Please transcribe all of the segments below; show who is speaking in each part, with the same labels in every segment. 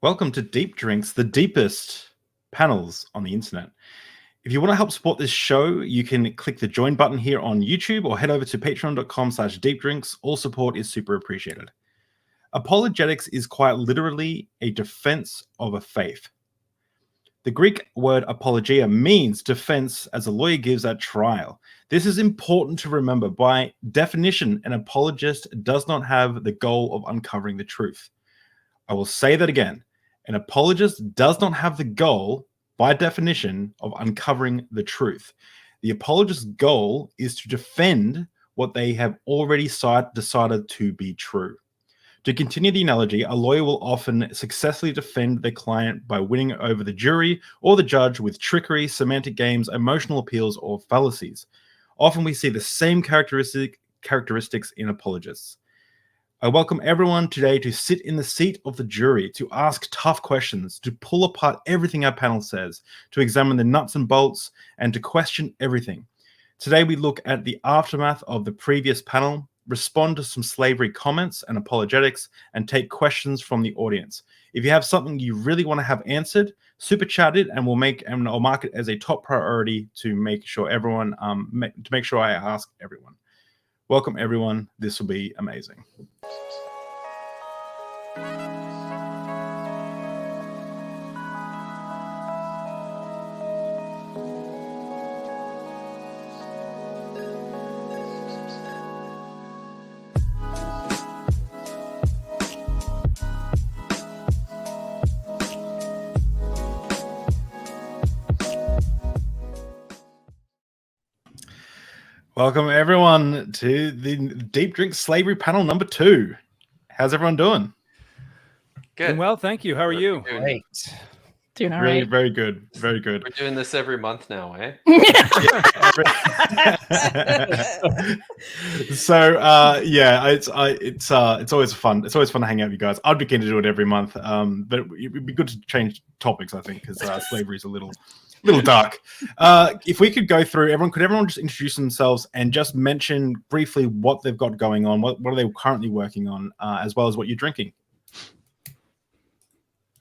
Speaker 1: Welcome to Deep Drinks, the deepest panels on the internet. If you want to help support this show, you can click the join button here on YouTube or head over to patreon.com/deepdrinks. All support is super appreciated. Apologetics is quite literally a defense of a faith. The Greek word apologia means defense as a lawyer gives at trial. This is important to remember. By definition, an apologist does not have the goal of uncovering the truth. I will say that again. An apologist does not have the goal, by definition, of uncovering the truth. The apologist's goal is to defend what they have already decided to be true. To continue the analogy, a lawyer will often successfully defend their client by winning over the jury or the judge with trickery, semantic games, emotional appeals, or fallacies. Often we see the same characteristics in apologists. I welcome everyone today to sit in the seat of the jury, to ask tough questions, to pull apart everything our panel says, to examine the nuts and bolts, and to question everything. Today we look at the aftermath of the previous panel, respond to some slavery comments and apologetics, and take questions from the audience. If you have something you really want to have answered, super chat it, and I'll mark it as a top priority to make sure everyone to make sure I ask everyone. Welcome, everyone. This will be amazing. Welcome, everyone, to the Deep Drink Slavery panel number 2. How's everyone doing?
Speaker 2: Good.
Speaker 3: Doing well, thank you. How are you?
Speaker 2: Great.
Speaker 4: Doing all
Speaker 1: Really,
Speaker 4: right.
Speaker 1: very good. Very good.
Speaker 2: We're doing this every month now, eh?
Speaker 1: So it's always fun. It's always fun to hang out with you guys. I'd be keen to do it every month, but it'd be good to change topics, I think, because slavery is a little dark. If we could go through, could everyone just introduce themselves and just mention briefly what they've got going on, what are they currently working on, as well as what you're drinking.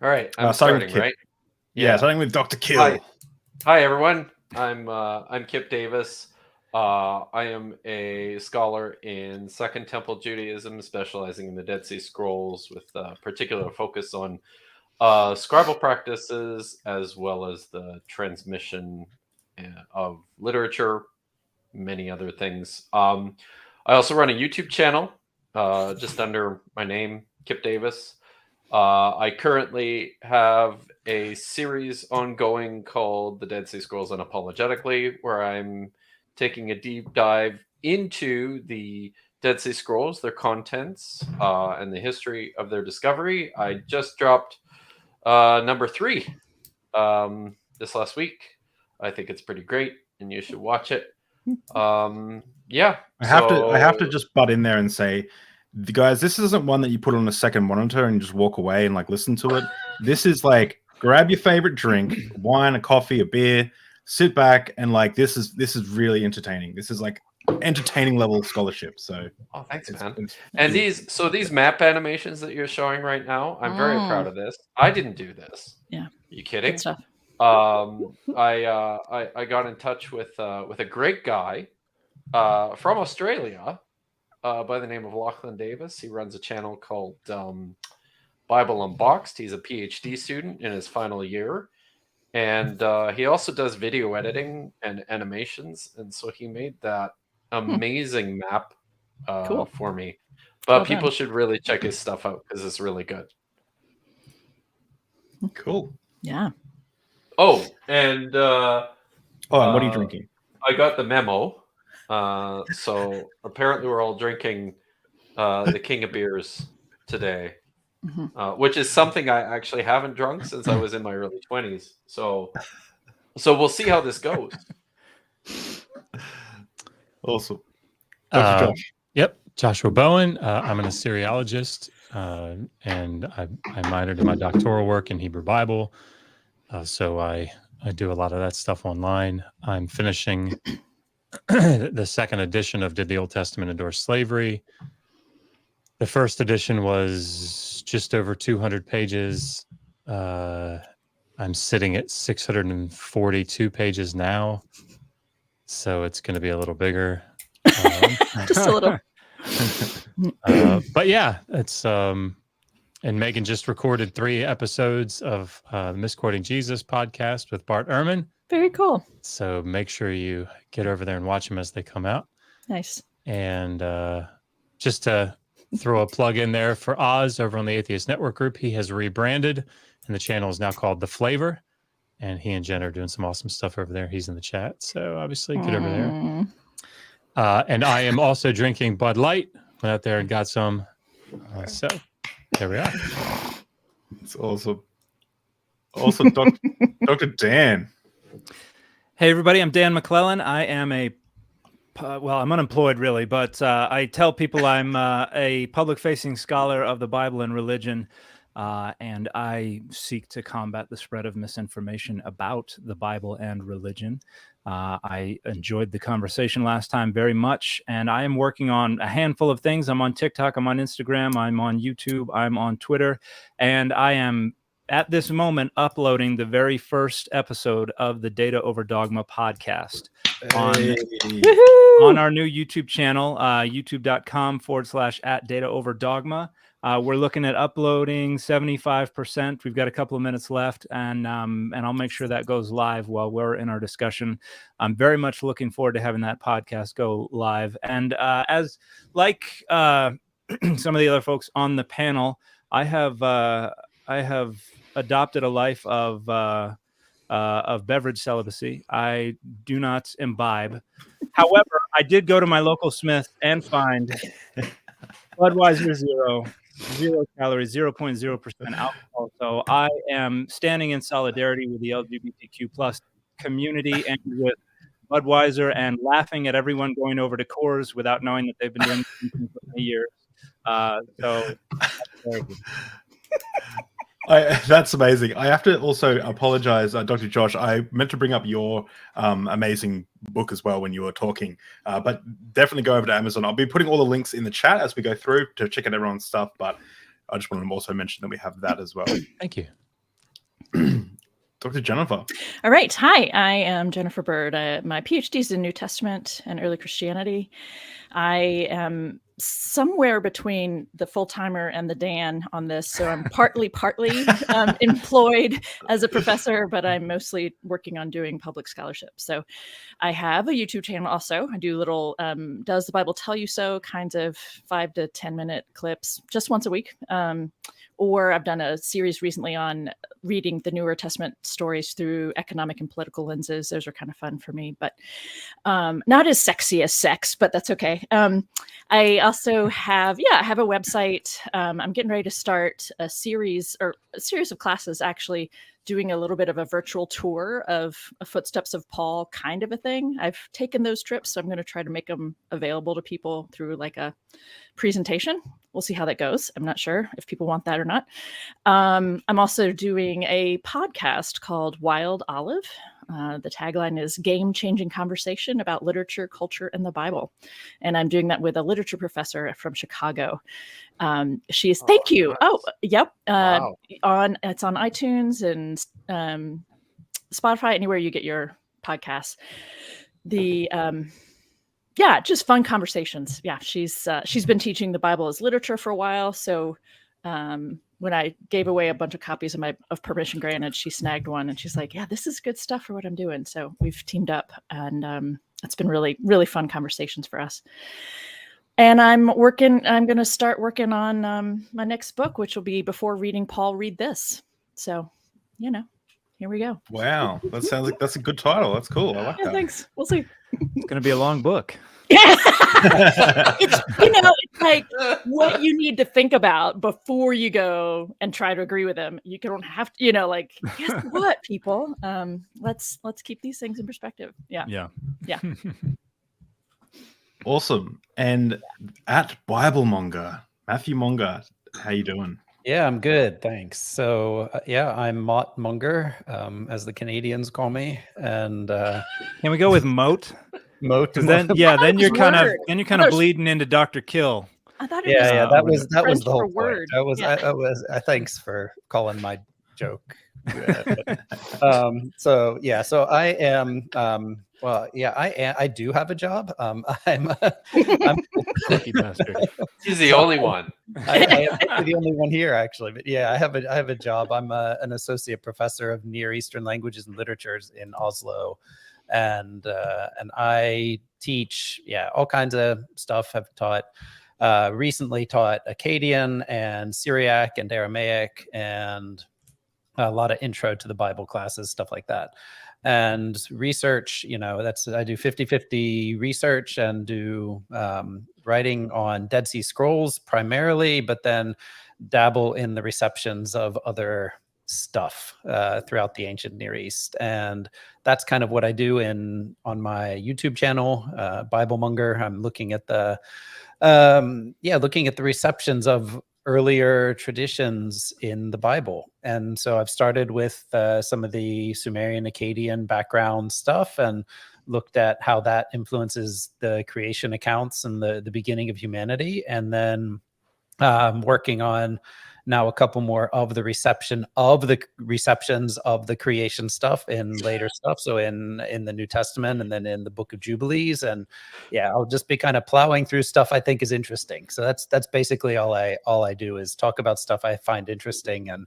Speaker 2: All right, I'm starting, right?
Speaker 1: Yeah, starting with Dr. Kill.
Speaker 2: Hi, everyone. I'm Kip Davis. I am a scholar in Second Temple Judaism, specializing in the Dead Sea Scrolls, with a particular focus on scribal practices, as well as the transmission of literature, many other things. I also run a YouTube channel just under my name, Kip Davis. I currently have a series ongoing called The Dead Sea Scrolls Unapologetically, where I'm taking a deep dive into the Dead Sea Scrolls, their contents, and the history of their discovery. I just dropped number 3 this last week. I think it's pretty great, and you should watch it. Yeah, I
Speaker 1: have to just butt in there and say, guys, this isn't one that you put on a second monitor and just walk away and like listen to it. This is like, grab your favorite drink, wine, a coffee, a beer, sit back, and like this is really entertaining. This is like entertaining level scholarship. So
Speaker 2: thanks, man. And these map animations that you're showing right now, I'm very proud of this. I didn't do this.
Speaker 4: Yeah.
Speaker 2: Are you kidding?
Speaker 4: Good stuff.
Speaker 2: I got in touch with a great guy from Australia by the name of Lachlan Davis. He runs a channel called Bible Unboxed. He's a Ph.D. student in his final year. And he also does video editing and animations. And so he made that amazing map for me. But people should really check his stuff out because it's really good.
Speaker 1: Cool.
Speaker 4: Yeah.
Speaker 2: Oh, and
Speaker 1: and what are you drinking?
Speaker 2: I got the memo. So apparently we're all drinking the King of Beers today. Which is something I actually haven't drunk since I was in my early 20s. So we'll see how this goes.
Speaker 1: Awesome. Dr. Josh.
Speaker 3: Yep, Joshua Bowen. I'm an Assyriologist, and I minored in my doctoral work in Hebrew Bible. So I do a lot of that stuff online. I'm finishing the second edition of Did the Old Testament Endorse Slavery? The first edition was just over 200 pages. I'm sitting at 642 pages now, so it's going to be a little bigger.
Speaker 4: Just a little.
Speaker 3: But yeah, it's and Megan just recorded 3 episodes of the Misquoting Jesus podcast with Bart Ehrman.
Speaker 4: Very cool.
Speaker 3: So make sure you get over there and watch them as they come out.
Speaker 4: Nice.
Speaker 3: And just to throw a plug in there for Oz over on the Atheist Network group, he has rebranded, and the channel is now called The Flavor. And he and Jen are doing some awesome stuff over there. He's in the chat, so obviously get over there. And I am also drinking Bud Light. Went out there and got some. So there we are.
Speaker 1: It's awesome. Also, Dr. Dan.
Speaker 5: Hey, everybody. I'm Dan McClellan. I am I'm unemployed, really, but I tell people I'm a public-facing scholar of the Bible and religion, and I seek to combat the spread of misinformation about the Bible and religion. I enjoyed the conversation last time very much, and I am working on a handful of things. I'm on TikTok, I'm on Instagram, I'm on YouTube, I'm on Twitter, and I am at this moment uploading the very first episode of the Data Over Dogma podcast on our new YouTube channel, youtube.com/@DataOverDogma. We're looking at uploading 75%. We've got a couple of minutes left, and I'll make sure that goes live while we're in our discussion. I'm very much looking forward to having that podcast go live. And as like some of the other folks on the panel, I have adopted a life of beverage celibacy. I do not imbibe. However, I did go to my local Smith and find Budweiser zero calories, 0.0% alcohol. So I am standing in solidarity with the LGBTQ plus community and with Budweiser, and laughing at everyone going over to Coors without knowing that they've been doing this for many years.
Speaker 1: That's amazing. I have to also apologize, Dr. Josh. I meant to bring up your amazing book as well when you were talking, but definitely go over to Amazon. I'll be putting all the links in the chat as we go through to check out everyone's stuff, but I just wanted to also mention that we have that as well.
Speaker 3: Thank you.
Speaker 1: Dr. Jennifer.
Speaker 4: All right. Hi, I am Jennifer Bird. My PhD is in New Testament and early Christianity. I am somewhere between the full-timer and the Dan on this. So I'm partly employed as a professor, but I'm mostly working on doing public scholarship. So I have a YouTube channel also. I do little Does the Bible Tell You So kinds of 5 to 10 minute clips just once a week. Or I've done a series recently on reading the Newer Testament stories through economic and political lenses. Those are kind of fun for me, but not as sexy as sex, but that's okay. I also have a website. I'm getting ready to start a series of classes, actually doing a little bit of a virtual tour of Footsteps of Paul kind of a thing. I've taken those trips, so I'm going to try to make them available to people through like a presentation. We'll see how that goes. I'm not sure if people want that or not. I'm also doing a podcast called Wild Olive. The tagline is Game-Changing Conversation about Literature, Culture, and the Bible. And I'm doing that with a literature professor from Chicago. Thank you.
Speaker 2: Nice.
Speaker 4: Oh, yep.
Speaker 2: Wow.
Speaker 4: It's on iTunes and Spotify, anywhere you get your podcasts. Just fun conversations. Yeah, she's been teaching the Bible as literature for a while. So when I gave away a bunch of copies of Permission Granted, she snagged one, and she's like, "Yeah, this is good stuff for what I'm doing." So we've teamed up, and it's been really, really fun conversations for us. And I'm going to start working on my next book, which will be Before Reading Paul, Read This. So, here we go.
Speaker 1: Wow, that sounds like that's a good title. That's cool. I like that.
Speaker 4: Thanks. We'll see.
Speaker 5: It's going to be a long book.
Speaker 4: It's like what you need to think about before you go and try to agree with them. You don't have to, guess what, people? Let's keep these things in perspective. Yeah.
Speaker 1: Awesome. And at Bible Monger, Matthew Monger, how you doing?
Speaker 6: Yeah, I'm good, thanks. So I'm Mott Munger, as the Canadians call me, and
Speaker 5: Can we go with Moat?
Speaker 6: Moat.
Speaker 5: Then you're kind of bleeding into Dr. Kill.
Speaker 4: I thought it was
Speaker 6: that was
Speaker 4: French
Speaker 6: the whole
Speaker 4: for
Speaker 6: point.
Speaker 4: word.
Speaker 6: Thanks for calling my joke. So yeah, so I am. Well, yeah, I do have a job. I'm
Speaker 3: Lucky bastard.
Speaker 2: He's the only one.
Speaker 6: I am the only one here, actually. But yeah, I have a job. I'm an associate professor of Near Eastern languages and literatures in Oslo, and I teach all kinds of stuff. Have taught recently taught Akkadian and Syriac and Aramaic and a lot of intro to the Bible classes, stuff like that. And research, I do 50-50 research and do writing on Dead Sea Scrolls primarily, but then dabble in the receptions of other stuff throughout the ancient Near East. And that's kind of what I do on my YouTube channel, Bible Monger. I'm looking at the receptions of earlier traditions in the Bible. And so I've started with some of the Sumerian Akkadian background stuff and looked at how that influences the creation accounts and the beginning of humanity. And then working on now a couple more of the receptions of the creation stuff in later stuff. So in the New Testament and then in the Book of Jubilees. And yeah, I'll just be kind of plowing through stuff I think is interesting. So that's basically all I do is talk about stuff I find interesting and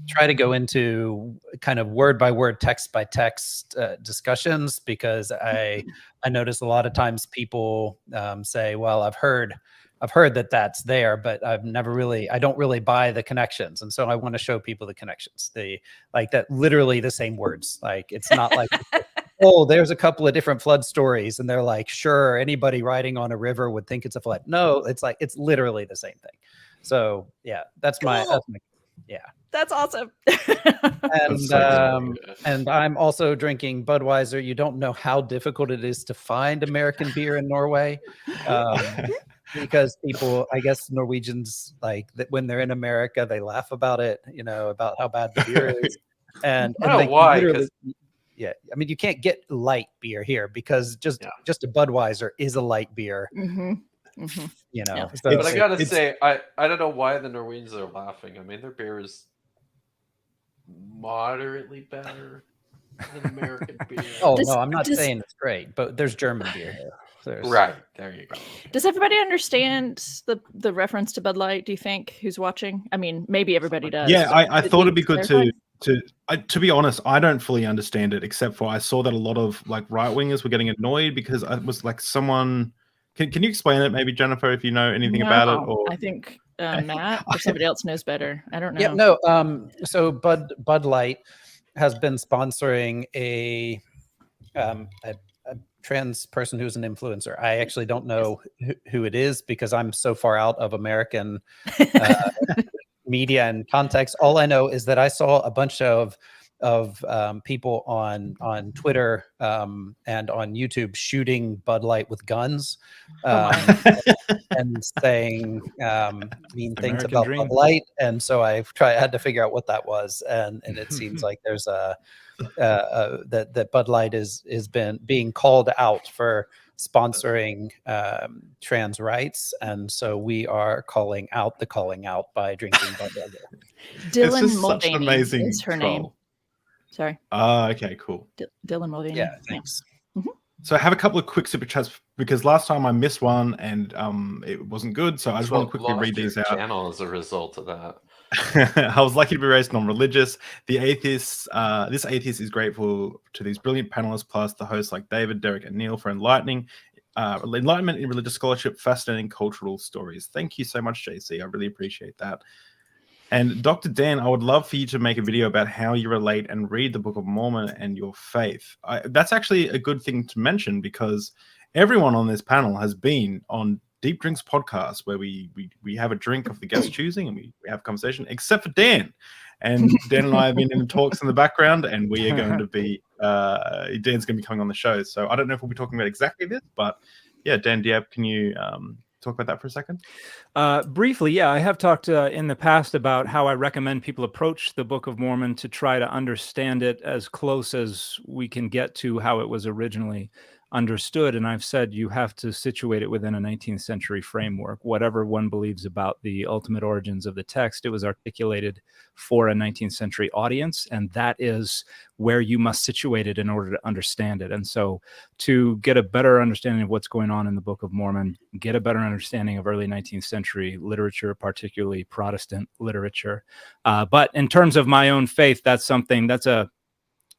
Speaker 6: try to go into kind of word by word, text by text discussions, because I notice a lot of times people say, well, I've heard that that's there, but I don't really buy the connections. And so I want to show people the connections. That literally the same words. Like, it's not like, oh, there's a couple of different flood stories. And they're like, sure, anybody riding on a river would think it's a flood. No, it's like, it's literally the same thing. So yeah, that's my yeah.
Speaker 4: That's awesome.
Speaker 6: And I'm also drinking Budweiser. You don't know how difficult it is to find American beer in Norway. Because people, I guess Norwegians, like that when they're in America, they laugh about it, about how bad the beer is. And
Speaker 2: why?
Speaker 6: Yeah, I mean, you can't get light beer here because just a Budweiser is a light beer.
Speaker 4: Mm-hmm. Mm-hmm.
Speaker 6: So
Speaker 2: but I gotta say, I don't know why the Norwegians are laughing. I mean, their beer is moderately better than American beer.
Speaker 6: No, I'm not saying it's great, but there's German beer here.
Speaker 2: Right, there you go.
Speaker 4: Does everybody understand the reference to Bud Light, do you think, who's watching? I mean, maybe everybody does.
Speaker 1: Yeah, I thought it'd be good to be honest, I don't fully understand it, except for I saw that a lot of like right-wingers were getting annoyed because it was like someone... Can you explain it, maybe, Jennifer, if you know anything about it? Or
Speaker 4: I think Matt or somebody else knows better. I don't know.
Speaker 6: Yeah, no. So Bud Light has been sponsoring a trans person who's an influencer. I actually don't know who it is because I'm so far out of American media and context. All I know is that I saw a bunch of people on Twitter and on YouTube shooting Bud Light with guns and saying mean things
Speaker 3: American
Speaker 6: about
Speaker 3: dream.
Speaker 6: Bud Light. And so I had to figure out what that was. And it seems like there's that Bud Light is being called out for sponsoring trans rights, and so we are calling out by drinking Bud Light.
Speaker 4: Dylan Mulvaney is her name. Sorry.
Speaker 1: Okay, cool.
Speaker 4: Dylan Mulvaney.
Speaker 6: Yeah, thanks.
Speaker 4: Mm-hmm.
Speaker 1: So I have a couple of quick super chats because last time I missed one and it wasn't good. So I just want to quickly read these out.
Speaker 2: Channel as a result of that.
Speaker 1: I was lucky to be raised non-religious. The atheists, this atheist is grateful to these brilliant panelists, plus the hosts like David, Derek, and Neil for enlightment in religious scholarship, fascinating cultural stories. Thank you so much, JC. I really appreciate that. And Dr. Dan, I would love for you to make a video about how you relate and read the Book of Mormon and your faith. That's actually a good thing to mention because everyone on this panel has been on Deep Drinks podcast where we have a drink of the guest choosing and we have a conversation, except for Dan. And Dan and I have been in talks in the background, and we are going to be Dan's going to be coming on the show. So I don't know if we'll be talking about exactly this, but yeah, Dan Diab, can you talk about that for a second?
Speaker 5: Briefly, yeah, I have talked in the past about how I recommend people approach the Book of Mormon to try to understand it as close as we can get to how it was originally understood. And I've said you have to situate it within a 19th century framework. Whatever one believes about the ultimate origins of the text, it was articulated for a 19th century audience, and that is where you must situate it in order to understand it. And so to get a better understanding of what's going on in the Book of Mormon, get a better understanding of early 19th century literature, particularly Protestant literature. But in terms of my own faith, that's a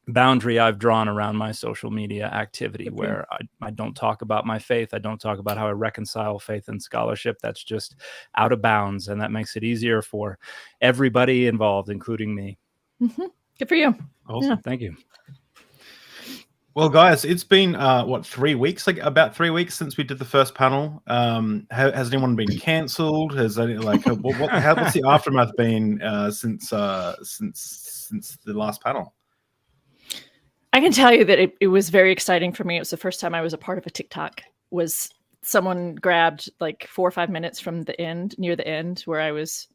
Speaker 5: boundary I've drawn around my social media activity, where I don't talk about my faith. I don't talk about how I reconcile faith and scholarship. That's just out of bounds, and that makes it easier for everybody involved, including me.
Speaker 4: Mm-hmm. Good for you.
Speaker 5: Awesome. Yeah. Thank you.
Speaker 1: Well, guys, it's been what, 3 weeks? Like about 3 weeks since we did the first panel. Has anyone been cancelled? Has any what's the aftermath been since the last panel?
Speaker 4: I can tell you that it was very exciting for me. It was the first time I was a part of a TikTok. Was someone grabbed like 4 or 5 minutes from the end, near the end, where I was,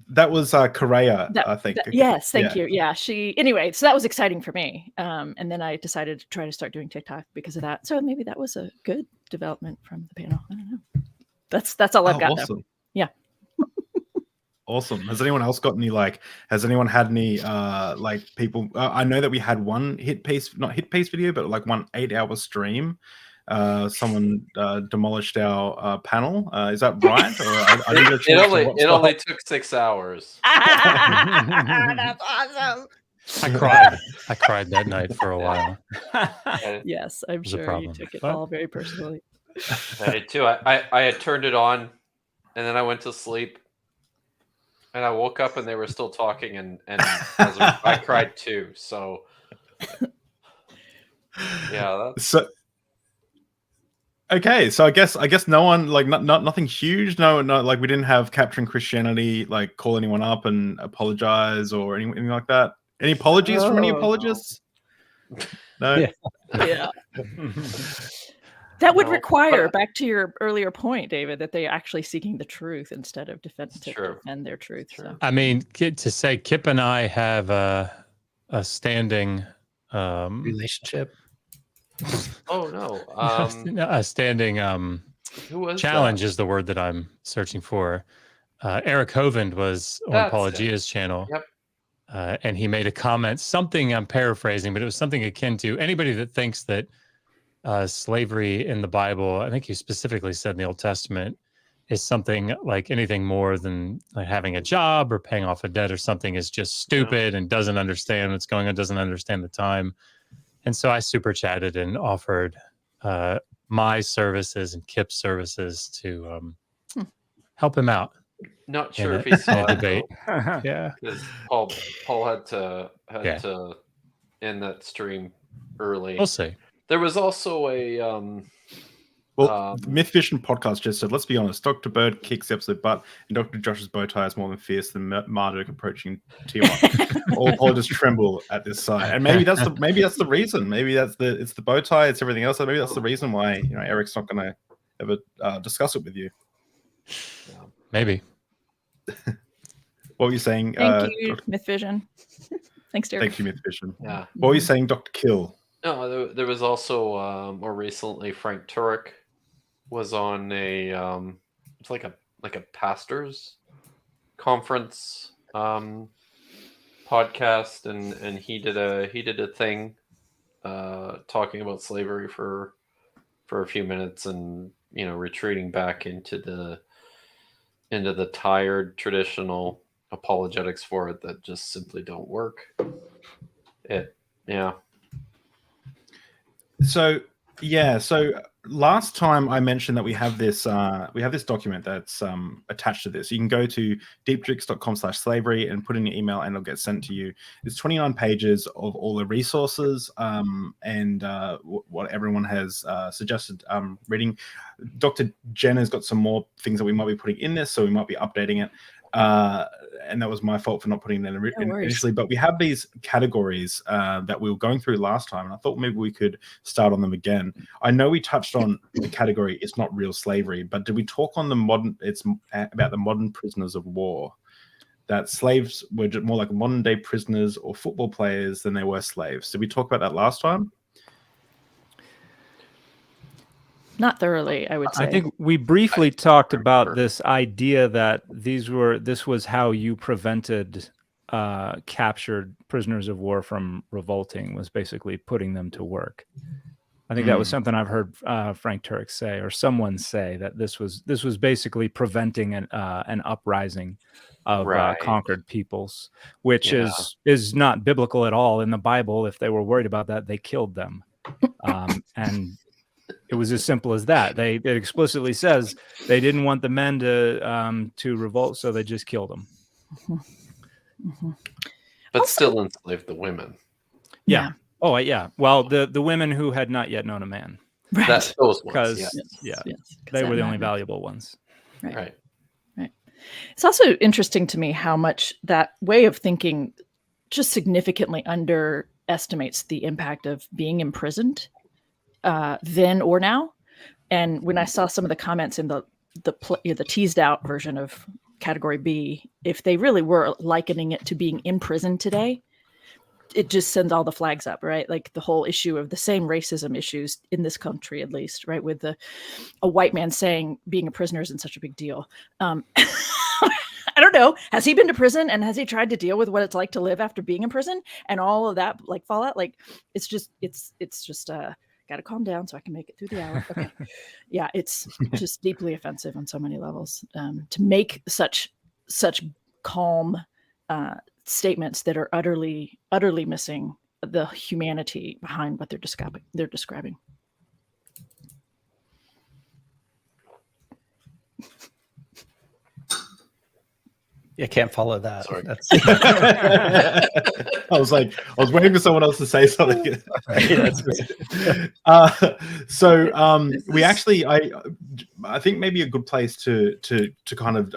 Speaker 1: That was Correa, I think.
Speaker 4: Yes, thank you. Yeah, anyway, so that was exciting for me. And then I decided to try to start doing TikTok because of that. So maybe that was a good development from the panel. I don't know. That's all I've got.
Speaker 1: Awesome.
Speaker 4: Though. Yeah.
Speaker 1: Awesome. Has anyone else got any, has anyone had any, people, I know that we had one not hit piece video, but like one 8-hour stream. Someone demolished our panel. Is that right? Or
Speaker 2: it only took 6 hours.
Speaker 4: That's awesome.
Speaker 3: I cried that night for a while.
Speaker 4: Yes, I'm sure you took it all very personally.
Speaker 2: I did too. I had turned it on, and then I went to sleep. And I woke up and they were still talking, and I cried too. So, yeah.
Speaker 1: Okay, so I guess no one nothing huge. No, we didn't have Capturing Christianity call anyone up and apologize or anything like that. Any apologies from any apologists? No.
Speaker 4: Yeah. That would require, back to your earlier point, David, that they're actually seeking the truth instead of defend their truth. So.
Speaker 3: I mean, to say Kip and I have a standing
Speaker 6: relationship.
Speaker 2: Oh no,
Speaker 3: a standing challenge is the word that I'm searching for. Eric Hovind was on Apologia's channel.
Speaker 2: Yep.
Speaker 3: And he made a comment, something I'm paraphrasing, but it was something akin to anybody that thinks that slavery in the Bible, I think he specifically said in the Old Testament, is something like anything more than having a job or paying off a debt or something, is just stupid and doesn't understand what's going on, doesn't understand the time. And so I super chatted and offered my services and Kip's services to help him out.
Speaker 2: Not sure if he saw
Speaker 3: a debate. Yeah,
Speaker 2: because Paul had to end that stream early.
Speaker 3: We'll see.
Speaker 2: There was also a
Speaker 1: Myth Vision podcast just said, let's be honest, Dr. Bird kicks the absolute butt, and Dr. Josh's bow tie is more than fierce than Marduk approaching Tiamat. All apologists tremble at this sight. And maybe that's the reason. Maybe it's the bow tie, it's everything else. Maybe that's the reason why Eric's not gonna ever discuss it with you.
Speaker 3: Maybe.
Speaker 1: What were you saying?
Speaker 4: Thank you, Myth Vision. Thanks, Derek.
Speaker 1: Thank you, Myth Vision.
Speaker 2: Yeah.
Speaker 1: What were you saying, Dr. Kill?
Speaker 2: No, there was also more recently Frank Turek was on a it's like a pastors conference podcast, and he did a thing talking about slavery for a few minutes, and retreating back into the tired traditional apologetics for it that just simply don't work.
Speaker 1: So last time I mentioned that we have this document that's attached to this. You can go to deepdrinks.com/slavery and put in your email, and it'll get sent to you. It's 29 pages of all the resources and what everyone has suggested reading. Dr. Jen has got some more things that we might be putting in this, so we might be updating it. And that was my fault for not putting it in initially. But we have these categories that we were going through last time, and I thought maybe we could start on them again. I know we touched on the category "It's not real slavery," but did we talk on the modern? It's about the modern prisoners of war. That slaves were more like modern day prisoners or football players than they were slaves. Did we talk about that last time?
Speaker 4: Not thoroughly, I would say.
Speaker 5: I think we briefly talked about this idea that this was how you prevented captured prisoners of war from revolting, was basically putting them to work. I think that was something I've heard Frank Turek say, or someone say, that this was basically preventing an uprising of conquered peoples, which is not biblical at all. In the Bible, if they were worried about that, they killed them, and it was as simple as that. It explicitly says they didn't want the men to revolt, so they just killed them.
Speaker 2: But also, still enslaved the women.
Speaker 5: Yeah. Oh, yeah. Well, the women who had not yet known a man.
Speaker 4: Right.
Speaker 2: Those ones.
Speaker 5: Yes, they were the only valuable ones.
Speaker 2: Right.
Speaker 4: It's also interesting to me how much that way of thinking just significantly underestimates the impact of being imprisoned then or now. And when I saw some of the comments in the teased out version of category B, if they really were likening it to being in prison today, it just sends all the flags up, right? Like the whole issue of the same racism issues in this country, at least, right? With a white man saying being a prisoner isn't such a big deal. I don't know. Has he been to prison, and has he tried to deal with what it's like to live after being in prison and all of that like fallout? Like it's just got to calm down so I can make it through the hour. Okay. Yeah. It's just deeply offensive on so many levels, to make such calm, statements that are utterly missing the humanity behind what they're describing.
Speaker 6: You can't follow that.
Speaker 2: Sorry.
Speaker 1: I was waiting for someone else to say something. We actually, I think maybe a good place to kind of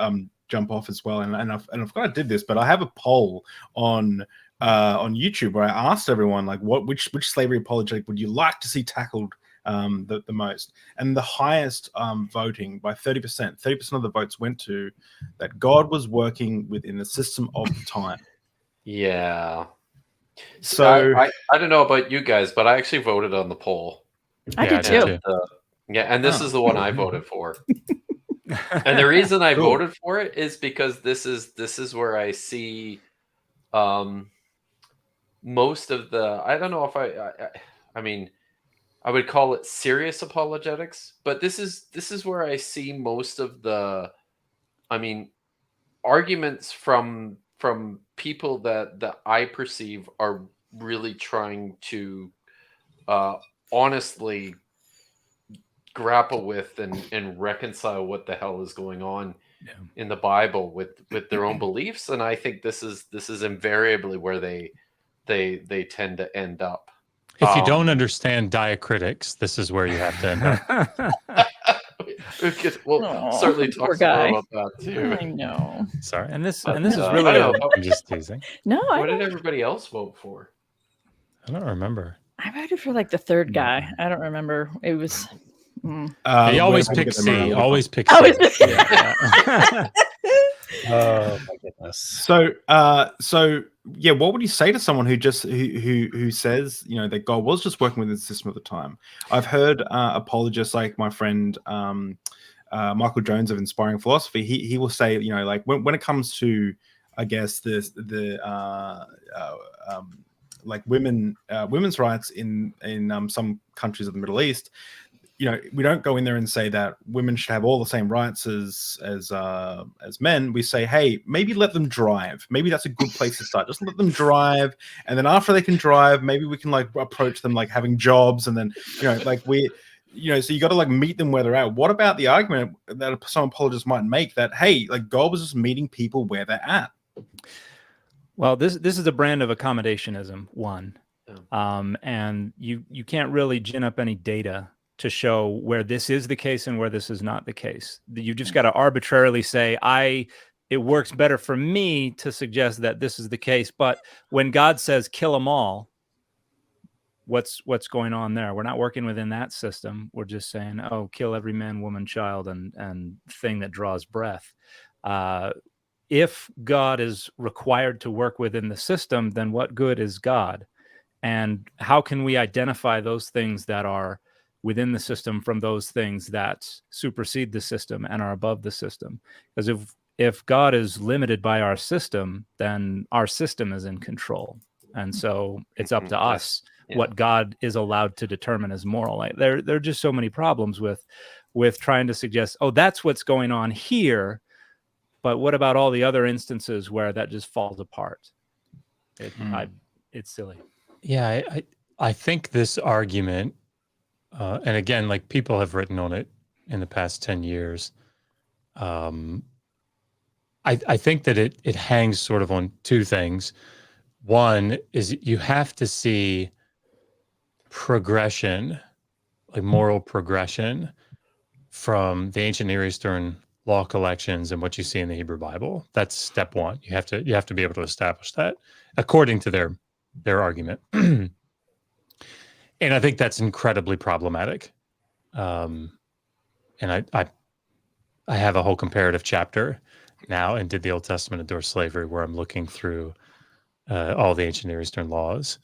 Speaker 1: jump off as well, and I forgot I did this, but I have a poll on YouTube where I asked everyone like which slavery apologetic would you like to see tackled the most, and the highest voting by 30% of the votes went to that God was working within the system of the time.
Speaker 2: Yeah.
Speaker 1: So
Speaker 2: I don't know about you guys, but I actually voted on the poll.
Speaker 4: I did too.
Speaker 2: And this is the one I voted for. And the reason I voted for it is because this is where I see most of the, I don't know if I mean, I would call it serious apologetics, but this is where I see most of the, I mean, arguments from people that I perceive are really trying to honestly grapple with and reconcile what the hell is going on in the Bible with their own beliefs, and I think this is invariably where they tend to end up.
Speaker 3: If you don't understand diacritics, this is where you have to end up.
Speaker 2: We'll certainly talk more about that too.
Speaker 4: I know.
Speaker 3: Sorry.
Speaker 5: And this is really
Speaker 3: I'm just teasing.
Speaker 4: No,
Speaker 2: what did everybody else vote for?
Speaker 3: I don't remember.
Speaker 4: I voted for like the third guy. I don't remember. It was
Speaker 3: he always picks C. Always picks
Speaker 4: C.
Speaker 6: Oh my goodness.
Speaker 1: So yeah, what would you say to someone who says, you know, that God was just working within the system of the time? I've heard apologists like my friend Michael Jones of Inspiring Philosophy. He will say, you know, like when it comes to, I guess, like women's rights in some countries of the Middle East, you know, we don't go in there and say that women should have all the same rights as men. We say, hey, maybe let them drive. Maybe that's a good place to start. Just let them drive, and then after they can drive, maybe we can like approach them like having jobs, and then, you know, like so you got to like meet them where they're at. What about the argument that some apologists might make that, hey, like God was just meeting people where they're at?
Speaker 5: Well, this is a brand of accommodationism, one, and you can't really gin up any data to show where this is the case and where this is not the case. You just got to arbitrarily say, it works better for me to suggest that this is the case. But when God says kill them all, what's going on there? We're not working within that system. We're just saying, oh, kill every man, woman, child, and thing that draws breath. If God is required to work within the system, then what good is God? And how can we identify those things that are within the system from those things that supersede the system and are above the system. Because if God is limited by our system, then our system is in control. And so it's up to us what God is allowed to determine as moral. Like there are just so many problems with trying to suggest, oh, that's what's going on here. But what about all the other instances where that just falls apart? It's silly.
Speaker 3: Yeah, I think this argument, and again, like people have written on it in the past 10 years. I think that it hangs sort of on two things. One is you have to see progression, like moral progression from the ancient Near Eastern law collections and what you see in the Hebrew Bible. That's step one. You have to be able to establish that according to their argument. And I think that's incredibly problematic. And I have a whole comparative chapter now and did the Old Testament endorse slavery, where I'm looking through all the ancient Near Eastern laws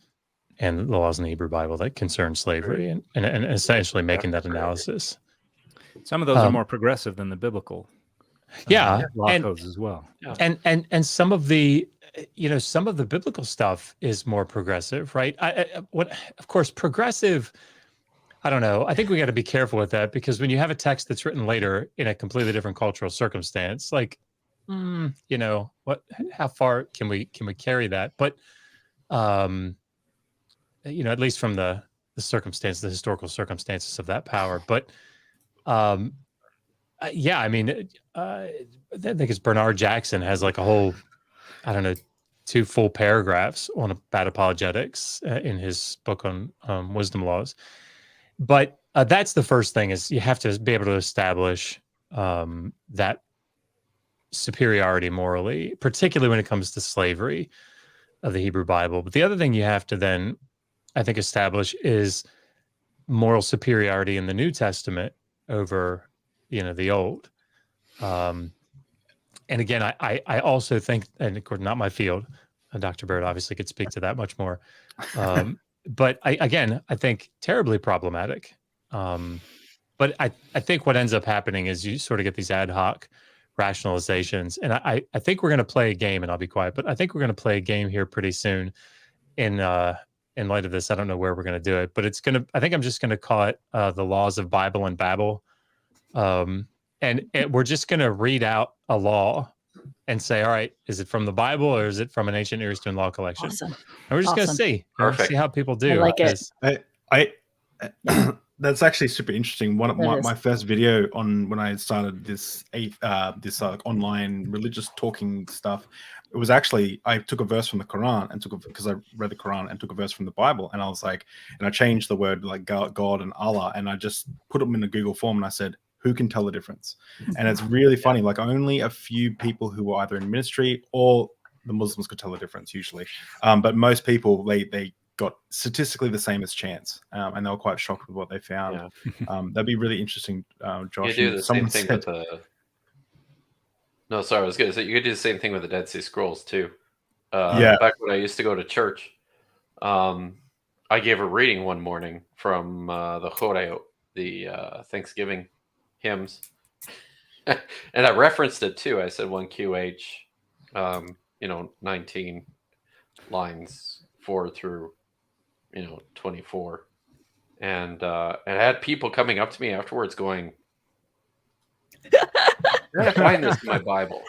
Speaker 3: and the laws in the Hebrew Bible that concern slavery, and essentially making that analysis.
Speaker 5: Some of those are more progressive than the biblical law codes as well.
Speaker 3: And some of the biblical stuff is more progressive, right? Of course, progressive, I don't know. I think we got to be careful with that, because when you have a text that's written later in a completely different cultural circumstance, like, how far can we carry that? But, at least from the historical circumstances of that power. But, I think it's Bernard Jackson has like a whole, 2 full paragraphs about apologetics in his book on wisdom laws. But that's the first thing, is you have to be able to establish that superiority morally, particularly when it comes to slavery of the Hebrew Bible. But the other thing you have to then, I think, establish is moral superiority in the New Testament over, the Old. And again, I also think, and of course, not my field, Dr. Bird obviously could speak to that much more. But I think terribly problematic. But I think what ends up happening is you sort of get these ad hoc rationalizations. And I think we're going to play a game, and I'll be quiet, but I think we're going to play a game here pretty soon in light of this. I don't know where we're going to do it, but I think I'm just going to call it the Laws of Bible and Babel. And we're just going to read out a law and say, all right, is it from the Bible or is it from an ancient Near Eastern law collection?
Speaker 4: Awesome.
Speaker 3: And we're just going to see.
Speaker 2: Perfect.
Speaker 3: See how people do.
Speaker 4: I like it.
Speaker 1: That's actually super interesting. One of my first video on when I started this online religious talking stuff, it was actually, I took a verse from the Quran because I read the Quran and took a verse from the Bible, and I was like, and I changed the word like God and Allah, and I just put them in a Google form, and I said, who can tell the difference? And it's really funny. Like only a few people who were either in ministry or the Muslims could tell the difference usually. But most people, they got statistically the same as chance. And they were quite shocked with what they found. Yeah. That'd be really interesting, Josh.
Speaker 2: You do the same thing with the... No, sorry, I was going to say, you could do the same thing with the Dead Sea Scrolls too. Back when I used to go to church, I gave a reading one morning from the Choreo, the Thanksgiving hymns. And I referenced it too. I said 1QH, 19 lines 4 through 24, and it had people coming up to me afterwards going, "Where did I find this in my Bible?"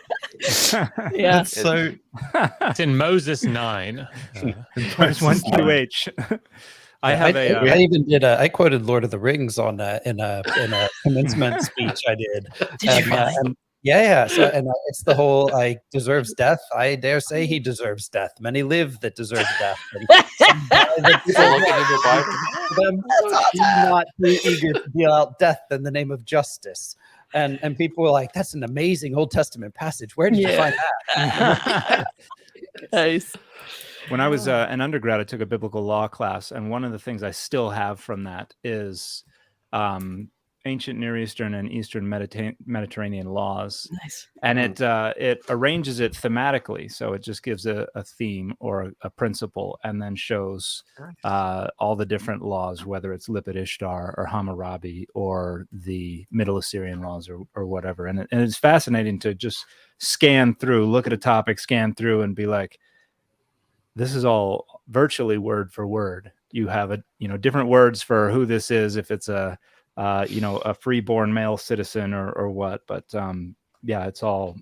Speaker 4: Yeah,
Speaker 3: it's in Moses 9.
Speaker 5: There's 1QH.
Speaker 6: I quoted Lord of the Rings in a commencement speech I did. So, it's the whole deserves death. I dare say he deserves death. Many live that deserve death. Not too eager to deal out death in the name of justice. And people were like, "That's an amazing Old Testament passage. Where did you find that?"
Speaker 4: Nice.
Speaker 5: When I was an undergrad, I took a biblical law class, and one of the things I still have from that is ancient Near Eastern and Eastern Mediterranean laws.
Speaker 4: Nice.
Speaker 5: And it arranges it thematically. So it just gives a theme or a principle, and then shows all the different laws, whether it's Lipit Ishtar or Hammurabi or the Middle Assyrian laws or whatever. And it's fascinating to just scan through, look at a topic, scan through, and be like, this is all virtually word for word. You have different words for who this is, if it's a freeborn male citizen or what. But yeah, it's all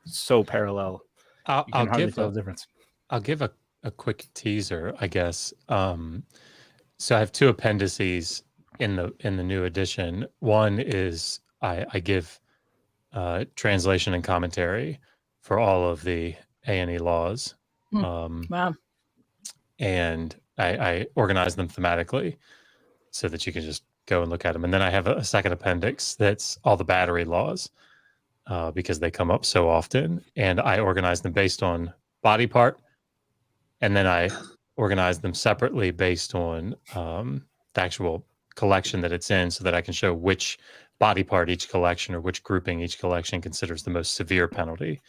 Speaker 5: so parallel.
Speaker 3: I'll give
Speaker 5: tell the difference.
Speaker 3: I'll give a quick teaser, I guess. So I have two appendices in the new edition. One is I give translation and commentary for all of the A&E laws.
Speaker 4: Wow.
Speaker 3: And I organize them thematically so that you can just go and look at them. And then I have a second appendix that's all the battery laws because they come up so often. And I organize them based on body part. And then I organize them separately based on the actual collection that it's in, so that I can show which body part each collection or which grouping each collection considers the most severe penalty.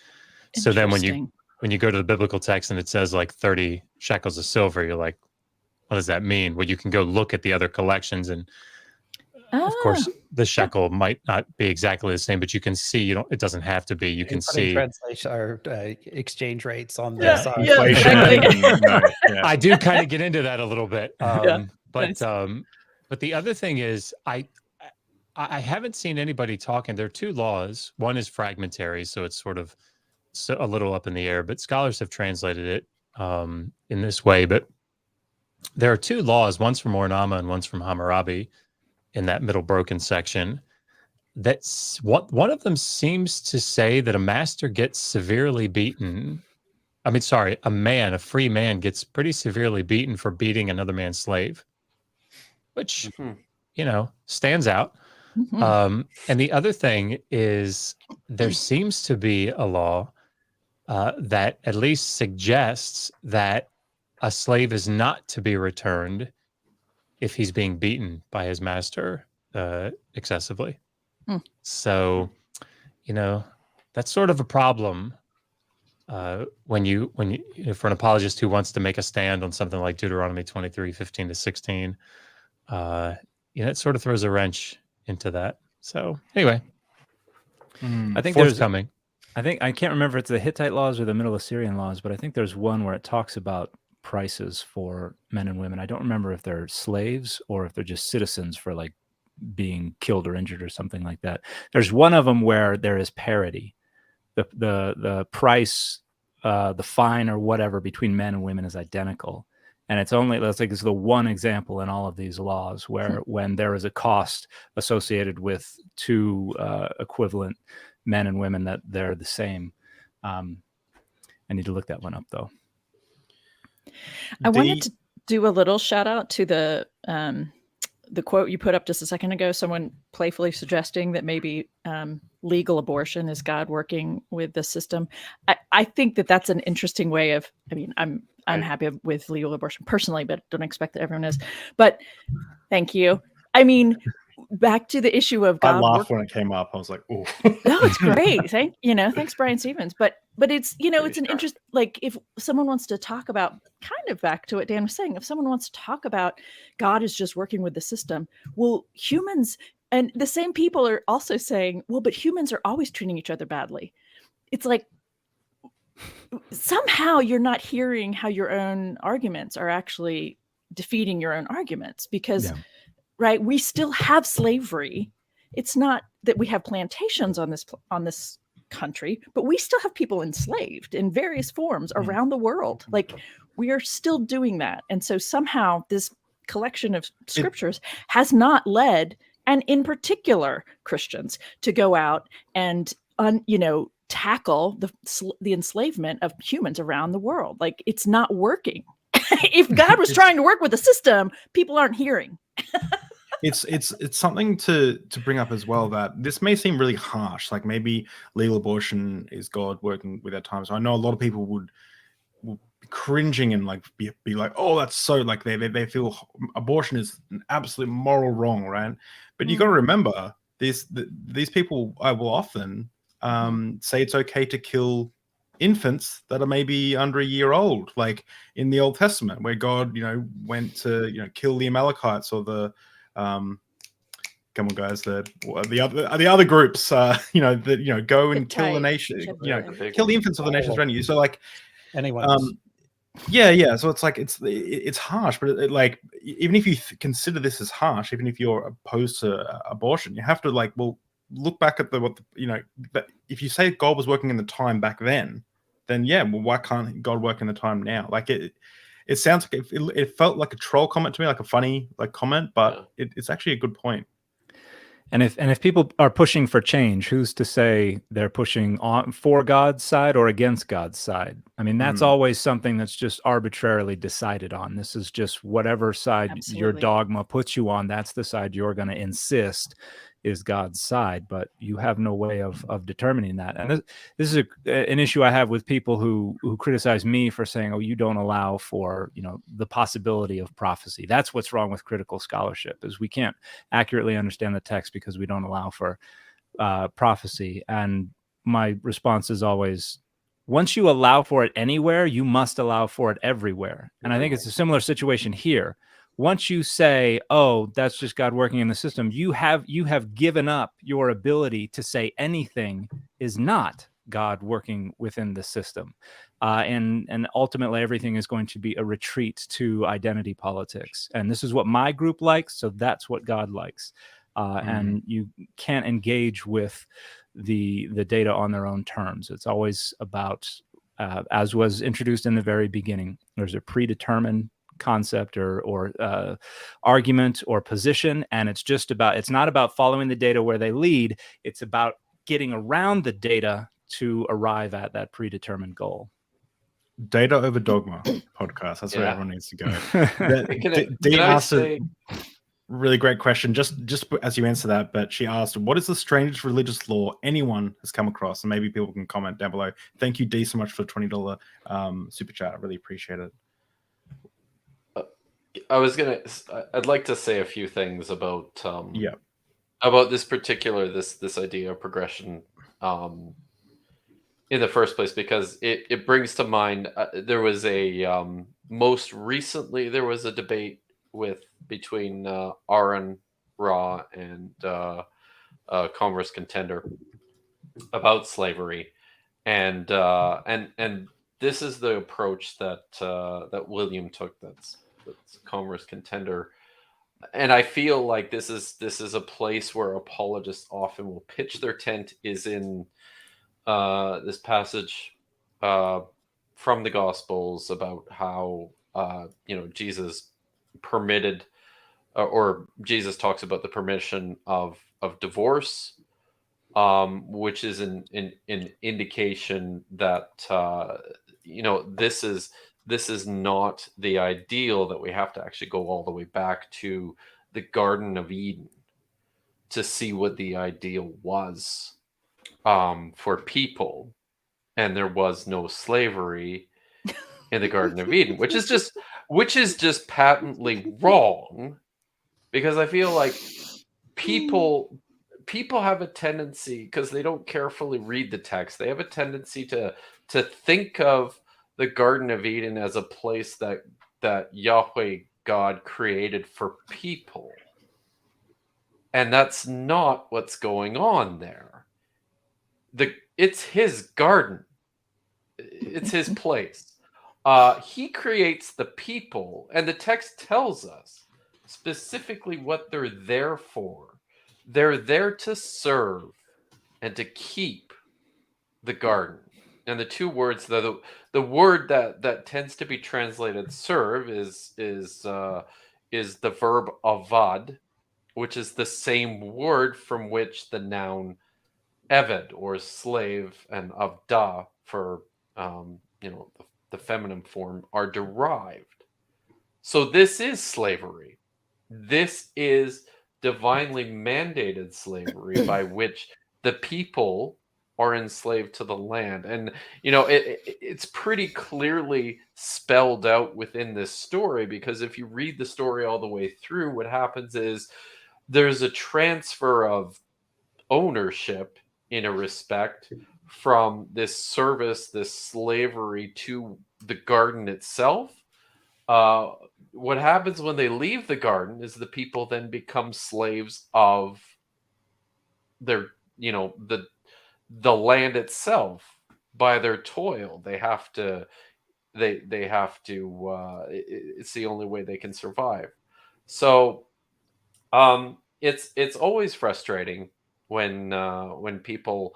Speaker 3: So then when you go to the biblical text and it says like 30 shekels of silver, you're like, what does that mean? Well, you can go look at the other collections, and of course the shekel might not be exactly the same, but you can see, it doesn't have to be. You can see
Speaker 6: translation or exchange rates on the side.
Speaker 3: Inflation. I do kind of get into that a little bit. But the other thing is I haven't seen anybody talking. There are two laws. One is fragmentary, so it's sort of a little up in the air, but scholars have translated it in this way. But there are two laws, one's from Ornama and one's from Hammurabi, in that middle broken section. That's what one of them seems to say that a master gets severely beaten. A free man gets pretty severely beaten for beating another man's slave, which, stands out. And the other thing is there seems to be a law that at least suggests that a slave is not to be returned if he's being beaten by his master excessively. So, that's sort of a problem when you for an apologist who wants to make a stand on something like Deuteronomy 23:15-16, it sort of throws a wrench into that. So anyway,
Speaker 5: I think
Speaker 3: forthcoming.
Speaker 5: I can't remember if it's the Hittite laws or the Middle Assyrian laws, but I think there's one where it talks about prices for men and women. I don't remember if they're slaves or if they're just citizens for like being killed or injured or something like that. There's one of them where there is parity. The price, the fine or whatever between men and women is identical. And it's the one example in all of these laws where when there is a cost associated with two equivalent men and women, that they're the same. I need to look that one up though.
Speaker 4: I wanted to do a little shout out to the quote you put up just a second ago, someone playfully suggesting that maybe legal abortion is God working with the system. I think that's an interesting way of, I'm happy with legal abortion personally, but don't expect that everyone is. But thank you. Back to the issue of God.
Speaker 1: I laughed when it came up. I was like, "Oh,
Speaker 4: no, it's great." Thanks, Brian Stevens. But it's it's an interest. Like if someone wants to talk about, kind of back to what Dan was saying, if someone wants to talk about God is just working with the system, well, humans and the same people are also saying, well, but humans are always treating each other badly. It's like somehow you're not hearing how your own arguments are actually defeating your own arguments because. Yeah. Right, we still have slavery. It's not that we have plantations on this country, but we still have people enslaved in various forms around the world. Like we are still doing that, and so somehow this collection of scriptures has not led, and in particular Christians, to go out and tackle the enslavement of humans around the world. Like it's not working. If God was trying to work with the system, people aren't hearing.
Speaker 1: It's something to bring up as well, that this may seem really harsh, like maybe legal abortion is God working with at times. I know a lot of people would cringing and like be like, oh, that's so like they feel abortion is an absolute moral wrong, right? But you got to remember these people will often say it's okay to kill infants that are maybe under a year old, like in the Old Testament, where God, went to kill the Amalekites or the come on guys, the other groups, that go and kill the nation, kill the infants of the nations around you. So like
Speaker 6: anyone.
Speaker 1: Yeah. So it's like it's harsh, but like even if you consider this as harsh, even if you're opposed to abortion, you have to look back at but if you say God was working in the time back then why can't God work in the time now? Like it sounds like it felt like a troll comment to me, like a funny comment, but it's actually a good point.
Speaker 5: And if people are pushing for change, who's to say they're pushing on for God's side or against God's side? I mean, that's always something that's just arbitrarily decided on. This is just whatever side your dogma puts you on. That's the side you're going to insist is God's side, but you have no way of determining that. And this is an issue I have with people who criticize me for saying, oh, you don't allow for, the possibility of prophecy. That's what's wrong with critical scholarship, is we can't accurately understand the text because we don't allow for prophecy. And my response is always, once you allow for it anywhere, you must allow for it everywhere. And I think it's a similar situation here. Once you say, oh, that's just God working in the system, you have given up your ability to say anything is not God working within the system. And ultimately, everything is going to be a retreat to identity politics. And this is what my group likes, so that's what God likes. And you can't engage with the data on their own terms. It's always about, as was introduced in the very beginning, there's a predetermined concept or argument or position, and it's not about following the data where they lead. It's about getting around the data to arrive at that predetermined goal.
Speaker 1: Data over dogma podcast. That's where everyone needs to go.
Speaker 2: Can I say
Speaker 1: really great question. Just as you answer that, but she asked, what is the strangest religious law anyone has come across? And maybe people can comment down below. Thank you, D, so much for the $20 super chat. I really appreciate it.
Speaker 2: I'd like to say a few things about about this particular this idea of progression in the first place, because it brings to mind there was most recently there was a debate between Aaron Ra and Converse Contender about slavery, and this is the approach that William took. That's Converse Contender, and I feel like this is a place where apologists often will pitch their tent, is in this passage from the Gospels about how Jesus permitted, or Jesus talks about the permission of divorce, which is an indication that this is not the ideal, that we have to actually go all the way back to the Garden of Eden to see what the ideal was for people. And there was no slavery in the Garden of Eden, which is just patently wrong, because I feel like people have a tendency, because they don't carefully read the text, they have a tendency to think of the Garden of Eden as a place that Yahweh God created for people. And that's not what's going on there. It's his garden. It's his place. He creates the people, and the text tells us specifically what they're there for. They're there to serve and to keep the garden. And the two words, the word that tends to be translated serve is the verb avad, which is the same word from which the noun eved, or slave, and avda for the feminine form, are derived. So this is slavery. This is divinely mandated slavery by which the people are enslaved to the land. And, you know, it's pretty clearly spelled out within this story, because if you read the story all the way through, what happens is there's a transfer of ownership, in a respect, from this service, this slavery, to the garden itself. What happens when they leave the garden is the people then become slaves of their, you know, the land itself by their toil. They have to, they have to, it's the only way they can survive. So, it's always frustrating when people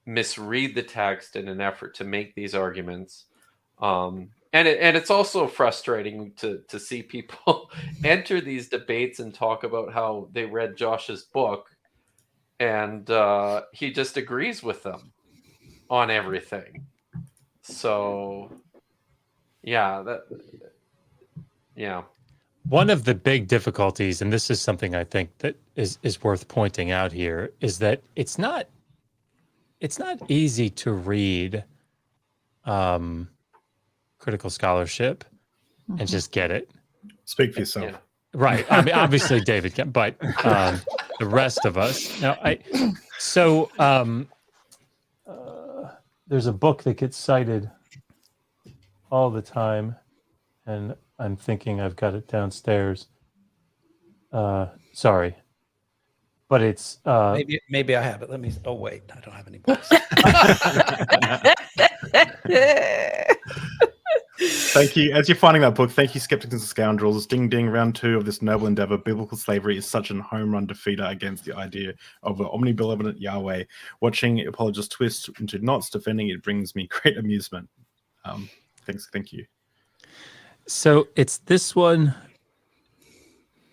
Speaker 2: misread the text in an effort to make these arguments. And it's also frustrating to see people enter these debates and talk about how they read Josh's book, and he just agrees with them on everything. So, yeah,
Speaker 3: One of the big difficulties, and this is something I think that is worth pointing out here, is that it's not easy to read critical scholarship and just get it.
Speaker 1: Speak for yourself.
Speaker 2: Yeah.
Speaker 3: Right. I mean, obviously David can, but the rest of us. Now, there's a book that gets cited all the time, and I'm thinking I've got it downstairs. Sorry, but it's
Speaker 6: maybe I have it. Let me. Oh wait, I don't have any books.
Speaker 1: Thank you. As you're finding that book, thank you, Skeptics and Scoundrels. Ding ding, round 2 of this noble endeavor. Biblical slavery is such an home run defeater against the idea of an omnibenevolent Yahweh. Watching apologists twist into knots defending it brings me great amusement. Thank you.
Speaker 3: So it's this one.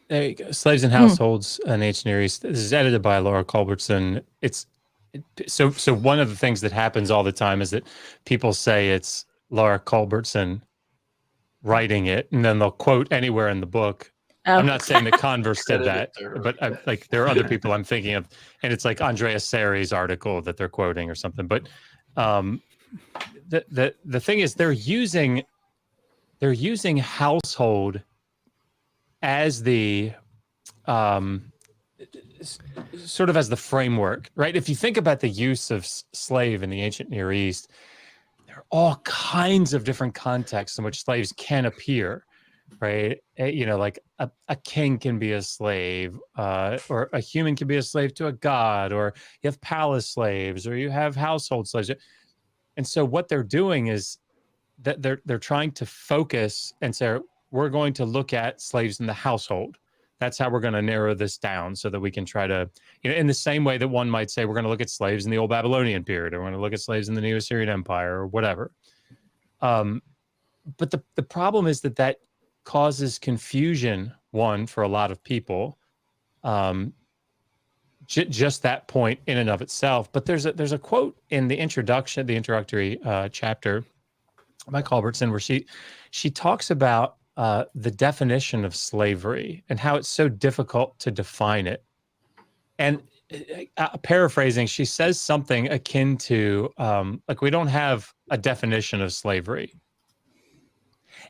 Speaker 3: There you go. Slaves and Households in Ancient Near East. This is edited by Laura Culbertson. So one of the things that happens all the time is that people say it's Laura Culbertson writing it, and then they'll quote anywhere in the book.
Speaker 4: Oh.
Speaker 3: I'm not saying that Converse did that, but there are other people I'm thinking of, and it's like Andrea Seri's article that they're quoting or something. But the thing is, they're using household as the sort of as the framework, right? If you think about the use of slave in the ancient Near East, there are all kinds of different contexts in which slaves can appear, right? You know, like a king can be a slave, or a human can be a slave to a god, or you have palace slaves, or you have household slaves. And so what they're doing is that they're trying to focus and say, we're going to look at slaves in the household. That's how we're going to narrow this down, so that we can try to, you know, in the same way that one might say we're going to look at slaves in the Old Babylonian period, or we're going to look at slaves in the Neo-Assyrian Empire, or whatever. But the problem is that causes confusion, one, for a lot of people, just that point in and of itself. But there's a quote in the introductory chapter by Culbertson, where she talks about the definition of slavery and how it's so difficult to define it. And paraphrasing, she says something akin to like, we don't have a definition of slavery.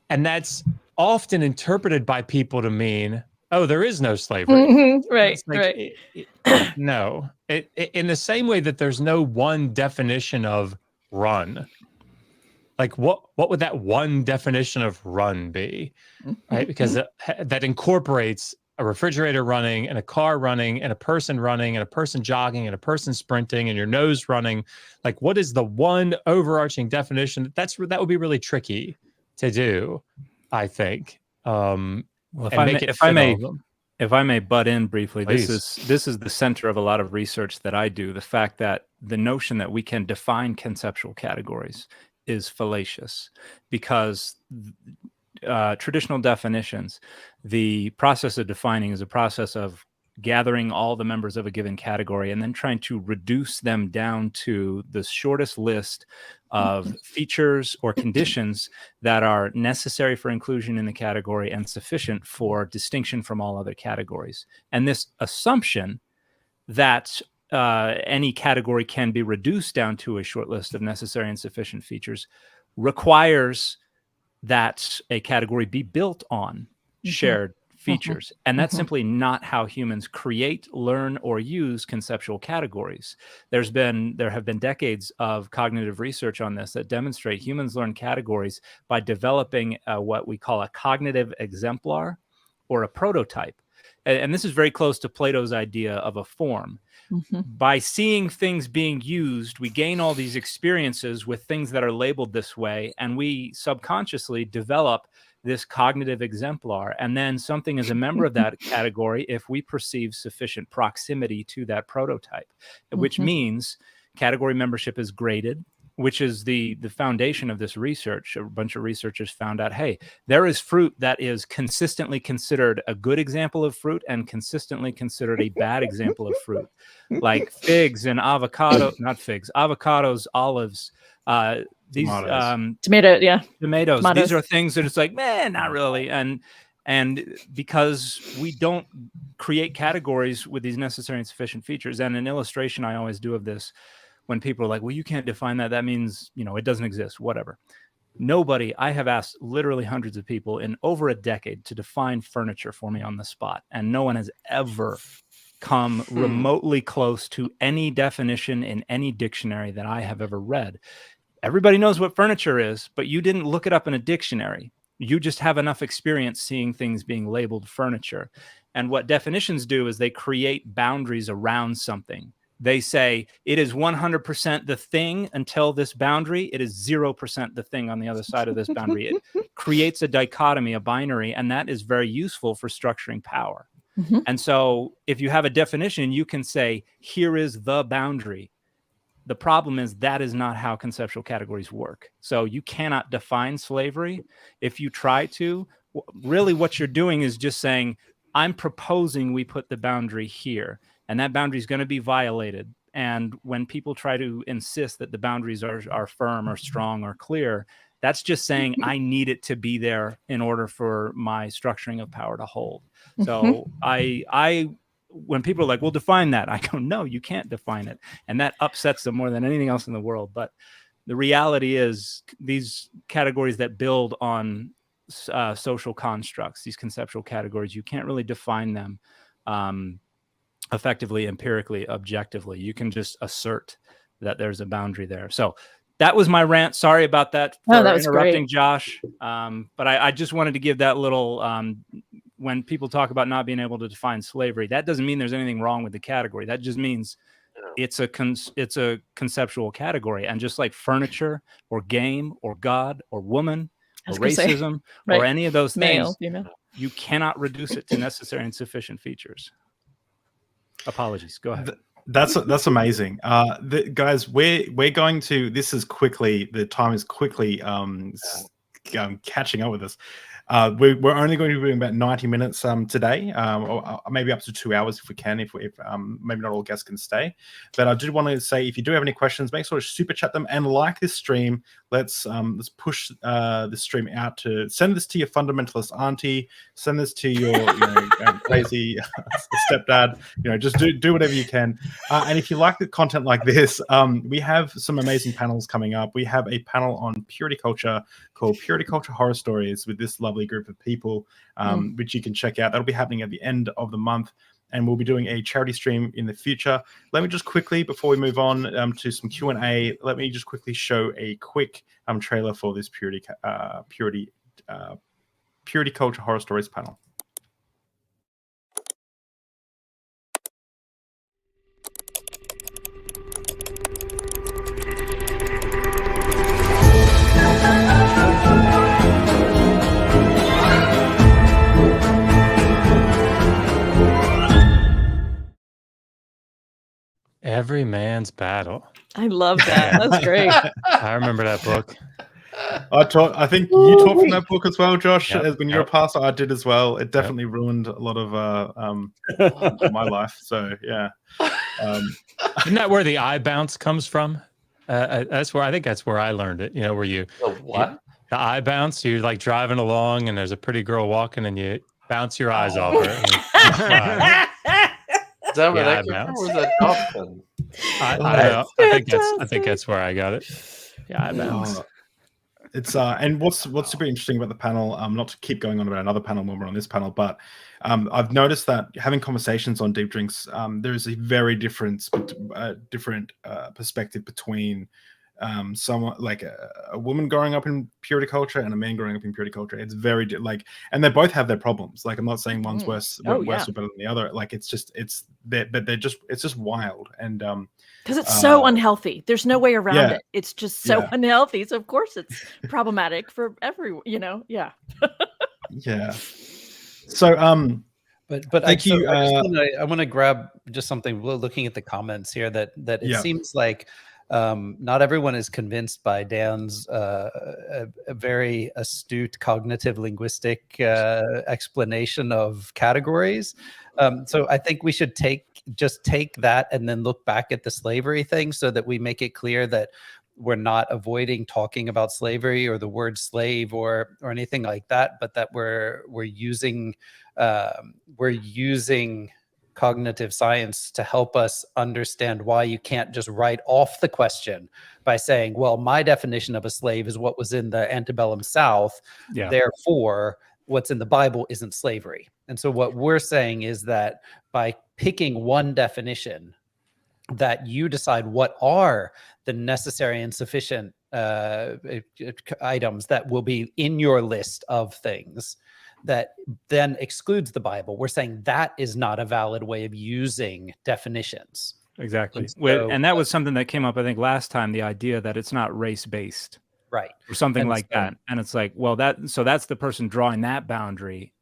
Speaker 3: And that's often interpreted by people to mean, oh, there is no slavery.
Speaker 4: Mm-hmm. Right,
Speaker 3: like,
Speaker 4: right.
Speaker 3: No. In the same way that there's no one definition of run. Like, what would that one definition of run be, right? Because that incorporates a refrigerator running, and a car running, and a person running, and a person jogging, and a person sprinting, and your nose running. Like, what is the one overarching definition? That would be really tricky to do, I think.
Speaker 5: Well, if I may butt in briefly,
Speaker 3: Please.
Speaker 5: this is the center of a lot of research that I do. The fact that the notion that we can define conceptual categories is fallacious, because traditional definitions, the process of defining is a process of gathering all the members of a given category and then trying to reduce them down to the shortest list of features or conditions that are necessary for inclusion in the category and sufficient for distinction from all other categories. And this assumption that any category can be reduced down to a short list of necessary and sufficient features requires that a category be built on shared features. And that's simply not how humans create, learn, or use conceptual categories. There have been decades of cognitive research on this that demonstrate humans learn categories by developing what we call a cognitive exemplar or a prototype. And this is very close to Plato's idea of a form. By seeing things being used, we gain all these experiences with things that are labeled this way, and we subconsciously develop this cognitive exemplar. And then something is a member of that category if we perceive sufficient proximity to that prototype, which means category membership is graded, which is the foundation of this research. A bunch of researchers found out, hey, there is fruit that is consistently considered a good example of fruit and consistently considered a bad example of fruit, like figs and avocados, olives, these tomatoes. These are things that it's like, man, not really. And because we don't create categories with these necessary and sufficient features, and an illustration I always do of this, when people are like, well, you can't define that, that means, it doesn't exist, whatever. I have asked literally hundreds of people in over a decade to define furniture for me on the spot, and no one has ever come remotely close to any definition in any dictionary that I have ever read. Everybody knows what furniture is, but you didn't look it up in a dictionary. You just have enough experience seeing things being labeled furniture. And what definitions do is they create boundaries around something. They say it is 100% the thing until this boundary. It is 0% the thing on the other side of this boundary. It creates a dichotomy, a binary, and that is very useful for structuring power. And so if you have a definition, you can say, here is the boundary. The problem is that is not how conceptual categories work. So you cannot define slavery. If you try to, really what you're doing is just saying, I'm proposing we put the boundary here. And that boundary is going to be violated. And when people try to insist that the boundaries are firm or strong or clear, that's just saying I need it to be there in order for my structuring of power to hold. So when people are like, well, define that, I go, no, you can't define it. And that upsets them more than anything else in the world. But the reality is these categories that build on social constructs, these conceptual categories, you can't really define them effectively, empirically, objectively. You can just assert that there's a boundary there. So that was my rant. Sorry about that for interrupting, great. Josh. But I just wanted to give that little, when people talk about not being able to define slavery, that doesn't mean there's anything wrong with the category. That just means it's a conceptual category. And just like furniture or game or God or woman or racism or any of those things, you cannot reduce it to necessary and sufficient features. Apologies. Go ahead.
Speaker 1: That's amazing. Guys, we're going to, this is quickly, the time is quickly catching up with us. We're only going to be doing about 90 minutes today, or maybe up to 2 hours if we can, if maybe not all guests can stay. But I did want to say, if you do have any questions, make sure to super chat them and like this stream. Let's push this stream out to send this to your fundamentalist auntie, send this to your crazy stepdad. Just do whatever you can. And if you like the content like this, we have some amazing panels coming up. We have a panel on purity culture called Purity Culture Horror Stories with this lovely group of people, which you can check out. That'll be happening at the end of the month, and we'll be doing a charity stream in the future. Let me just quickly, before we move on to some Q&A, let me just quickly show a quick trailer for this Purity Culture Horror Stories panel.
Speaker 3: Every Man's Battle.
Speaker 4: I love that. That's great.
Speaker 3: I remember that book.
Speaker 1: I think you taught from that book as well, Josh. When you're a pastor, I did as well. It definitely ruined a lot of my life. So yeah.
Speaker 3: Isn't that where the eye bounce comes from? That's where I learned it. Where you
Speaker 2: what?
Speaker 3: The eye bounce. You're like driving along, and there's a pretty girl walking, and you bounce your eyes off her.
Speaker 2: that where
Speaker 3: Yeah,
Speaker 2: that came from?
Speaker 3: mouse.
Speaker 2: Or was that dolphin?
Speaker 3: I
Speaker 4: That's
Speaker 3: think that's
Speaker 4: fantastic.
Speaker 3: where I got it. Yeah, mouse.
Speaker 1: It's and what's super interesting about the panel, not to keep going on about another panel when we're on this panel, but I've noticed that having conversations on Deep Drinks, there is a very different perspective between someone like a woman growing up in purity culture and a man growing up in purity culture. It's very and they both have their problems. Like, I'm not saying one's worse or better than the other. Like, it's just it's just wild. And
Speaker 4: because it's so unhealthy. There's no way around
Speaker 1: yeah.
Speaker 4: it. It's just so unhealthy. So of course it's problematic for everyone, Yeah.
Speaker 1: Yeah. So
Speaker 6: but
Speaker 1: thank you.
Speaker 6: I want to grab just something looking at the comments here that it seems like not everyone is convinced by Dan's a very astute cognitive linguistic explanation of categories. So I think we should take that and then look back at the slavery thing so that we make it clear that we're not avoiding talking about slavery or the word slave or anything like that, but that we're using cognitive science to help us understand why you can't just write off the question by saying, well, my definition of a slave is what was in the antebellum South.
Speaker 3: Yeah.
Speaker 6: Therefore, what's in the Bible isn't slavery. And so what we're saying is that by picking one definition, that you decide what are the necessary and sufficient items that will be in your list of things that then excludes the Bible. We're saying that is not a valid way of using definitions.
Speaker 3: Exactly.
Speaker 6: So,
Speaker 3: and that was something that came up, I think, last time, the idea that it's not race-based.
Speaker 6: Right.
Speaker 3: Or something like that. And it's like, well, that's the person drawing that boundary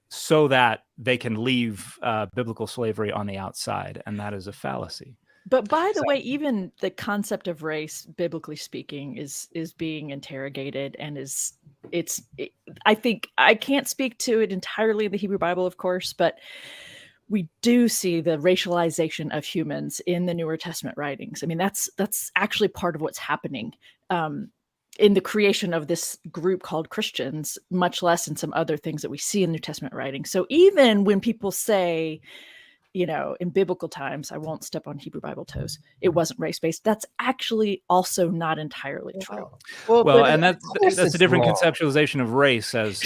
Speaker 3: so that they can leave biblical slavery on the outside. And that is a fallacy.
Speaker 4: But by the way, even the concept of race, biblically speaking, is being interrogated, and I think I can't speak to it entirely in the Hebrew Bible, of course, but we do see the racialization of humans in the Newer Testament writings. I mean, that's actually part of what's happening in the creation of this group called Christians, much less in some other things that we see in New Testament writing. So even when people say, in biblical times, I won't step on Hebrew Bible toes, it wasn't race-based, that's actually also not entirely true.
Speaker 3: Well, and that's a different conceptualization of race as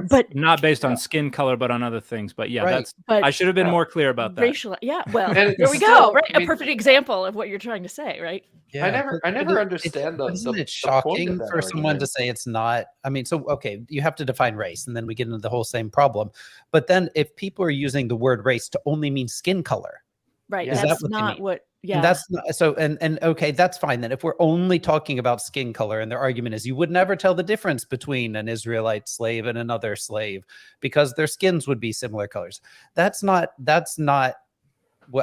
Speaker 4: but
Speaker 3: not based on skin color, but on other things. But yeah,
Speaker 4: but
Speaker 3: I should have been more clear about that.
Speaker 4: Racial, well, there we go. Right, a perfect example of what you're trying to say, right?
Speaker 2: Yeah, I never understand
Speaker 6: isn't it shocking for someone to say it's not? I mean, so okay, you have to define race, and then we get into the whole same problem. But then, if people are using the word race to only mean skin color,
Speaker 4: right?
Speaker 6: Is
Speaker 4: That's
Speaker 6: that
Speaker 4: not what. Yeah,
Speaker 6: and that's not, so. And okay, that's fine then. If we're only talking about skin color, and their argument is you would never tell the difference between an Israelite slave and another slave because their skins would be similar colors. That's not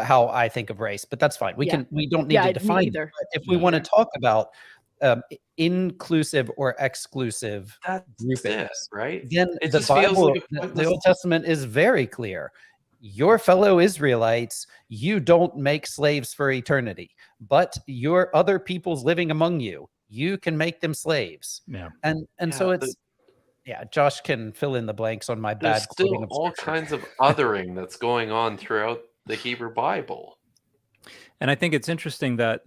Speaker 6: how I think of race, but that's fine. We don't need to define it. If we want to talk about inclusive or exclusive groupings,
Speaker 2: right?
Speaker 6: Then the Bible, the Old Testament is very clear. Your fellow Israelites, you don't make slaves for eternity, but your other peoples living among you, you can make them slaves.
Speaker 3: Yeah.
Speaker 6: And so it's, Josh can fill in the blanks on my bad.
Speaker 2: There's still all kinds of othering that's going on throughout the Hebrew Bible.
Speaker 3: And I think it's interesting that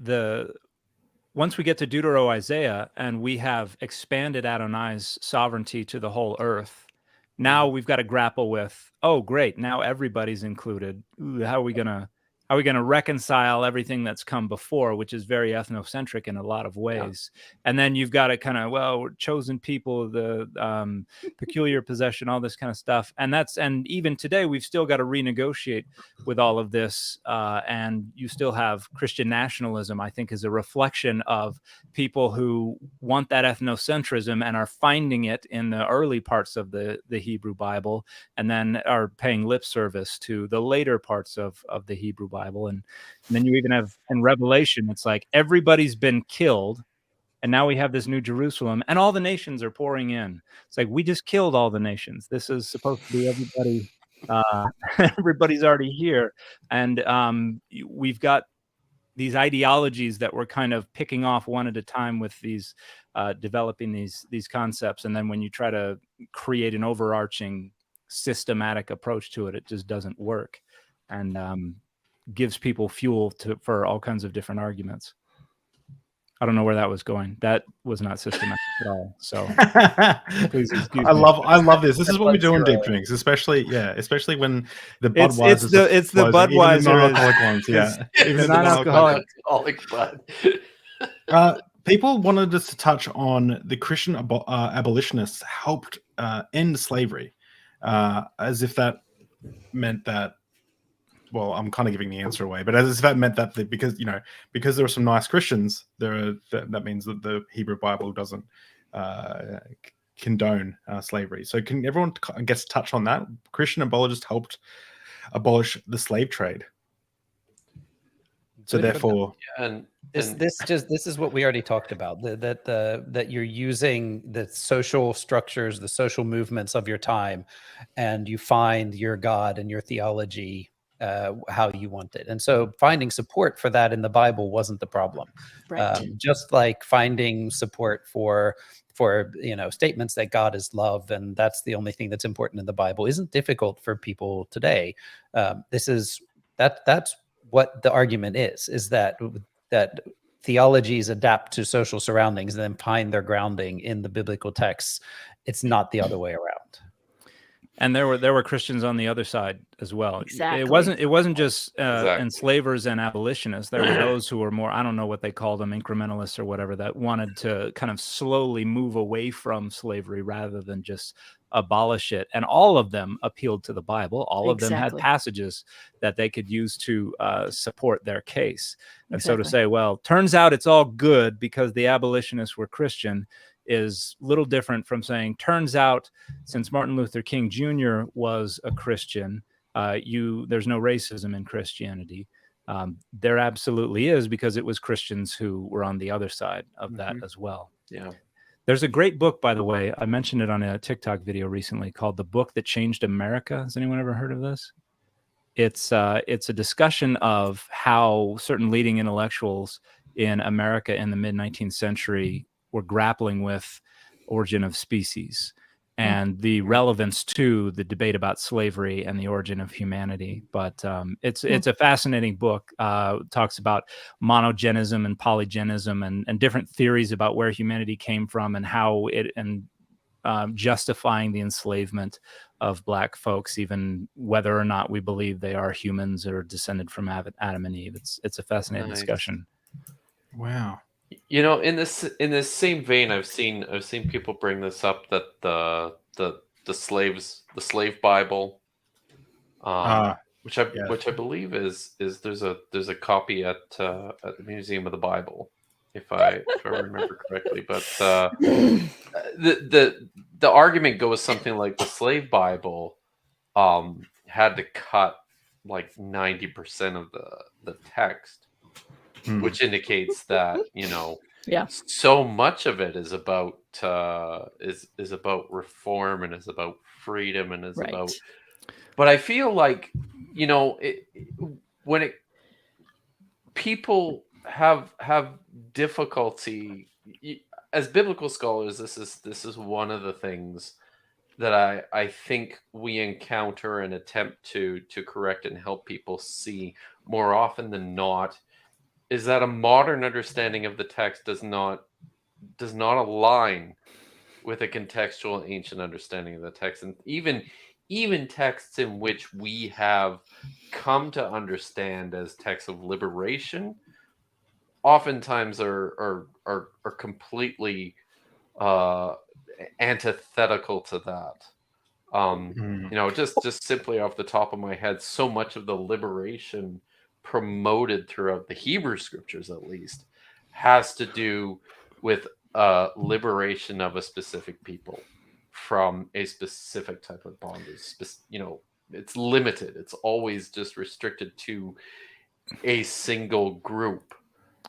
Speaker 3: once we get to Deutero-Isaiah and we have expanded Adonai's sovereignty to the whole earth, now we've got to grapple with, oh, great, now everybody's included. Ooh, how are we gonna reconcile everything that's come before, which is very ethnocentric in a lot of ways? And then you've got to kind of, we're chosen people, the peculiar possession, all this kind of stuff. And even today, we've still got to renegotiate with all of this. And you still have Christian nationalism, I think, is a reflection of people who want that ethnocentrism and are finding it in the early parts of the Hebrew Bible, and then are paying lip service to the later parts of the Hebrew Bible. And then you even have in Revelation, it's like everybody's been killed, and now we have this new Jerusalem, and all the nations are pouring in. It's like, we just killed all the nations. This is supposed to be everybody. Everybody's already here, and we've got these ideologies that we're kind of picking off one at a time with these developing these concepts, and then when you try to create an overarching systematic approach to it, it just doesn't work. And
Speaker 5: gives people fuel for all kinds of different arguments. I don't know where that was going. That was not systematic at all. So please excuse me.
Speaker 1: I love this. This is what we do in Deep Drinks, especially when the Budweiser's
Speaker 5: it's the
Speaker 1: exploding, even
Speaker 5: Budweiser
Speaker 1: the non-alcoholic ones. Yeah, even
Speaker 5: the
Speaker 1: the non-alcoholic.
Speaker 5: non-alcoholic.
Speaker 2: Bud.
Speaker 1: People wanted us to touch on the Christian abolitionists helped end slavery, as if that meant that. Well, I'm kind of giving the answer away, but as if that meant that because there are some nice Christians, that means that the Hebrew Bible doesn't condone slavery. So can everyone, I guess, touch on that? Christian apologists helped abolish the slave trade. So therefore,
Speaker 6: this is what we already talked about, that you're using the social structures, the social movements of your time, and you find your God and your theology how you want it. And so finding support for that in the Bible wasn't the problem.
Speaker 4: Right.
Speaker 6: Just like finding support for statements that God is love and that's the only thing that's important in the Bible isn't difficult for people today. That's what the argument is that theologies adapt to social surroundings and then find their grounding in the biblical texts. It's not the other way around.
Speaker 5: And there were Christians on the other side as well.
Speaker 4: Exactly.
Speaker 5: It wasn't just enslavers and abolitionists. There were those who were more, I don't know what they called them, incrementalists or whatever, that wanted to kind of slowly move away from slavery rather than just abolish it. And all of them appealed to the Bible. All of them had passages that they could use to support their case. And so to say, well, turns out it's all good because the abolitionists were Christian is little different from saying, turns out since Martin Luther King Jr. was a Christian, there's no racism in Christianity. There absolutely is, because it was Christians who were on the other side of that as well.
Speaker 2: Yeah.
Speaker 5: There's a great book, by the way. I mentioned it on a TikTok video recently called The Book That Changed America. Has anyone ever heard of this? It's a discussion of how certain leading intellectuals in America in the mid-19th century were grappling with origin of species and the relevance to the debate about slavery and the origin of humanity. But it's a fascinating book. Talks about monogenism and polygenism and different theories about where humanity came from and how justifying the enslavement of Black folks, even whether or not we believe they are humans or descended from Adam and Eve. It's a fascinating discussion.
Speaker 1: Wow.
Speaker 2: In this same vein, I've seen people bring this up, that the slave Bible, which I believe is there's a copy at the Museum of the Bible, if I remember correctly. But the argument goes something like the slave Bible had to cut like 90% of the text. Which indicates that so much of it is about is about reform and is about freedom and is about. But I feel like people have difficulty as biblical scholars. This is one of the things that I think we encounter and attempt to correct and help people see more often than not. Is that a modern understanding of the text does not align with a contextual ancient understanding of the text, and even texts in which we have come to understand as texts of liberation, oftentimes are completely antithetical to that. Just simply off the top of my head, so much of the liberation promoted throughout the Hebrew scriptures, at least, has to do with liberation of a specific people from a specific type of bondage. It's limited. It's always just restricted to a single group.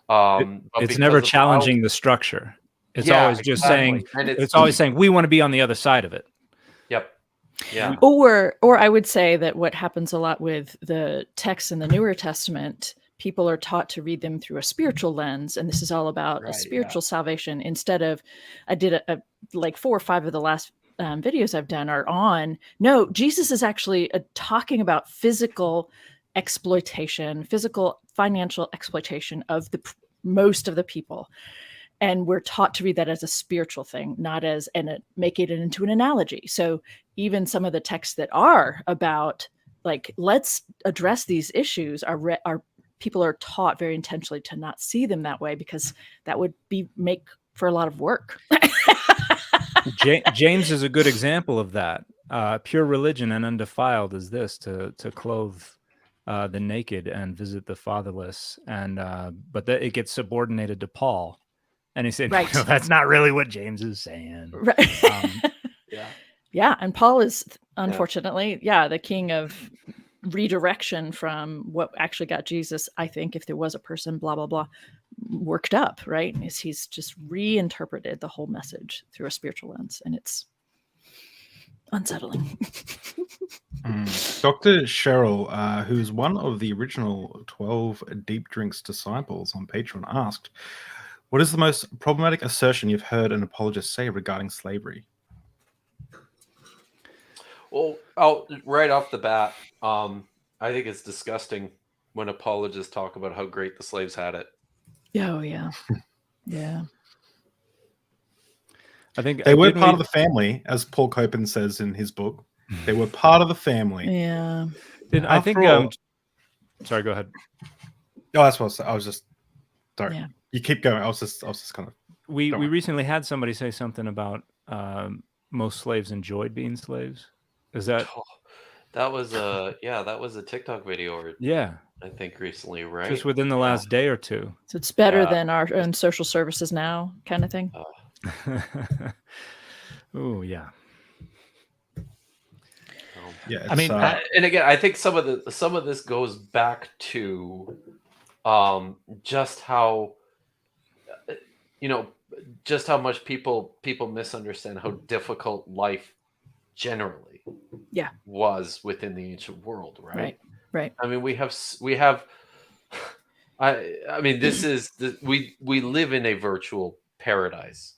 Speaker 5: It's never challenging the structure. It's always just saying. It's always saying we want to be on the other side of it.
Speaker 2: Yep. Yeah.
Speaker 4: Or I would say that what happens a lot with the texts in the Newer Testament, people are taught to read them through a spiritual lens, and this is all about a spiritual salvation. Instead of, I did like 4 or 5 of the last videos I've done are on, no, Jesus is actually talking about physical exploitation, physical, financial exploitation of most of the people. And we're taught to read that as a spiritual thing, not as, and make it into an analogy. So even some of the texts that are about, like, let's address these issues, are people are taught very intentionally to not see them that way, because that would make for a lot of work.
Speaker 5: James is a good example of that. Pure religion and undefiled is this, to clothe the naked and visit the fatherless. And but it gets subordinated to Paul. And he said,
Speaker 4: right.
Speaker 5: No, that's not really what James is saying.
Speaker 4: Right.
Speaker 2: Yeah.
Speaker 4: Yeah. And Paul is, unfortunately, the king of redirection from what actually got Jesus, I think, if there was a person, blah, blah, blah, worked up, right? Is he's just reinterpreted the whole message through a spiritual lens. And it's unsettling.
Speaker 1: Dr. Cheryl, who's one of the original 12 Deep Drinks disciples on Patreon, asked, what is the most problematic assertion you've heard an apologist say regarding slavery?
Speaker 2: Well, right off the bat, I think it's disgusting when apologists talk about how great the slaves had it.
Speaker 4: Oh, yeah. Yeah.
Speaker 5: I think
Speaker 1: they were part of the family, as Paul Copan says in his book. They were part of the family.
Speaker 4: Yeah.
Speaker 5: I think. Sorry, go ahead.
Speaker 1: Oh, that's what I was just. Sorry.
Speaker 4: Yeah.
Speaker 1: You keep going. I was just kind of.
Speaker 5: We recently had somebody say something about most slaves enjoyed being slaves. Is that?
Speaker 2: Oh, that was a TikTok video. Or I think recently, right?
Speaker 5: Just within the last day or two.
Speaker 4: So it's better than our own social services now, kind of thing.
Speaker 5: Oh yeah.
Speaker 1: Yeah.
Speaker 3: I mean,
Speaker 2: and again, I think some of this goes back to just how just how much people misunderstand how difficult life generally was within the ancient world, right? I mean, we have I mean, this is we live in a virtual paradise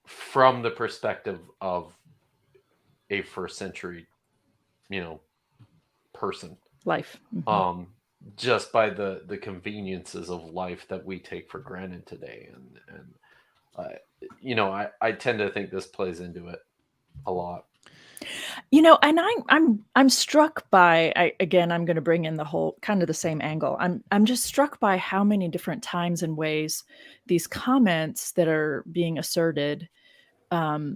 Speaker 2: from the perspective of a first century person life. Just by the conveniences of life that we take for granted today, and I tend to think this plays into it a lot.
Speaker 4: And I'm struck by, again, I'm going to bring in the whole kind of the same angle. I'm just struck by how many different times and ways these comments that are being asserted are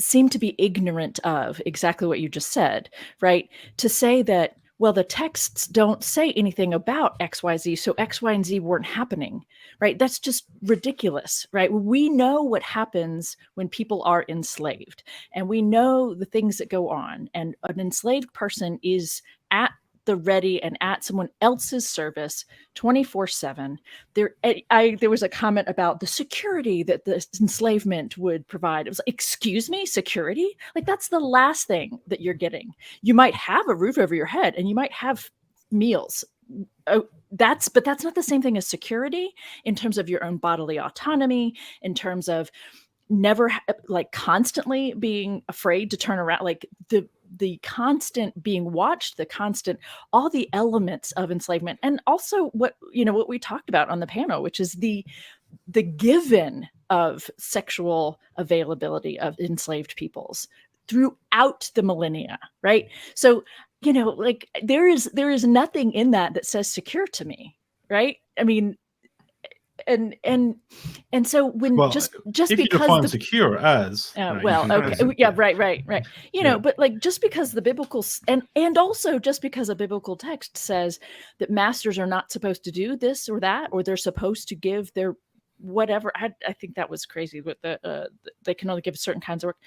Speaker 4: seem to be ignorant of exactly what you just said, right? To say that, well, the texts don't say anything about X, Y, Z, so X, Y, and Z weren't happening, right? That's just ridiculous, right? We know what happens when people are enslaved, and we know the things that go on, and an enslaved person is at the ready and at someone else's service 24/7. There was a comment about the security that the enslavement would provide. It was like, excuse me, security? Like, that's the last thing that you're getting. You might have a roof over your head and you might have meals. But that's not the same thing as security in terms of your own bodily autonomy, in terms of never constantly being afraid to turn around, like the constant being watched, the constant, all the elements of enslavement. And also what we talked about on the panel, which is the given of sexual availability of enslaved peoples throughout the millennia, right? So, there is nothing in that says secure to me, right? I mean, and so when just
Speaker 1: if
Speaker 4: because
Speaker 1: you define secure as
Speaker 4: okay, yeah, right, but just because the biblical and also just because a biblical text says that masters are not supposed to do this or that, or they're supposed to give their whatever, I think that was crazy with they can only give certain kinds of work.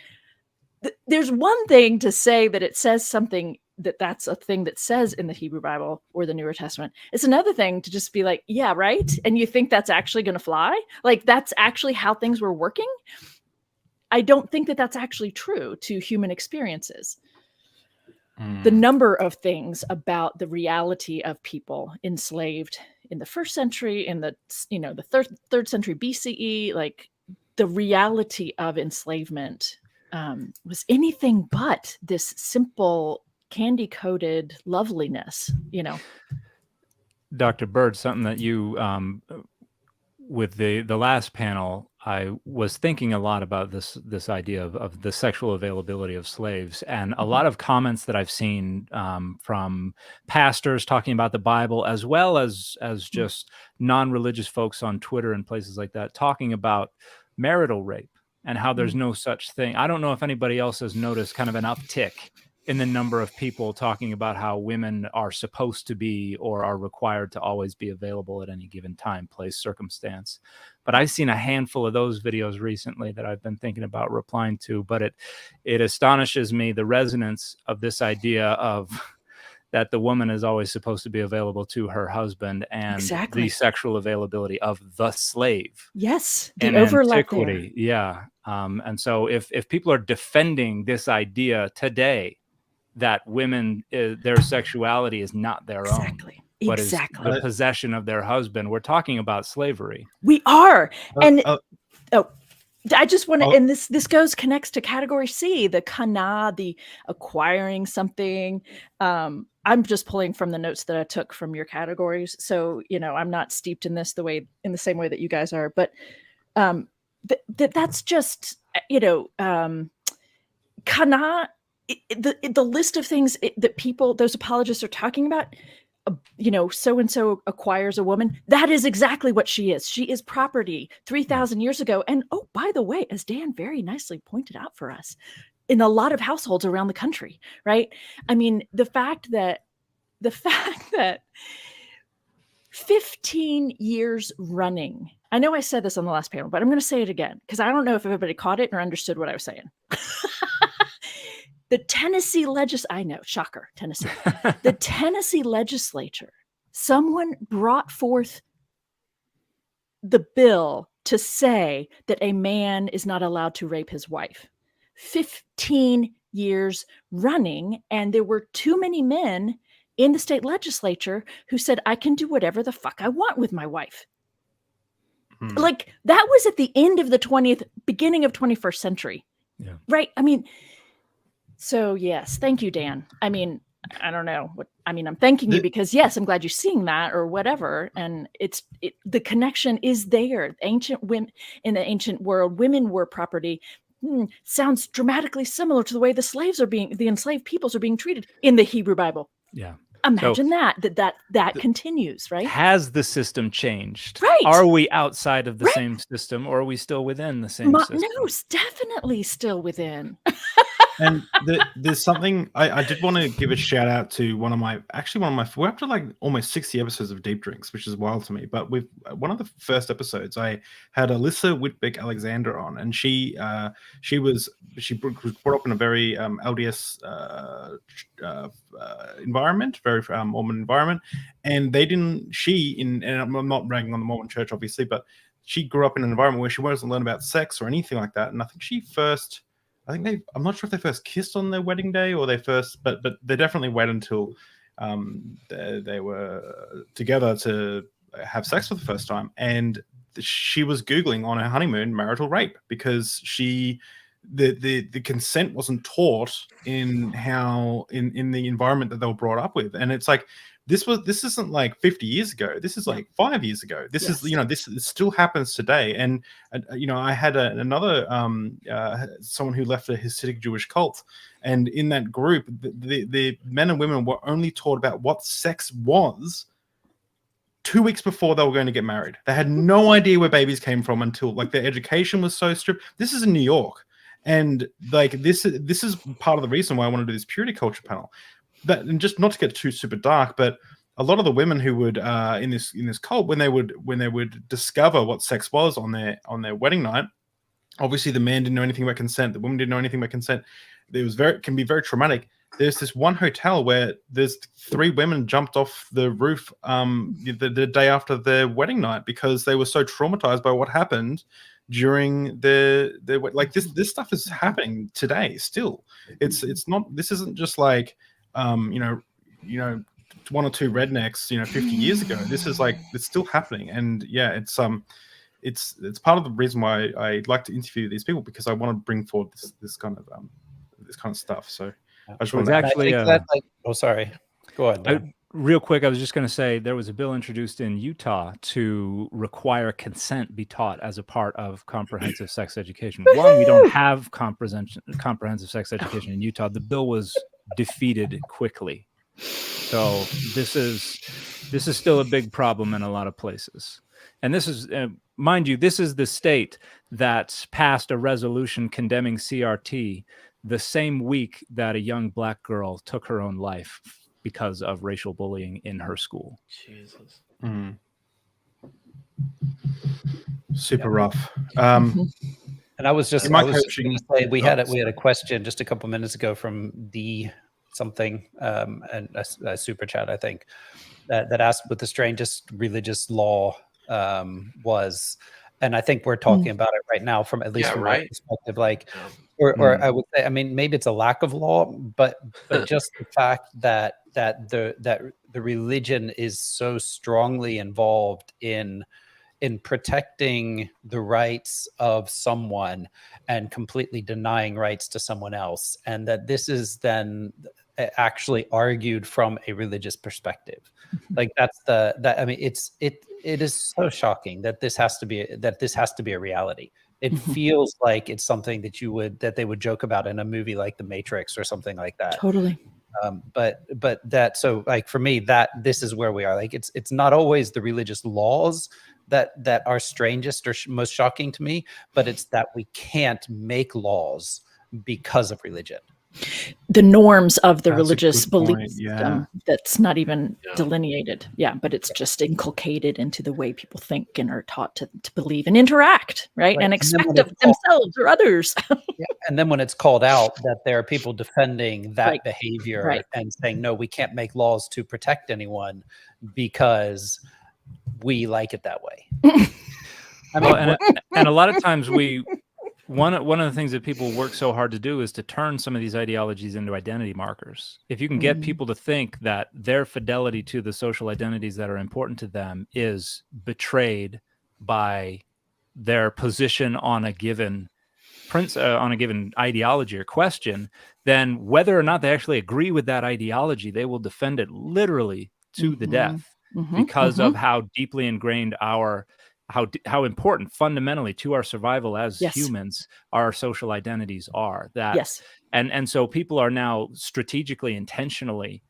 Speaker 4: There's one thing to say that it says something that's a thing that says in the Hebrew Bible or the Newer Testament. It's another thing to just be like, yeah, right. And you think that's actually going to fly? Like, that's actually how things were working? I don't think that that's actually true to human experiences. The number of things about the reality of people enslaved in the first century, in the the third century BCE, like the reality of enslavement was anything but this simple candy-coated loveliness, you know.
Speaker 5: Dr. Bird, something that you with the last panel, I was thinking a lot about this idea of the sexual availability of slaves, and a lot of comments that I've seen from pastors talking about the Bible, as well as just non-religious folks on Twitter and places like that, talking about marital rape and how there's no such thing. I don't know if anybody else has noticed kind of an uptick in the number of people talking about how women are supposed to be or are required to always be available at any given time, place, circumstance. But I've seen a handful of those videos recently that I've been thinking about replying to. But it astonishes me, the resonance of this idea of that the woman is always supposed to be available to her husband, and the sexual availability of the slave.
Speaker 4: Yes, the overlap there.
Speaker 5: Yeah. And so if people are defending this idea today, that women, their sexuality is not their own, but is the possession of their husband, we're talking about slavery.
Speaker 4: We are. And I just want to, and this connects to category C, the kana, the acquiring something. I'm just pulling from the notes that I took from your categories. So, you know, I'm not steeped in this in the same way that you guys are, but that's just, you know, kana, the list of things that people, those apologists are talking about, you know, so-and-so acquires a woman. That is exactly what she is. She is property 3,000 years ago. And oh, by the way, as Dan very nicely pointed out for us, in a lot of households around the country, right? I mean, the fact that 15 years running, I know I said this on the last panel, but I'm going to say it again, because I don't know if everybody caught it or understood what I was saying. The Tennessee I know, shocker, Tennessee. The Tennessee legislature, someone brought forth the bill to say that a man is not allowed to rape his wife. 15 years running, and there were too many men in the state legislature who said, I can do whatever the fuck I want with my wife. Like, that was at the end of the 20th, beginning of 21st century. Yeah. Right? I mean, so yes, thank you, Dan. I mean, I don't know what, I mean, I'm thanking you because yes, I'm glad you're seeing that or whatever. And the connection is there. Ancient women in the ancient world, women were property. Sounds dramatically similar to the way the enslaved peoples are being treated in the Hebrew Bible.
Speaker 5: Yeah.
Speaker 4: Imagine that continues, right?
Speaker 5: Has the system changed?
Speaker 4: Right.
Speaker 5: Are we outside of the same system, or are we still within the same system?
Speaker 4: No, it's definitely still within.
Speaker 1: And there's something I did want to give a shout out to one of my we're up to like almost 60 episodes of Deep Drinks, which is wild to me. But with one of the first episodes, I had Alyssa Whitbeck Alexander on, and she was brought up in a very LDS environment, very Mormon environment, and and I'm not ragging on the Mormon Church, obviously, but she grew up in an environment where she wasn't learning about sex or anything like that. And I think I'm not sure if they first kissed on their wedding day or but they definitely waited until they were together to have sex for the first time. And she was Googling on her honeymoon marital rape because the consent wasn't taught in the environment that they were brought up with. And it's like, this isn't like 50 years ago. This is like 5 years ago. This is, you know, this still happens today. And, you know, I had another someone who left a Hasidic Jewish cult. And in that group, the men and women were only taught about what sex was 2 weeks before they were going to get married. They had no idea where babies came from until like their education was so stripped. This is in New York. And like, this is part of the reason why I want to do this purity culture panel. But, and just not to get too super dark, but a lot of the women who would in this cult, when they would discover what sex was on their wedding night, obviously the man didn't know anything about consent, the woman didn't know anything about consent. Can be very traumatic. There's this one hotel where there's 3 women jumped off the roof the day after their wedding night because they were so traumatized by what happened during the like this stuff is happening today still. It's not, this isn't just like you know 1 or 2 rednecks 50 years ago. This is like, it's still happening. And yeah, it's it's part of the reason why I like to interview these people, because I want to bring forward this kind of stuff. So I just want to
Speaker 3: actually
Speaker 6: oh, sorry. Go ahead, Dan.
Speaker 5: Real quick, I was just going to say there was a bill introduced in Utah to require consent be taught as a part of comprehensive sex education. One, we don't have comprehensive sex education in Utah. The bill was defeated quickly. So this is still a big problem in a lot of places. And this is, mind you, this is the state that passed a resolution condemning CRT the same week that a young Black girl took her own life because of racial bullying in her school.
Speaker 2: Jesus.
Speaker 1: Super rough.
Speaker 6: And I was just
Speaker 1: My
Speaker 6: going to
Speaker 1: coaching-
Speaker 6: say we had a question just a couple minutes ago from D something and a super chat, I think, that asked what the strangest religious law was, and I think we're talking about it right now from at least from my perspective, like. Or I would say, I mean, maybe it's a lack of law, but just the fact that the religion is so strongly involved in protecting the rights of someone and completely denying rights to someone else, and that this is then actually argued from a religious perspective. Like I mean, it is so shocking that this has to be a reality. It feels like it's something that they would joke about in a movie like The Matrix or something like that.
Speaker 4: Totally.
Speaker 6: But that, so like for me, that this is where we are. Like it's not always the religious laws that are strangest or most shocking to me, but it's that we can't make laws because of religion.
Speaker 4: The norms of the
Speaker 1: That's a
Speaker 4: religious
Speaker 1: good
Speaker 4: belief
Speaker 1: point,
Speaker 4: system that's not even delineated. Yeah, but it's just inculcated into the way people think and are taught to believe and interact, right? And expect of themselves or others.
Speaker 6: And then when it's called out that there are people defending that behavior and saying, no, we can't make laws to protect anyone because we like it that way.
Speaker 5: I mean, and a lot of times one of the things that people work so hard to do is to turn some of these ideologies into identity markers. If you can get people to think that their fidelity to the social identities that are important to them is betrayed by their position on a given ideology or question, then whether or not they actually agree with that ideology, they will defend it literally to the death because of how deeply ingrained how important fundamentally to our survival as humans our social identities are. And so people are now strategically, intentionally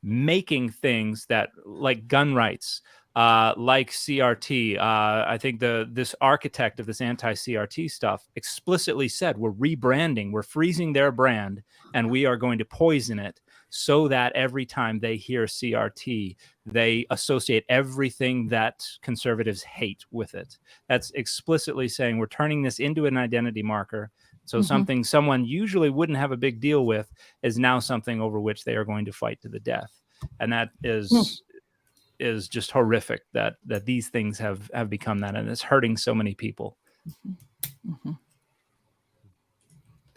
Speaker 5: making things that, like gun rights, like CRT. I think this architect of this anti-CRT stuff explicitly said, we're rebranding, we're freezing their brand, and we are going to poison it so that every time they hear CRT, they associate everything that conservatives hate with it. That's explicitly saying we're turning this into an identity marker. So something someone usually wouldn't have a big deal with is now something over which they are going to fight to the death. And that is just horrific that these things have become that, and it's hurting so many people.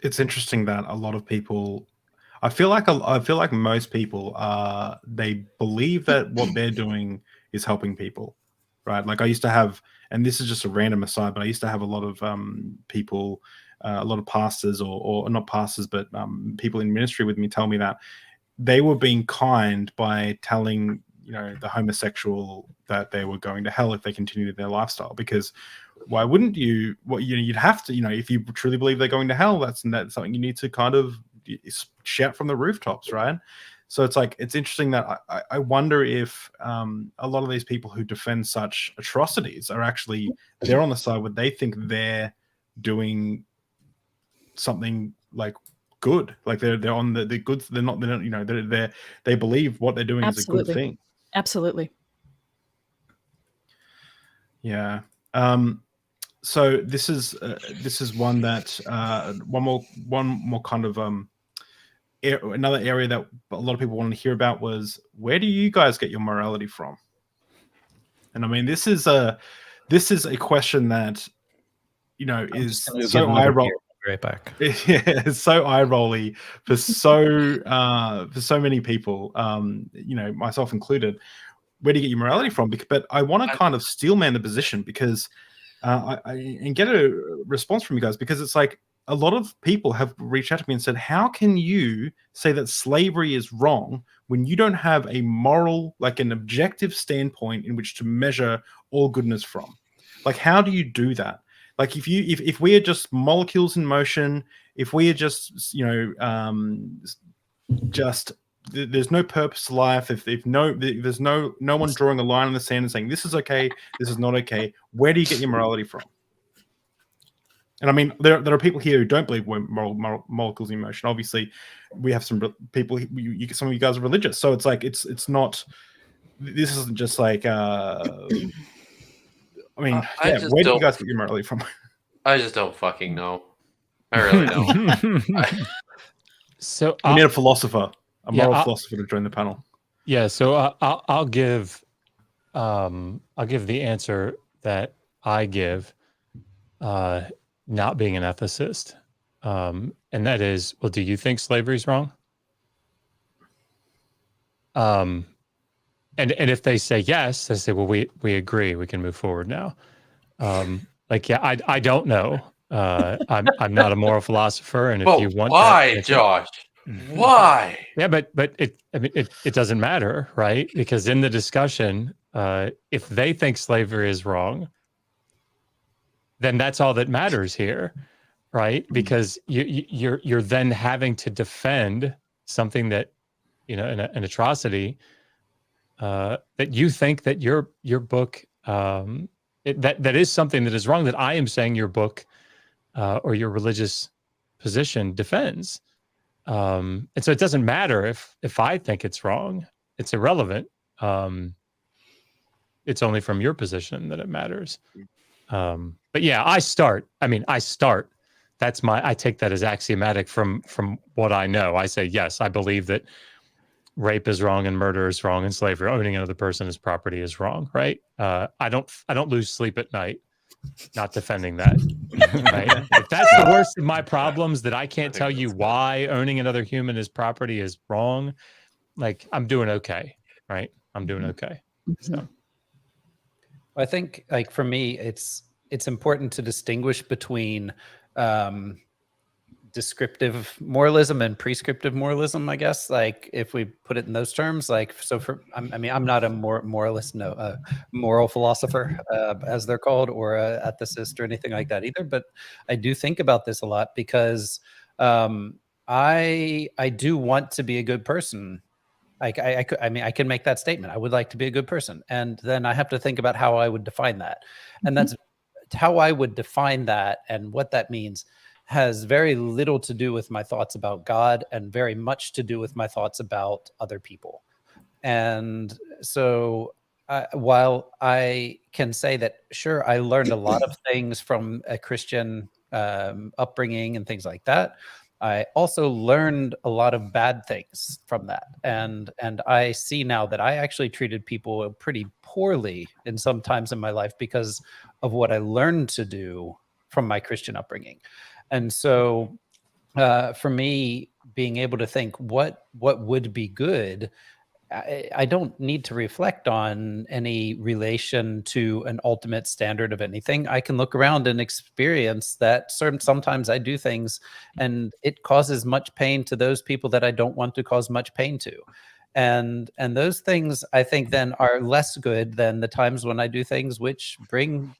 Speaker 1: It's interesting that a lot of people, I feel like most people they believe that what they're doing is helping people, right? Like I used to have, and this is just a random aside, but I used to have a lot of people, a lot of pastors or not pastors, but people in ministry with me tell me that they were being kind by telling, the homosexual that they were going to hell if they continued their lifestyle, because why wouldn't you? You'd have to, if you truly believe they're going to hell, that's something you need to kind of shout from the rooftops, right? So it's interesting that I wonder if a lot of these people who defend such atrocities are actually, they're on the side where they think they're doing something like good, like they're on the good. They believe what they're doing is a good thing.
Speaker 4: Absolutely.
Speaker 1: Yeah. So this is one that one more kind of another area that a lot of people want to hear about was, where do you guys get your morality from? And I mean, this is a question that is so eye roll.
Speaker 6: Right back.
Speaker 1: Yeah, it's so eye rolly for so many people, myself included. Where do you get your morality from? But I want to kind of steelman the position, because and get a response from you guys, because it's like a lot of people have reached out to me and said, how can you say that slavery is wrong when you don't have a moral, like an objective standpoint in which to measure all goodness from? Like, how do you do that? Like, if we are just molecules in motion, if we are just, you know, just there's no purpose to life, if there's no one drawing a line in the sand and saying this is okay, this is not okay, where do you get your morality from? And I mean, there are people here who don't believe we're molecules in motion. Obviously, we have some people. Some of you guys are religious, so it's like it's not. This isn't just like. I mean, where do you guys get your morality from?
Speaker 2: I just don't fucking know. I really don't.
Speaker 3: So
Speaker 1: we need a philosopher, a moral philosopher to join the panel.
Speaker 3: Yeah, so I'll give the answer that I give, not being an ethicist, and that is, well, do you think slavery is wrong? And if they say yes, I say, well, we agree, we can move forward now. Like, yeah, I don't know. I'm not a moral philosopher, and if you want,
Speaker 2: why, Josh? Why?
Speaker 3: Yeah, but it doesn't matter, right? Because in the discussion, if they think slavery is wrong, then that's all that matters here, right? Because you're then having to defend something that, you know, an atrocity that you think that your book that is something that is wrong, that I am saying your book or your religious position defends. And so it doesn't matter if I think it's wrong. It's irrelevant. It's only from your position that it matters. But yeah, I start. I take that as axiomatic from what I know. I say, yes, I believe that rape is wrong and murder is wrong and slavery, owning another person as property, is wrong, right? I don't lose sleep at night not defending that. Right? If that's the worst of my problems, that I can't tell you why owning another human as property is wrong, like, I'm doing okay, right? I'm doing okay. So
Speaker 6: I think, like, for me, it's important to distinguish between descriptive moralism and prescriptive moralism, I guess, like, if we put it in those terms. Like, so I'm not a moralist, no, moral philosopher, as they're called, or a ethicist or anything like that either, but I do think about this a lot because I do want to be a good person. Like, I can make that statement. I would like to be a good person, and then I have to think about how I would define that, and that's how I would define that, and what that means has very little to do with my thoughts about God and very much to do with my thoughts about other people. And so while I can say that, sure, I learned a lot of things from a Christian upbringing and things like that, I also learned a lot of bad things from that. And I see now that I actually treated people pretty poorly in some times in my life because of what I learned to do from my Christian upbringing. And so for me, being able to think what would be good, I don't need to reflect on any relation to an ultimate standard of anything. I can look around and experience that sometimes I do things and it causes much pain to those people that I don't want to cause much pain to. And those things, I think, then are less good than the times when I do things which bring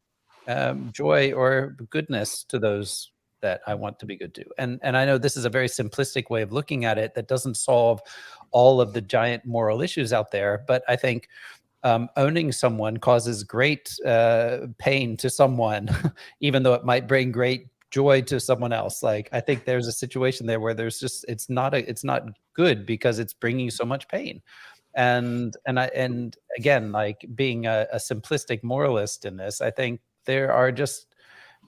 Speaker 6: joy or goodness to those that I want to be good to. And I know this is a very simplistic way of looking at it that doesn't solve all of the giant moral issues out there. But I think owning someone causes great pain to someone, even though it might bring great joy to someone else. Like, I think there's a situation there where there's just, it's not good because it's bringing so much pain. And again, like, being a simplistic moralist in this, I think there are just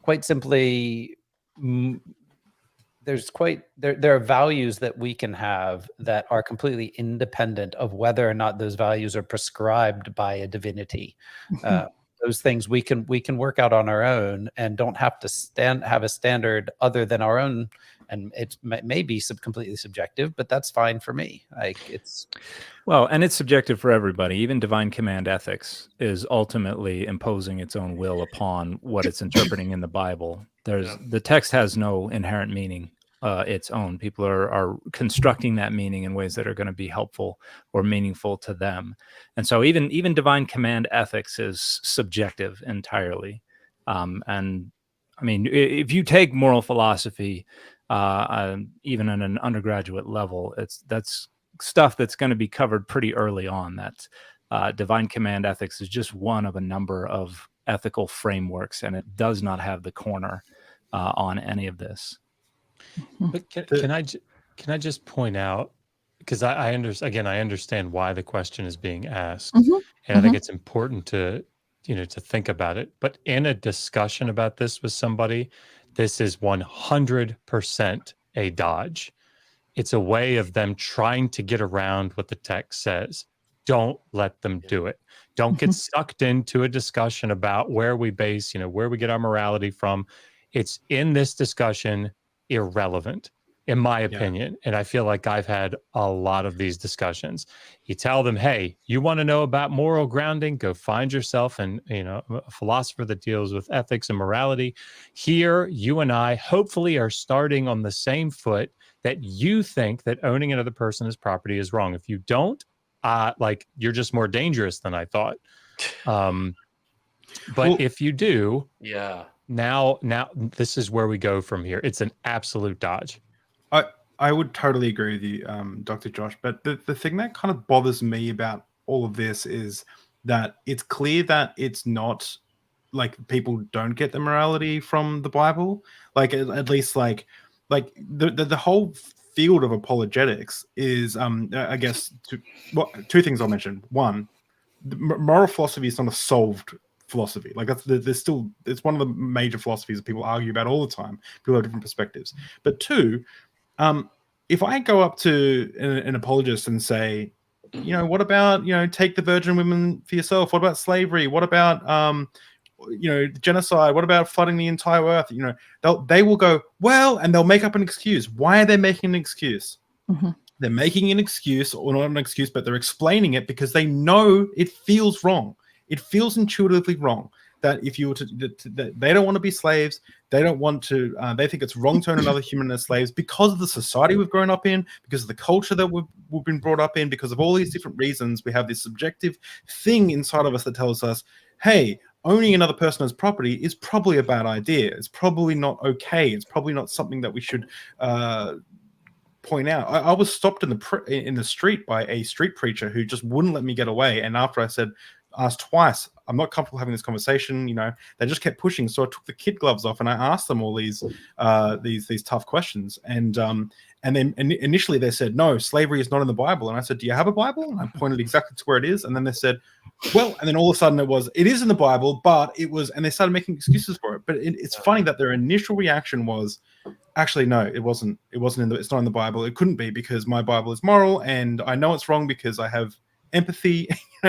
Speaker 6: quite simply, there are values that we can have that are completely independent of whether or not those values are prescribed by a divinity. those things we can work out on our own and don't have to have a standard other than our own. And it may be completely subjective, but that's fine for me.
Speaker 5: And it's subjective for everybody. Even divine command ethics is ultimately imposing its own will upon what it's interpreting in the Bible. The text has no inherent meaning its own. People are constructing that meaning in ways that are going to be helpful or meaningful to them. And so even divine command ethics is subjective entirely. And I mean, if you take moral philosophy, even at an undergraduate level, that's stuff that's going to be covered pretty early on. That divine command ethics is just one of a number of ethical frameworks, and it does not have the corner on any of this.
Speaker 3: But can I just point out, because I understand why the question is being asked, and I think it's important to think about it. But in a discussion about this with somebody, this is 100% a dodge. It's a way of them trying to get around what the text says. Don't let them do it. Don't get sucked into a discussion about where we base, where we get our morality from. It's in this discussion irrelevant, in my opinion. And I feel like I've had a lot of these discussions. You tell them, hey, you want to know about moral grounding? Go find yourself a philosopher that deals with ethics and morality. Here, you and I hopefully are starting on the same foot, that you think that owning another person's property is wrong. If you don't, you're just more dangerous than I thought. But if you do, now this is where we go from here. It's an absolute dodge.
Speaker 1: I would totally agree with you, Dr. Josh. But the thing that kind of bothers me about all of this is that it's clear that it's not like people don't get the morality from the Bible. Like at least the whole field of apologetics is, I guess, two things I'll mention. One, the moral philosophy is not a solved philosophy. Like it's one of the major philosophies that people argue about all the time. People have different perspectives. But two, if I go up to an apologist and say, what about, take the virgin women for yourself? What about slavery? What about, genocide? What about flooding the entire earth? They will go, well, and they'll make up an excuse. Why are they making an excuse? They're making an excuse, or not an excuse, but they're explaining it because they know it feels wrong. It feels intuitively wrong that if you were that they don't want to be slaves, they don't want to, they think it's wrong to own another human as slaves because of the society we've grown up in, because of the culture that we've been brought up in, because of all these different reasons. We have this subjective thing inside of us that tells us, hey, owning another person as property is probably a bad idea. It's probably not okay. It's probably not something that we should point out. I was stopped in the street by a street preacher who just wouldn't let me get away. And after I asked twice, I'm not comfortable having this conversation, they just kept pushing. So I took the kid gloves off and I asked them all these tough questions. And then initially they said, no, slavery is not in the Bible. And I said, do you have a Bible? And I pointed exactly to where it is. And then they said, well, and then all of a sudden it is in the Bible, but it was, and they started making excuses for it. But it's funny that their initial reaction was, actually, no, it's not in the Bible. It couldn't be because my Bible is moral and I know it's wrong because I have empathy.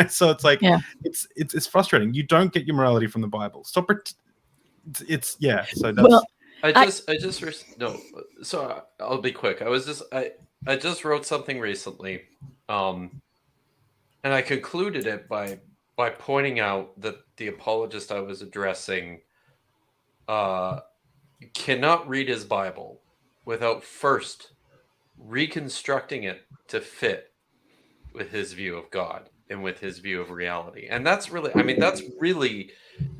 Speaker 1: So it's like, it's frustrating. You don't get your morality from the Bible. So that's
Speaker 2: So I'll be quick. I just wrote something recently, and I concluded it by pointing out that the apologist I was addressing cannot read his Bible without first reconstructing it to fit with his view of God and with his view of reality. And that's really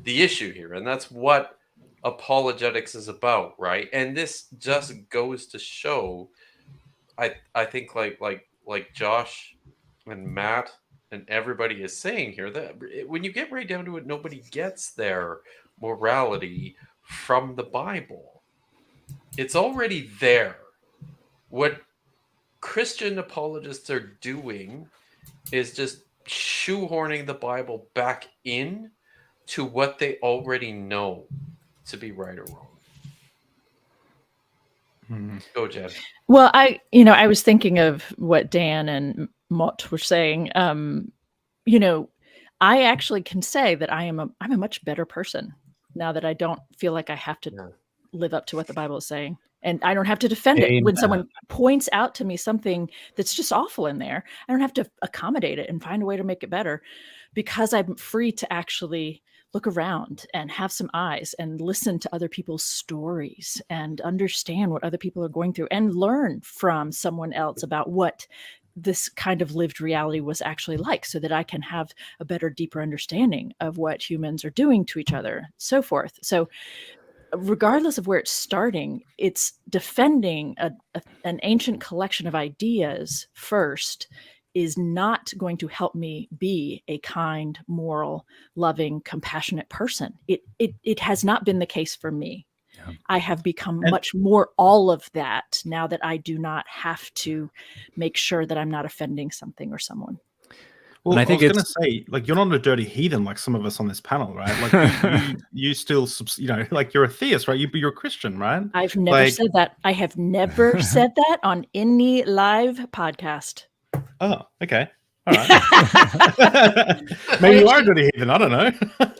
Speaker 2: the issue here. And that's what apologetics is about, right? And this just goes to show, I think like Josh and Matt and everybody is saying here, that when you get right down to it, nobody gets their morality from the Bible. It's already there. What Christian apologists are doing is just shoehorning the Bible back in to what they already know to be right or wrong. Go, Jen.
Speaker 4: Well, I was thinking of what Dan and Mott were saying. I actually can say that I'm a much better person now that I don't feel like I have to live up to what the Bible is saying. And I don't have to defend it. When someone points out to me something that's just awful in there, I don't have to accommodate it and find a way to make it better, because I'm free to actually look around and have some eyes and listen to other people's stories and understand what other people are going through and learn from someone else about what this kind of lived reality was actually like, so that I can have a better, deeper understanding of what humans are doing to each other, so forth. So regardless of where it's starting, it's defending an ancient collection of ideas first is not going to help me be a kind, moral, loving, compassionate person. It has not been the case for me. Yeah. I have become much more all of that now that I do not have to make sure that I'm not offending something or someone.
Speaker 1: Well, I was going to say, like, you're not a dirty heathen like some of us on this panel, right? Like, you still, like, you're a theist, right? You're a Christian, right?
Speaker 4: I've never said that. I have never said that on any live podcast.
Speaker 1: Oh, okay. All right. Maybe you are a dirty heathen. I don't know.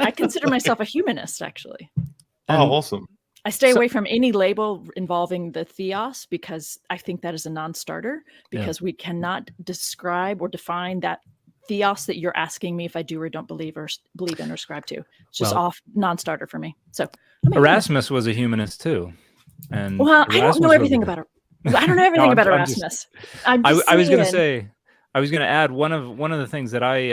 Speaker 4: I consider myself a humanist, actually.
Speaker 1: Oh, awesome.
Speaker 4: I stay away from any label involving the theos, because I think that is a non-starter, because we cannot describe or define that theos that you're asking me if I do or don't believe in or ascribe to. It's just non-starter for me. So
Speaker 5: Erasmus was a humanist too. And
Speaker 4: I don't know everything about it. I don't know everything about Erasmus.
Speaker 5: I was going to say, I was going to add one of the things that I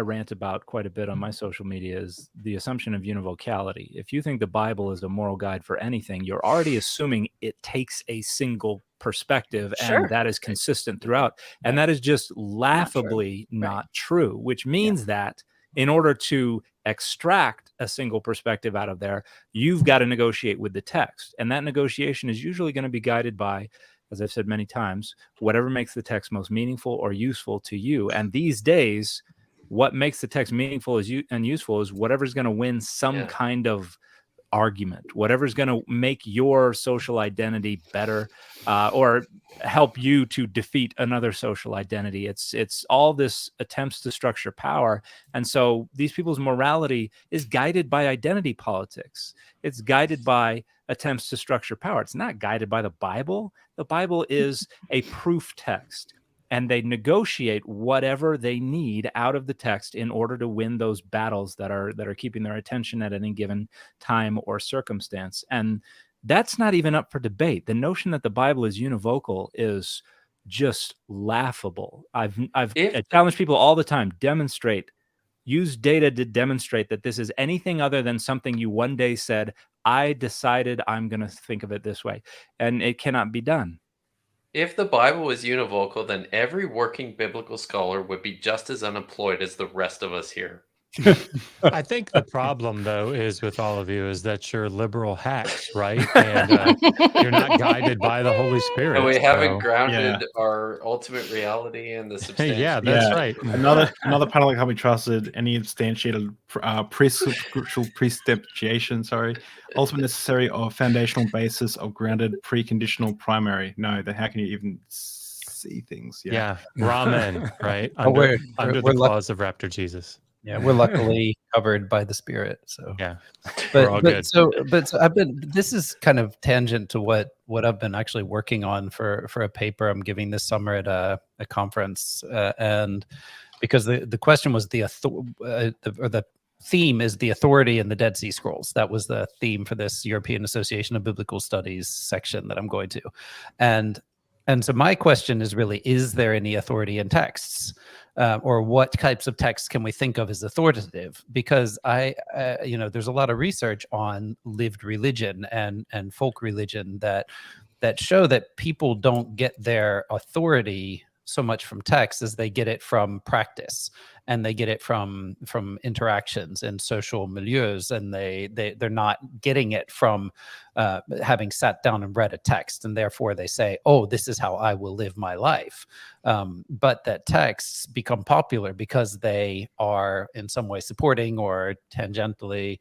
Speaker 5: rant about quite a bit on my social media is the assumption of univocality. If you think the Bible is a moral guide for anything, you're already assuming it takes a single perspective and that is consistent throughout. And that is just laughably not true, which means that in order to extract a single perspective out of there, you've got to negotiate with the text. And that negotiation is usually going to be guided by, as I've said many times, whatever makes the text most meaningful or useful to you. And these days, what makes the text meaningful and useful is whatever's going to win some kind of argument, whatever's going to make your social identity better or help you to defeat another social identity. It's all this attempts to structure power. And so these people's morality is guided by identity politics. It's guided by attempts to structure power. It's not guided by the Bible. The Bible is a proof text, and they negotiate whatever they need out of the text in order to win those battles that are keeping their attention at any given time or circumstance. And that's not even up for debate. The notion that the Bible is univocal is just laughable. I challenge people all the time, use data to demonstrate that this is anything other than something you one day said, I decided I'm going to think of it this way. And it cannot be done.
Speaker 2: If the Bible was univocal, then every working biblical scholar would be just as unemployed as the rest of us here.
Speaker 3: I think the problem, though, is with all of you is that you're liberal hacks, right? And you're not guided by the Holy Spirit.
Speaker 2: And we haven't grounded our ultimate reality in the substantial.
Speaker 3: Yeah, that's right.
Speaker 1: Another panel that can't be trusted. Any substantiated presubstantiation, ultimate necessary or foundational basis of grounded preconditional primary. No, then how can you even see things?
Speaker 3: Yeah, ramen, right? Under the clause of Raptor Jesus.
Speaker 6: Yeah, we're luckily covered by the Spirit. So
Speaker 3: we're all good.
Speaker 6: So this is kind of tangent to what I've been actually working on for a paper I'm giving this summer at a conference, and because the question was the theme is the authority in the Dead Sea Scrolls. That was the theme for this European Association of Biblical Studies section that I'm going to, and so my question is really: is there any authority in texts? Or what types of texts can we think of as authoritative? Because there's a lot of research on lived religion and folk religion that show that people don't get their authority so much from text as they get it from practice, and they get it from interactions and social milieus, and they're not getting it from having sat down and read a text, and therefore they say, oh, this is how I will live my life. But that texts become popular because they are in some way supporting or tangentially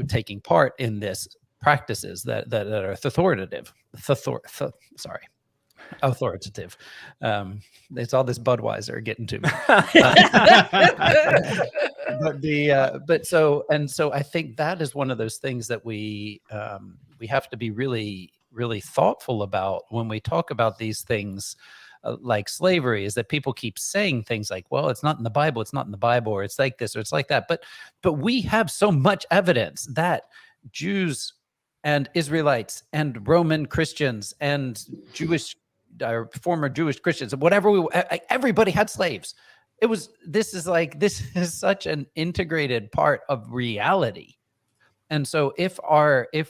Speaker 6: taking part in this practices that are authoritative. Authoritative. It's all this Budweiser getting to me. So I think that is one of those things that we have to be really, really thoughtful about when we talk about these things. Like slavery, is that people keep saying things like, well, it's not in the Bible, it's not in the Bible, or it's like this, or it's like that. But we have so much evidence that Jews and Israelites and Roman Christians and Jewish former Jewish Christians, whatever, everybody had slaves. This is such an integrated part of reality. And so if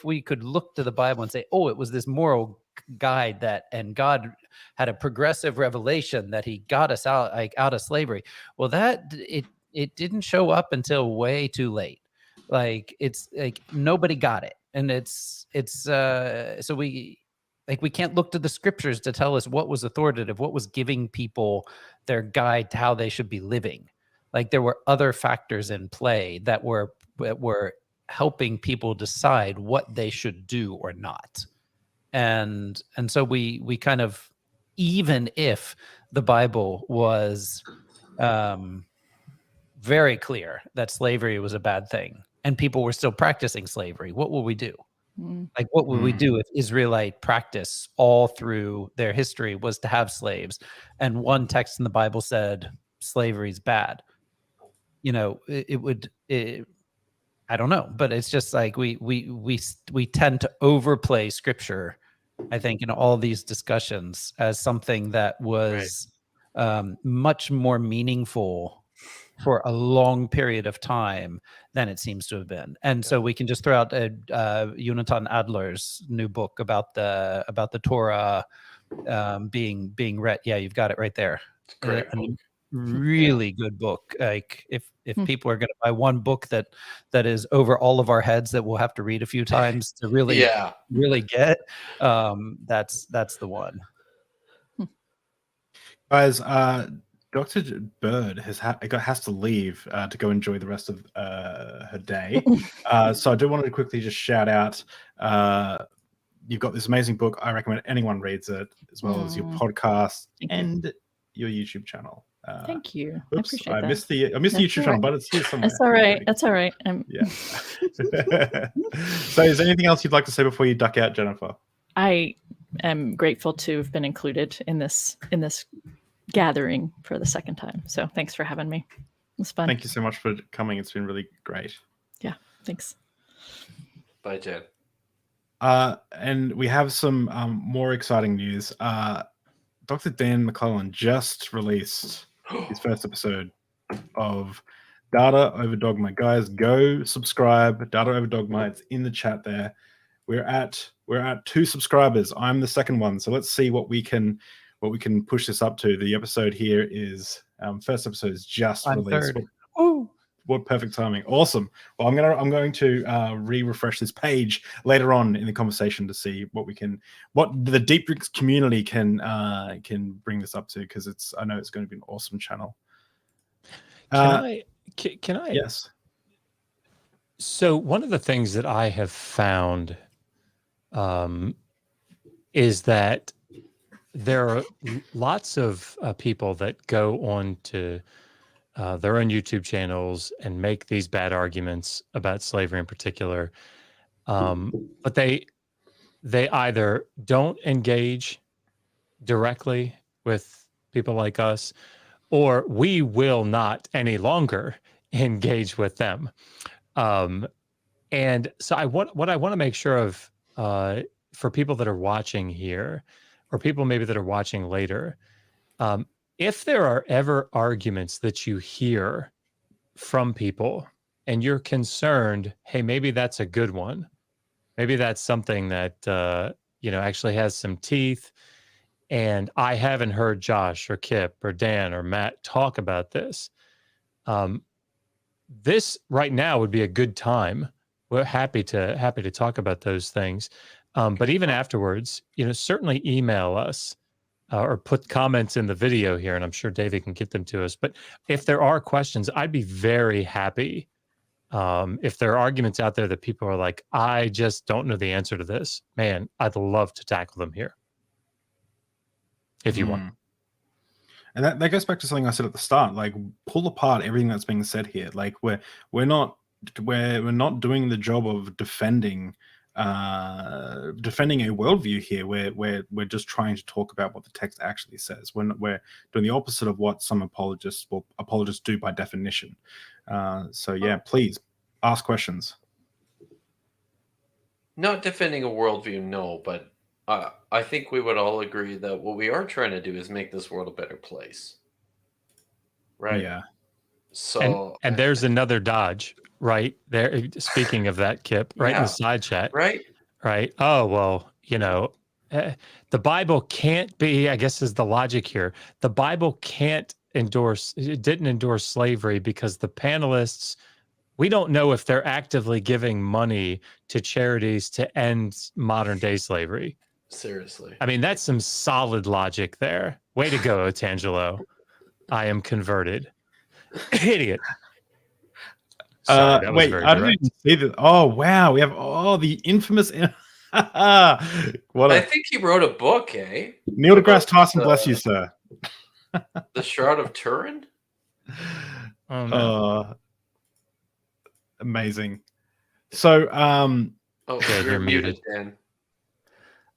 Speaker 6: we could look to the Bible and say, oh, it was this moral guide and God had a progressive revelation that he got us out of slavery. Well, that it didn't show up until way too late. Like it's like nobody got it. And so we can't look to the scriptures to tell us what was authoritative, what was giving people their guide to how they should be living. Like there were other factors in play that were helping people decide what they should do or not. And so we kind of, even if the Bible was very clear that slavery was a bad thing and people were still practicing slavery, what will we do? Like, what would we do if Israelite practice all through their history was to have slaves, and one text in the Bible said slavery is bad? You know, I don't know, but it's just like we tend to overplay scripture, I think, in all these discussions as something that was much more meaningful for a long period of time than it seems to have been. And so we can just throw out Jonathan Adler's new book about the Torah being read. Yeah, you've got it right there.
Speaker 2: It's a great book.
Speaker 6: Really good book. Like if people are going to buy one book that is over all of our heads that we'll have to read a few times to really really get, that's the one.
Speaker 1: Guys, Dr. Bird has to leave to go enjoy the rest of her day. So I do want to quickly just shout out, you've got this amazing book. I recommend anyone reads it, as well as your podcast and your YouTube channel.
Speaker 4: Thank you.
Speaker 1: Oops,
Speaker 4: I appreciate that.
Speaker 1: I missed the YouTube channel, but it's here somewhere.
Speaker 4: That's all right. That's all right.
Speaker 1: Yeah. So is there anything else you'd like to say before you duck out, Jennifer?
Speaker 4: I am grateful to have been included in this gathering for the second time. So thanks for having me. It was fun.
Speaker 1: Thank you so much for coming. It's been really great.
Speaker 4: Yeah, thanks.
Speaker 2: Bye, Jen.
Speaker 1: And we have some more exciting news. Dr. Dan McClellan just released his first episode of Data Over Dogma. Guys, go subscribe. Data Over Dogma. It's in the chat there. We're at 2 subscribers. I'm the second one. So let's see what we can push this up to. The episode here is first episode is just released. What perfect timing. Awesome. Well, I'm going to refresh this page later on in the conversation to see what the Deep Drinks community can bring this up to, because I know it's going to be an awesome channel.
Speaker 3: Can I?
Speaker 1: Yes.
Speaker 3: So one of the things that I have found is that there are lots of people that go on to their own YouTube channels and make these bad arguments about slavery in particular, but they either don't engage directly with people like us, or we will not any longer engage with them. And so what I want to make sure of for people that are watching here, or people maybe that are watching later, if there are ever arguments that you hear from people and you're concerned, hey, maybe that's a good one, maybe that's something that actually has some teeth, and I haven't heard Josh or Kip or Dan or Matt talk about this, this right now would be a good time. We're happy to talk about those things. But even afterwards, certainly email us or put comments in the video here, and I'm sure David can get them to us. But if there are questions, I'd be very happy. If there are arguments out there that people are like, I just don't know the answer to this, man, I'd love to tackle them here. if you want.
Speaker 1: And that goes back to something I said at the start. Like, pull apart everything that's being said here. Like, we're not doing the job of defending a worldview here. We're just trying to talk about what the text actually says. We're doing the opposite of what some apologists do by definition. So yeah, please ask questions.
Speaker 2: Not defending a worldview, no, but I think we would all agree that what we are trying to do is make this world a better place. Right?
Speaker 1: Yeah.
Speaker 2: So
Speaker 3: and there's another dodge right there. Speaking of that, Kip, right in the side chat.
Speaker 2: Right.
Speaker 3: Oh, well, the Bible can't be, I guess is the logic here. The Bible didn't endorse slavery because the panelists, we don't know if they're actively giving money to charities to end modern day slavery.
Speaker 2: Seriously.
Speaker 3: I mean, that's some solid logic there. Way to go, Otangelo. I am converted. Idiot. Sorry, that was
Speaker 1: wait,
Speaker 3: very
Speaker 1: I didn't
Speaker 3: direct.
Speaker 1: even see that. Oh, wow. We have the infamous.
Speaker 2: I think he wrote a book, eh?
Speaker 1: Neil deGrasse Tyson, bless you, sir.
Speaker 2: The Shroud of Turin?
Speaker 3: Oh, no.
Speaker 1: Amazing. So,
Speaker 3: you're muted,
Speaker 2: Dan.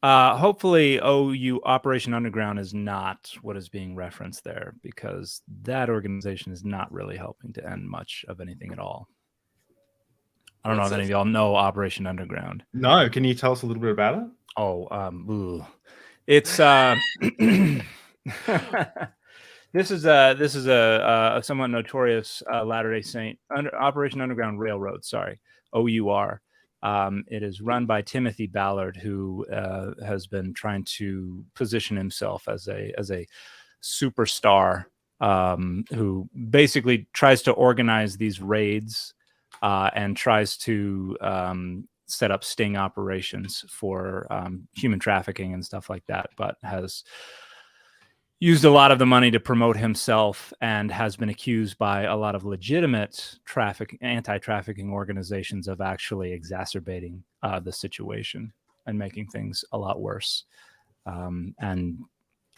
Speaker 5: Hopefully OU Operation Underground is not what is being referenced there, because that organization is not really helping to end much of anything at all. I don't know if any of y'all know Operation Underground.
Speaker 1: No, can you tell us a little bit about it?
Speaker 5: Oh, it's this is a somewhat notorious Latter-day Saint Operation Underground Railroad. Sorry, OUR. It is run by Timothy Ballard, who has been trying to position himself as a superstar, who basically tries to organize these raids and tries to set up sting operations for human trafficking and stuff like that, but has used a lot of the money to promote himself and has been accused by a lot of legitimate anti-trafficking organizations of actually exacerbating the situation and making things a lot worse. And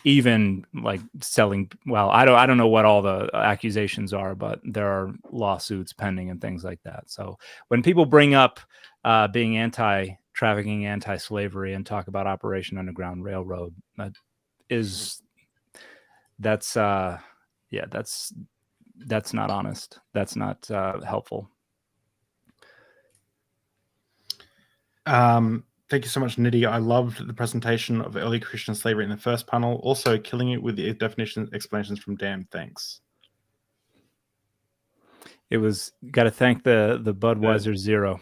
Speaker 5: even like selling, well, I don't know what all the accusations are, but there are lawsuits pending and things like that. So when people bring up being anti-trafficking, anti-slavery, and talk about Operation Underground Railroad, that's not honest. That's not helpful.
Speaker 1: Thank you so much, Nidhi. I loved the presentation of early Christian slavery in the first panel. Also, killing it with the definition explanations from Dan. Thanks.
Speaker 5: It was got to thank the Budweiser Zero.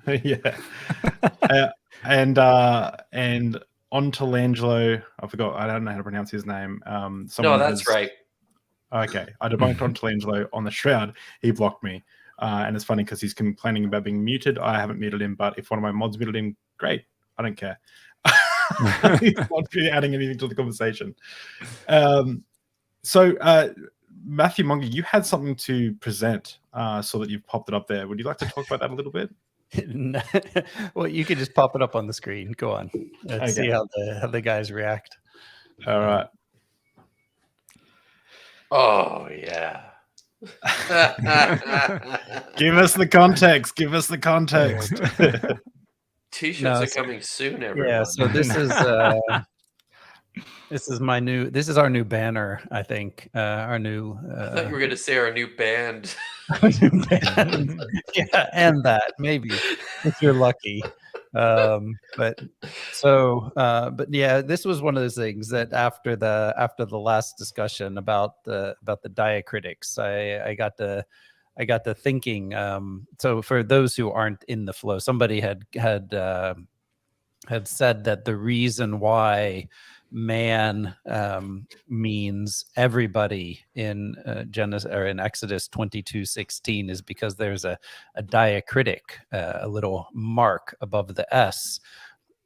Speaker 1: Yeah. And on to Langelo. I forgot. I don't know how to pronounce his name.
Speaker 2: No, that's right.
Speaker 1: Okay. I debunked on to Langelo on the Shroud. He blocked me. And it's funny because he's complaining about being muted. I haven't muted him, but if one of my mods muted him, great. I don't care. He's not adding anything to the conversation. So Matthew Monger, you had something to present, so that you've popped it up there. Would you like to talk about that a little bit?
Speaker 6: Well, you could just pop it up on the screen. Go on. Let's see how the guys react.
Speaker 1: All right.
Speaker 2: Oh, yeah.
Speaker 1: Give us the context. Give us the context.
Speaker 2: T-shirts are coming soon, everyone.
Speaker 6: Yeah, so this is our new banner, I think. Our new
Speaker 2: I thought you were gonna say our new band.
Speaker 6: Yeah, and that maybe if you're lucky. But yeah, this was one of those things that after the last discussion about the diacritics, I got to thinking. So for those who aren't in the flow, somebody had said that the reason why man means everybody in Genesis or in Exodus 22:16 is because there's a diacritic, a little mark above the S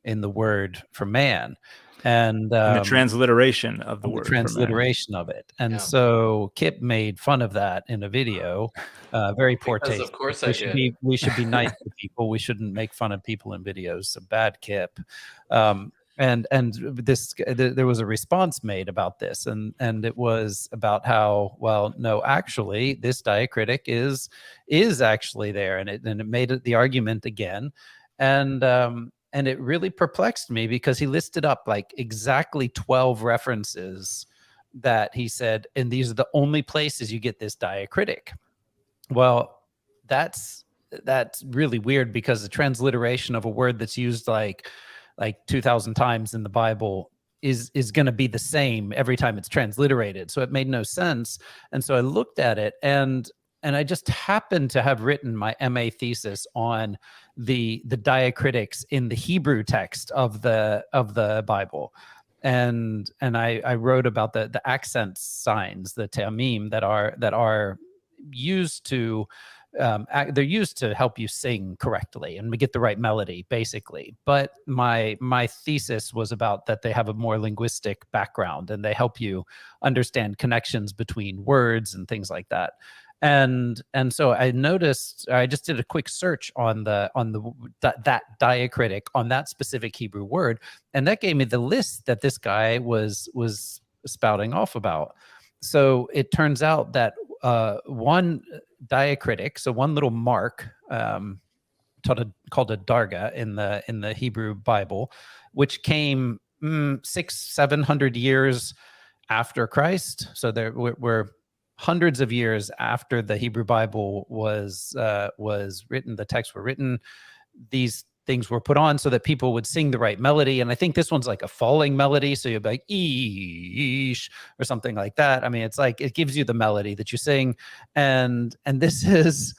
Speaker 6: in the word for man, and
Speaker 5: the transliteration of the word,
Speaker 6: transliteration of it. And so Kip made fun of that in a video. Very poor taste.
Speaker 2: Of course,
Speaker 6: we should be nice to people. We shouldn't make fun of people in videos. So bad Kip. and there was a response made about this, and it was about how, well, no, actually this diacritic is actually there, and it made it the argument again, and it really perplexed me because he listed up like exactly 12 references that he said, and these are the only places you get this diacritic. Well, that's really weird, because the transliteration of a word that's used like 2,000 times in the Bible is going to be the same every time it's transliterated. So it made no sense. And so I looked at it, and I just happened to have written my MA thesis on the diacritics in the Hebrew text of the Bible. And I wrote about the accent signs, the tamim, that are used to they're used to help you sing correctly and get the right melody, basically. But my thesis was about that they have a more linguistic background, and they help you understand connections between words and things like that. And so I noticed, I just did a quick search on that diacritic on that specific Hebrew word, and that gave me the list that this guy was spouting off about. So it turns out that one diacritic, so one little mark called a darga in the Hebrew Bible, which came 600-700 years after Christ. So there were hundreds of years after the Hebrew Bible was written, the texts were written. These things were put on so that people would sing the right melody. And I think this one's like a falling melody. So you'd be like, eesh, or something like that. I mean, it's like, it gives you the melody that you sing. And this has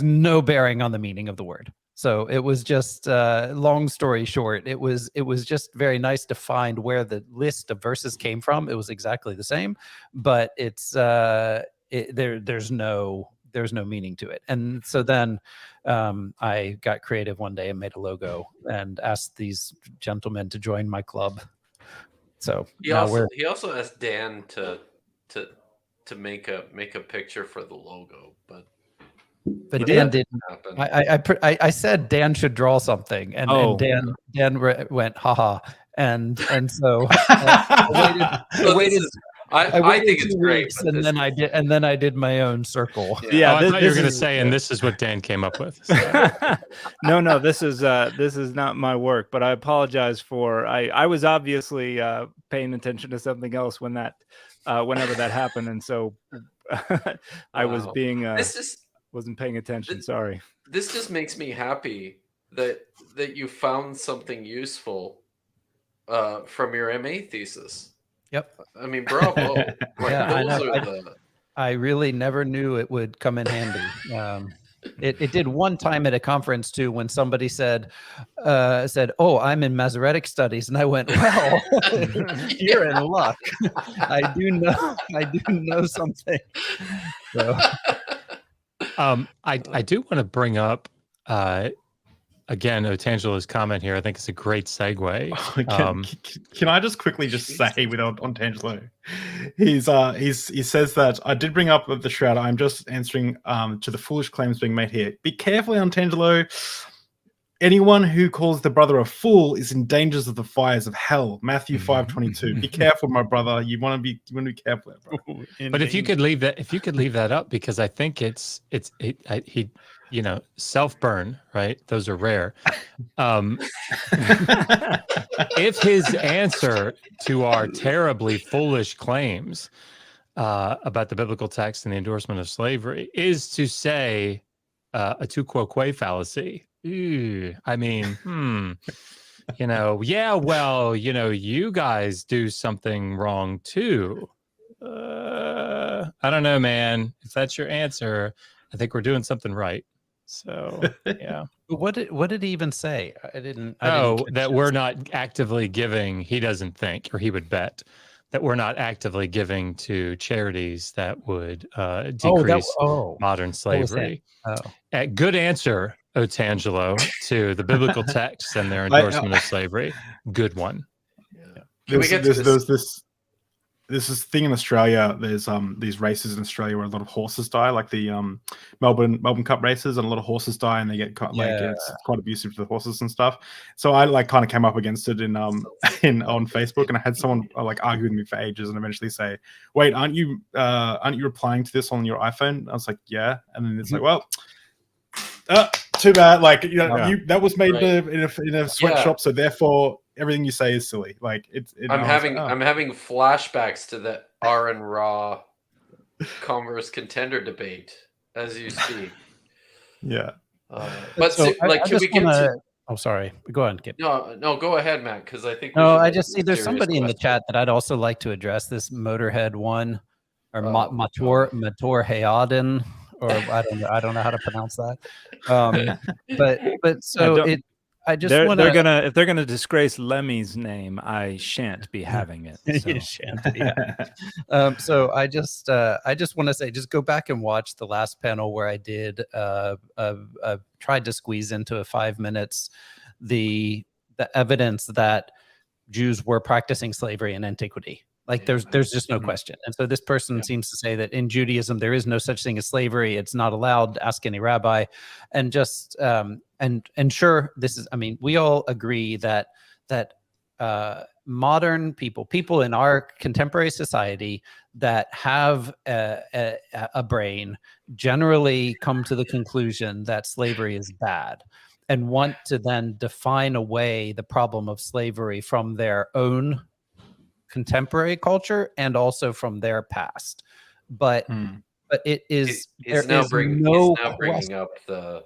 Speaker 6: no bearing on the meaning of the word. So it was just, long story short, it was just very nice to find where the list of verses came from. It was exactly the same, but it's, there's no meaning to it. And so then I got creative one day and made a logo and asked these gentlemen to join my club. So
Speaker 2: he also asked Dan to make a picture for the logo, but
Speaker 6: Dan didn't. I said Dan should draw something, and Dan went haha, and so I waited.
Speaker 2: I think it's great,
Speaker 6: and then I did my own circle.
Speaker 3: Yeah, I thought you were going to say, and this is what Dan came up with. So.
Speaker 5: No, this is not my work, but I apologize for. I was obviously paying attention to something else when whenever that happened, and so I was being wasn't paying attention. Sorry.
Speaker 2: This just makes me happy that you found something useful from your MA thesis.
Speaker 6: Yep.
Speaker 2: I mean, bravo.
Speaker 6: I really never knew it would come in handy. It did one time at a conference too, when somebody said, "Oh, I'm in Masoretic studies," and I went, "Well, you're in luck. I do know something." So.
Speaker 3: I do want to bring up again Otangelo's comment here. I think it's a great segue.
Speaker 1: Can I just quickly say with Otangelo, he says that I did bring up the shroud. I'm just answering to the foolish claims being made here. Be careful, Otangelo. Anyone who calls the brother a fool is in dangers of the fires of hell. Matthew 5:22. Be careful, my brother. You want to be careful, brother.
Speaker 3: But if you could leave that up, because I think he self-burn, right? Those are rare. If his answer to our terribly foolish claims about the biblical text and the endorsement of slavery is to say a tu quoque fallacy, I mean, you guys do something wrong too. I don't know, man. If that's your answer, I think we're doing something right. So, yeah.
Speaker 6: What did he even say? I didn't
Speaker 3: that we're not actively giving. He doesn't think, or he would bet that we're not actively giving to charities that would decrease modern slavery. Good answer, Otangelo, to the biblical texts and their endorsement of slavery. Good one.
Speaker 2: Yeah. Can we get to this?
Speaker 1: there's this thing in Australia. There's these races in Australia where a lot of horses die, like the Melbourne Cup races, and a lot of horses die, and they get it's quite abusive to the horses and stuff. So I like kind of came up against it in on Facebook, and I had someone like argue with me for ages, and eventually say, "Wait, aren't you replying to this on your iPhone?" I was like, "Yeah," and then it's like, "Well, too bad. Like that was made in a sweatshop, so therefore." Everything you say is silly. Like
Speaker 2: I'm having flashbacks to the R and Raw Converse contender debate as you speak.
Speaker 1: Yeah.
Speaker 2: But so, can we get to?
Speaker 6: Oh, sorry. Go on, Kip.
Speaker 2: No, go ahead, Matt, because I think.
Speaker 6: No, I just see there's somebody in the chat that I'd also like to address this Motorhead one, or Mator Hayadin, or I don't know how to pronounce that. But so I just want to.
Speaker 5: If they're gonna disgrace Lemmy's name, I shan't be having it. So.
Speaker 6: You shan't be having it. So I just want to say, just go back and watch the last panel where I did tried to squeeze into 5 minutes the evidence that Jews were practicing slavery in antiquity. Like there's just no question. And so this person seems to say that in Judaism there is no such thing as slavery. It's not allowed. Ask any rabbi. And just and sure, this is. I mean, we all agree that modern people in our contemporary society that have a brain generally come to the conclusion that slavery is bad, and want to then define away the problem of slavery from their own contemporary culture and also from their past, but it is
Speaker 2: he's now bringing up the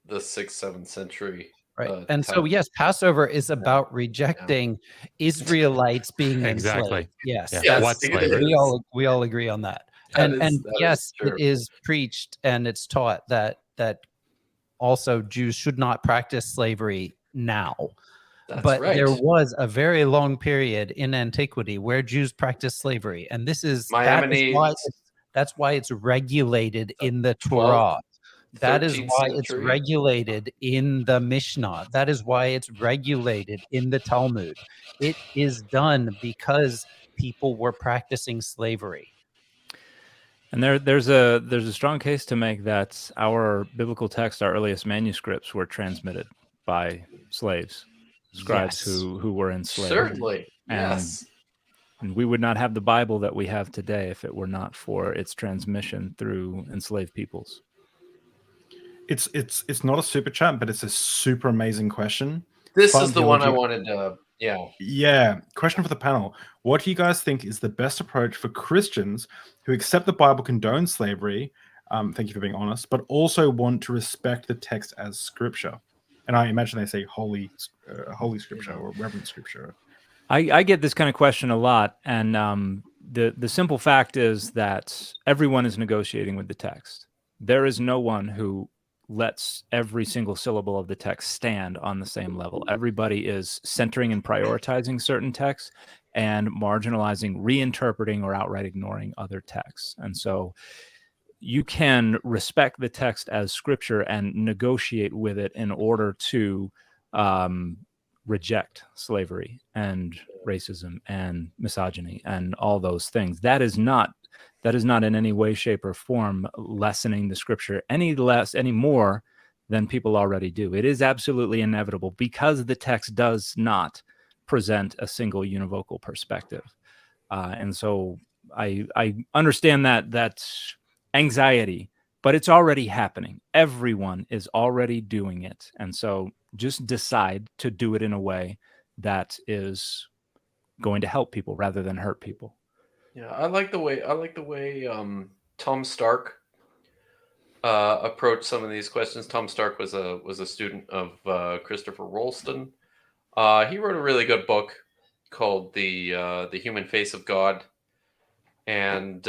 Speaker 2: 6th, 7th century,
Speaker 6: right? And so yes, Passover is about rejecting Israelites being enslaved. Yes, we all agree on that. And yes, it is preached and it's taught that also Jews should not practice slavery now. But there was a very long period in antiquity where Jews practiced slavery, and that's why it's regulated in the Torah. That is why it's regulated in the Mishnah. That is why it's regulated in the Talmud. It is done because people were practicing slavery.
Speaker 5: And there's a strong case to make that our biblical texts, our earliest manuscripts, were transmitted by slaves. Scribes who were enslaved.
Speaker 2: Certainly, yes.
Speaker 5: And we would not have the Bible that we have today if it were not for its transmission through enslaved peoples.
Speaker 1: It's not a super chat, but it's a super amazing question.
Speaker 2: This is the one I wanted to.
Speaker 1: Yeah. Question for the panel: what do you guys think is the best approach for Christians who accept the Bible condones slavery? Thank you for being honest, but also want to respect the text as scripture. And I imagine they say holy scripture or reverent scripture.
Speaker 5: I get this kind of question a lot, and the simple fact is that everyone is negotiating with the text. There is no one who lets every single syllable of the text stand on the same level. Everybody is centering and prioritizing certain texts and marginalizing, reinterpreting, or outright ignoring other texts. And so you can respect the text as scripture and negotiate with it in order to reject slavery and racism and misogyny and all those things. That is not in any way, shape, or form lessening the scripture any more than people already do. It is absolutely inevitable because the text does not present a single univocal perspective. And so I understand that anxiety, but it's already happening. Everyone is already doing it. And so just decide to do it in a way that is going to help people rather than hurt people.
Speaker 2: Yeah, I like the way Tom Stark approached some of these questions. Tom Stark was a student of Christopher Rolston. He wrote a really good book called The Human Face of God. And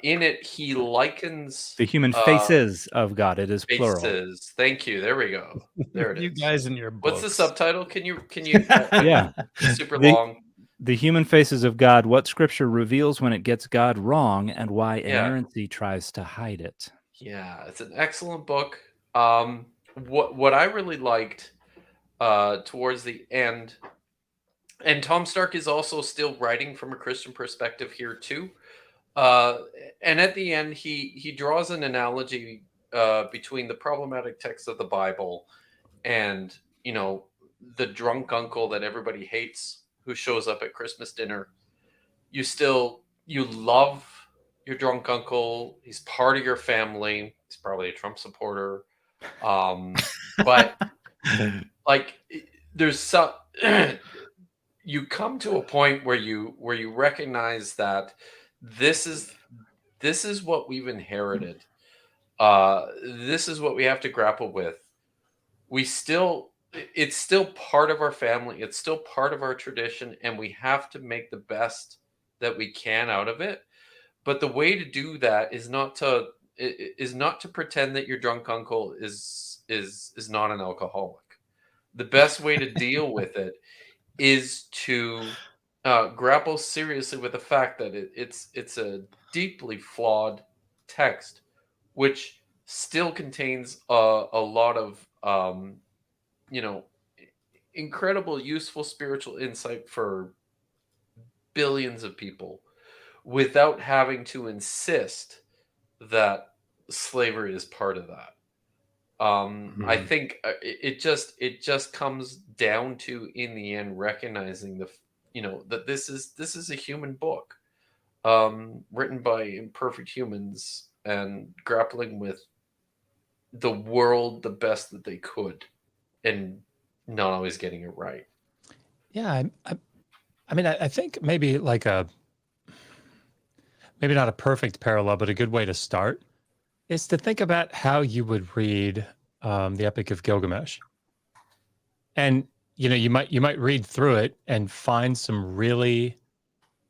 Speaker 2: in it, he likens
Speaker 5: the human faces of God. It is plural.
Speaker 2: Faces. Thank you. There we go. There it is.
Speaker 6: You guys in your books.
Speaker 2: What's the subtitle? Can you?
Speaker 5: Yeah.
Speaker 2: Super long.
Speaker 5: The human faces of God. What Scripture reveals when it gets God wrong, and why inerrancy tries to hide it.
Speaker 2: Yeah, it's an excellent book. What I really liked towards the end And Tom Stark is also still writing from a Christian perspective here too. And at the end, he draws an analogy between the problematic text of the Bible and, you know, the drunk uncle that everybody hates who shows up at Christmas dinner. You love your drunk uncle. He's part of your family. He's probably a Trump supporter. But like there's some you come to a point where you recognize that this is what we've inherited. This is what we have to grapple with. It's still part of our family. It's still part of our tradition, and we have to make the best that we can out of it. But the way to do that is not to pretend that your drunk uncle is not an alcoholic. The best way to deal with it is to grapple seriously with the fact that it's a deeply flawed text, which still contains a lot of incredible, useful spiritual insight for billions of people, without having to insist that slavery is part of that. I think it just comes down to, in the end, recognizing that this is a human book, written by imperfect humans and grappling with the world the best that they could, and not always getting it right.
Speaker 3: Yeah, I mean, I think maybe maybe not a perfect parallel, but a good way to start is to think about how you would read the Epic of Gilgamesh. And you might read through it and find some really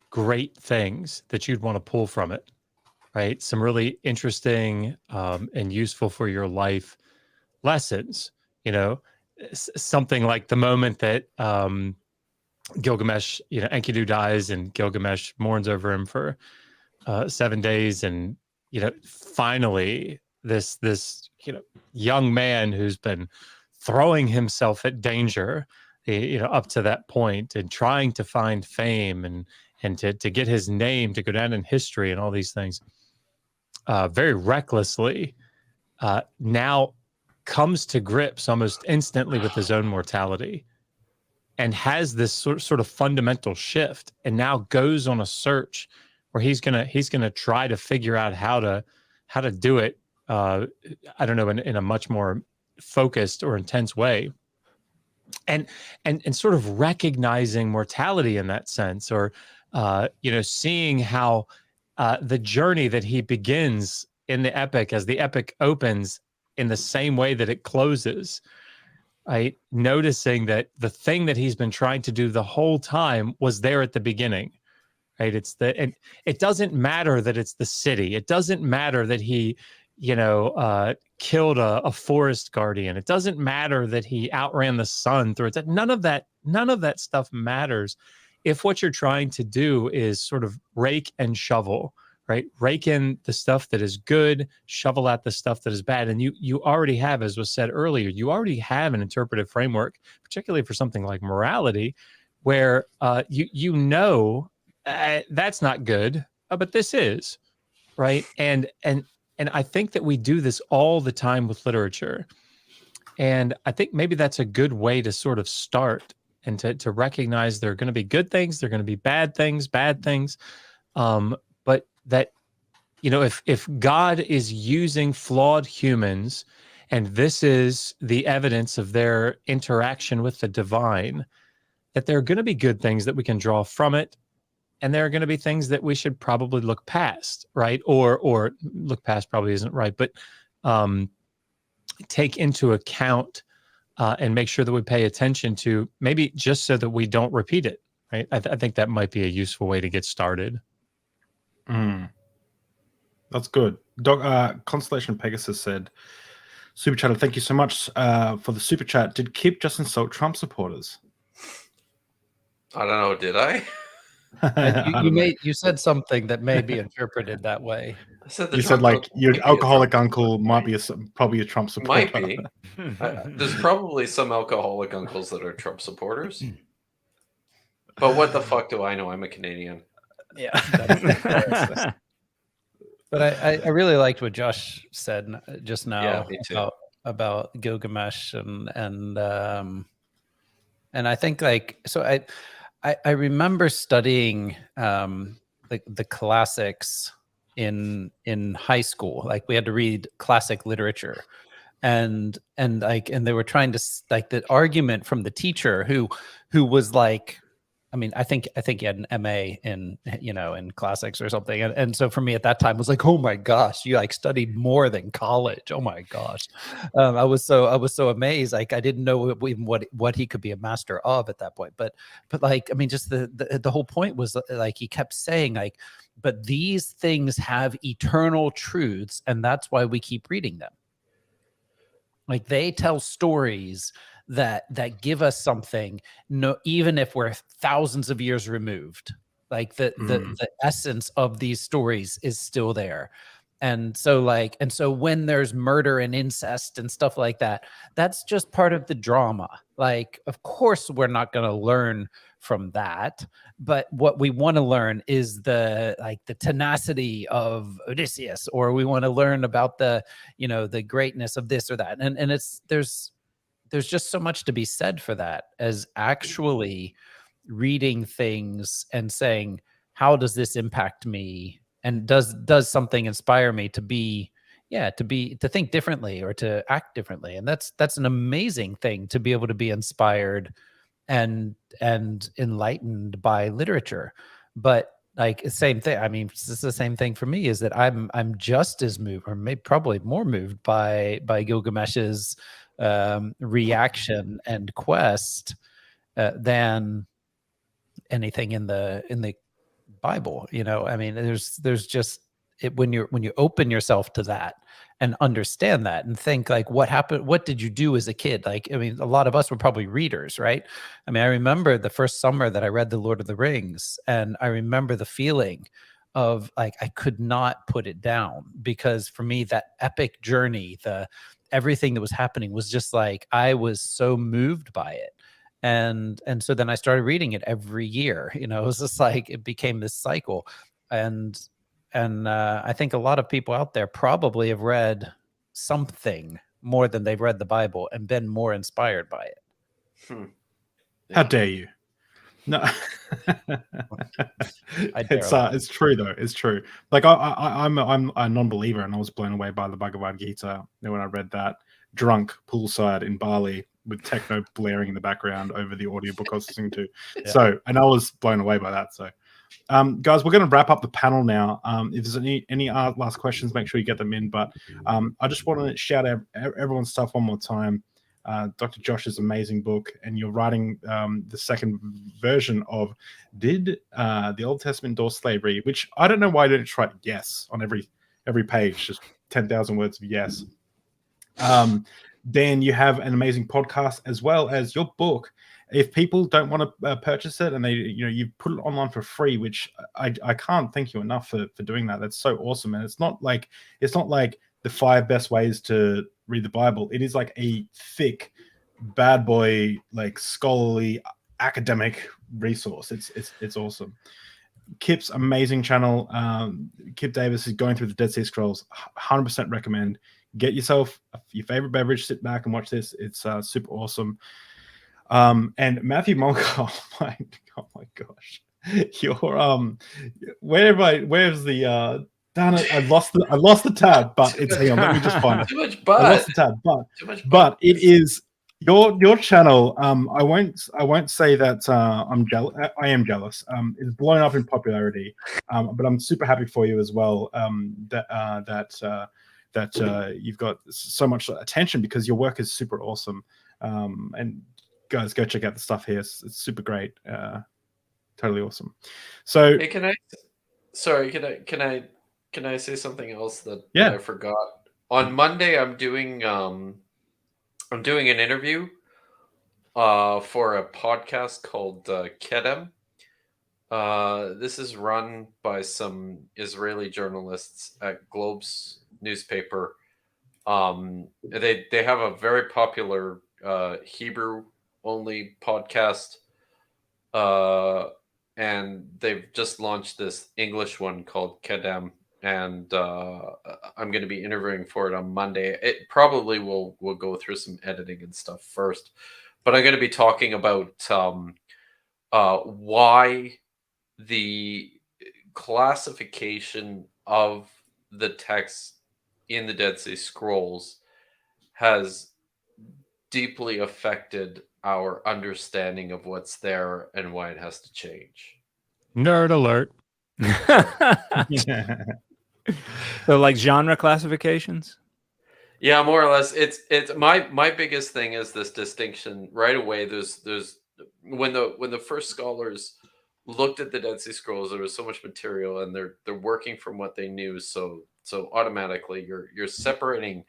Speaker 3: great things that you'd want to pull from it, right? Some really interesting and useful for your life lessons. Something like the moment that Gilgamesh, Enkidu dies and Gilgamesh mourns over him for 7 days, and finally this young man who's been throwing himself at danger up to that point and trying to find fame and to get his name to go down in history and all these things, very recklessly now comes to grips almost instantly with his own mortality, and has this sort of fundamental shift, and now goes on a search where he's gonna try to figure out how to do it. I don't know, in a much more focused or intense way, and sort of recognizing mortality in that sense, or seeing how the journey that he begins in the epic, as the epic opens, in the same way that it closes, right? Noticing that the thing that he's been trying to do the whole time was there at the beginning, right? And it doesn't matter that it's the city. It doesn't matter that he, killed a forest guardian. It doesn't matter that he outran the sun through it. None of that stuff matters if what you're trying to do is sort of rake and shovel, right? Rake in the stuff that is good, shovel out the stuff that is bad. And you already have, as was said earlier, you already have an interpretive framework, particularly for something like morality, where that's not good, but this is, right? And I think that we do this all the time with literature. And I think maybe that's a good way to sort of start, and to recognize there are going to be good things, there are going to be bad things. But that, if God is using flawed humans, and this is the evidence of their interaction with the divine, that there are going to be good things that we can draw from it, and there are going to be things that we should probably look past, right? Or look past probably isn't right, but take into account and make sure that we pay attention to, maybe just so that we don't repeat it, right? I think that might be a useful way to get started.
Speaker 1: That's good. Constellation Pegasus said, Super Chatter, thank you so much for the Super Chat. Did Kip just insult Trump supporters?
Speaker 2: I don't know, did I?
Speaker 6: You said something that may be interpreted that way.
Speaker 2: I said
Speaker 1: you said like your alcoholic uncle might be probably a Trump supporter.
Speaker 2: Might be. There's probably some alcoholic uncles that are Trump supporters. But what the fuck do I know? I'm a Canadian.
Speaker 6: Yeah. But I really liked what Josh said just now
Speaker 2: Yeah, me too.
Speaker 6: about Gilgamesh and I think like so I remember studying the classics in high school. Like we had to read classic literature, and they were trying to like the argument from the teacher who was like, I mean, I think he had an MA in in classics or something, and so for me at that time was like, oh my gosh, you like studied more than college. Oh my gosh, I was so amazed. Like I didn't know even what he could be a master of at that point. But like I mean, just the whole point was like he kept saying like, but these things have eternal truths, and that's why we keep reading them. Like they tell stories that give us something, no, even if we're thousands of years removed. Like the essence of these stories is still there. And so when there's murder and incest and stuff like that, that's just part of the drama. Like, of course, we're not going to learn from that, but what we want to learn is the tenacity of Odysseus, or we want to learn about the greatness of this or that. And it's there's just so much to be said for that, as actually reading things and saying, how does this impact me? And does something inspire me to think differently or to act differently? And that's an amazing thing, to be able to be inspired and enlightened by literature. But like same thing. I mean, it's the same thing for me, is that I'm just as moved, or maybe probably more moved by Gilgamesh's reaction and quest than anything in the Bible. I mean, there's just when you open yourself to that and understand that and think like, what happened? What did you do as a kid? Like, I mean, a lot of us were probably readers, right? I mean, I remember the first summer that I read The Lord of the Rings, and I remember the feeling of like, I could not put it down, because for me, that epic journey, everything that was happening was just like, I was so moved by it. And so then I started reading it every year. It was just like, it became this cycle. And I think a lot of people out there probably have read something more than they've read the Bible and been more inspired by it.
Speaker 1: How dare you? No, it's true though. It's true. Like I'm a non-believer, and I was blown away by the Bhagavad Gita when I read that drunk poolside in Bali with techno blaring in the background over the audiobook I was listening to. Yeah. So, and I was blown away by that. So, guys, we're going to wrap up the panel now. If there's any last questions, make sure you get them in. But I just want to shout out everyone's stuff one more time. Dr. Josh's amazing book, and you're writing the second version of Did the Old Testament endorse slavery? Which I don't know why I didn't write yes on every page, just 10,000 words of yes. Then you have an amazing podcast as well as your book. If people don't want to purchase it, and you put it online for free, which I can't thank you enough for doing that. That's so awesome. And it's not like the 5 best ways to read the Bible. It is like a thick bad boy, like scholarly academic resource. It's awesome. Kip's amazing channel. Kip Davis is going through the Dead Sea Scrolls. 100% recommend. Get yourself your favorite beverage, sit back and watch this. It's super awesome. And Matthew Monk, oh my gosh, where's the damn it, I lost the tab, but it's hang on, let me just find it.
Speaker 2: Too much buzz.
Speaker 1: I lost the tab, but it is your channel. I won't say that I'm jealous. I am jealous. It's blown up in popularity, but I'm super happy for you as well. That you've got so much attention, because your work is super awesome. And guys, go check out the stuff here. It's super great. Totally awesome. So,
Speaker 2: hey, can I say something else that I forgot? On Monday, I'm doing an interview for a podcast called Kedem. This is run by some Israeli journalists at Globes newspaper. They have a very popular Hebrew only podcast. and they've just launched this English one called Kedem, and I'm going to be interviewing for it on Monday. It probably will go through some editing and stuff first, but I'm going to be talking about why the classification of the text in the Dead Sea Scrolls has deeply affected our understanding of what's there and why it has to change.
Speaker 3: Nerd alert.
Speaker 5: So like genre classifications?
Speaker 2: Yeah, more or less. It's my biggest thing is this distinction right away. There's when the first scholars looked at the Dead Sea Scrolls, there was so much material, and they're working from what they knew. So automatically you're separating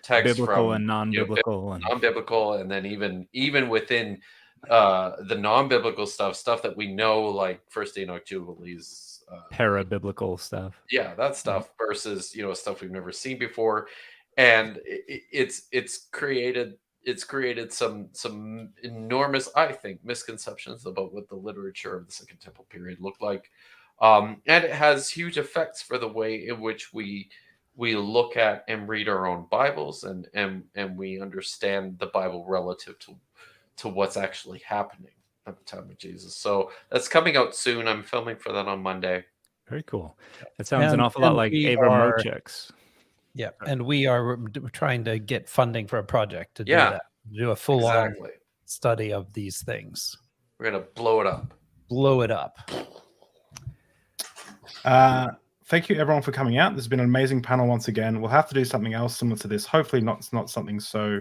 Speaker 2: text
Speaker 5: Biblical
Speaker 2: from
Speaker 5: and non-biblical, and
Speaker 2: non-biblical, and then even within the non-biblical stuff that we know, like First Enoch Jubilees,
Speaker 5: parabiblical stuff.
Speaker 2: Yeah, that stuff versus stuff we've never seen before, and it's created some enormous, I think, misconceptions about what the literature of the Second Temple period looked like, and it has huge effects for the way in which we look at and read our own Bibles, and we understand the Bible relative to what's actually happening at the time of Jesus. So that's coming out soon. I'm filming for that on Monday.
Speaker 5: Very cool. That sounds an awful lot like Ava Mochek's.
Speaker 6: Yeah, and we are trying to get funding for a project to do that. Do a full-on study of these things.
Speaker 2: We're going to blow it up.
Speaker 6: Blow it up.
Speaker 1: Thank you, everyone, for coming out. This has been an amazing panel once again. We'll have to do something else similar to this. Hopefully not something so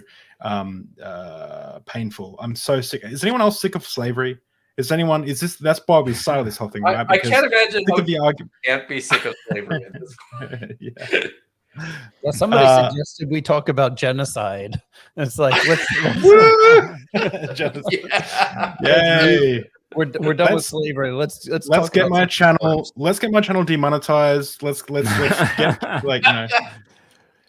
Speaker 1: painful. I'm so sick. Is anyone else sick of slavery? That's why we started this whole thing, right?
Speaker 2: I can't imagine how
Speaker 1: the argument.
Speaker 2: Can't be sick of slavery at this point.
Speaker 1: Yeah.
Speaker 6: Yeah, somebody suggested we talk about genocide. It's like, let's
Speaker 1: genocide. Yay.
Speaker 6: We're done with slavery. Let's
Speaker 1: get my channel. Let's get my channel demonetized. Let's get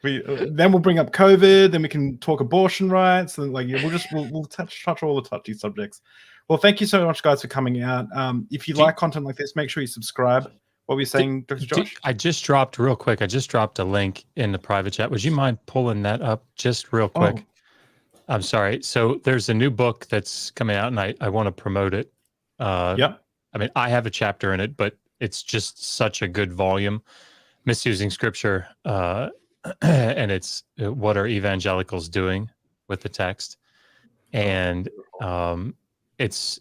Speaker 1: then we'll bring up COVID. Then we can talk abortion rights, and we'll touch all the touchy subjects. Well, thank you so much, guys, for coming out. If you like content like this, make sure you subscribe. What were you saying, Dr. Josh?
Speaker 3: I just dropped a link in the private chat. Would you mind pulling that up just real quick? Oh. I'm sorry. So there's a new book that's coming out, and I want to promote it.
Speaker 1: Yep.
Speaker 3: I mean, I have a chapter in it, but it's just such a good volume. Misusing Scripture, and it's what are evangelicals doing with the text, and it's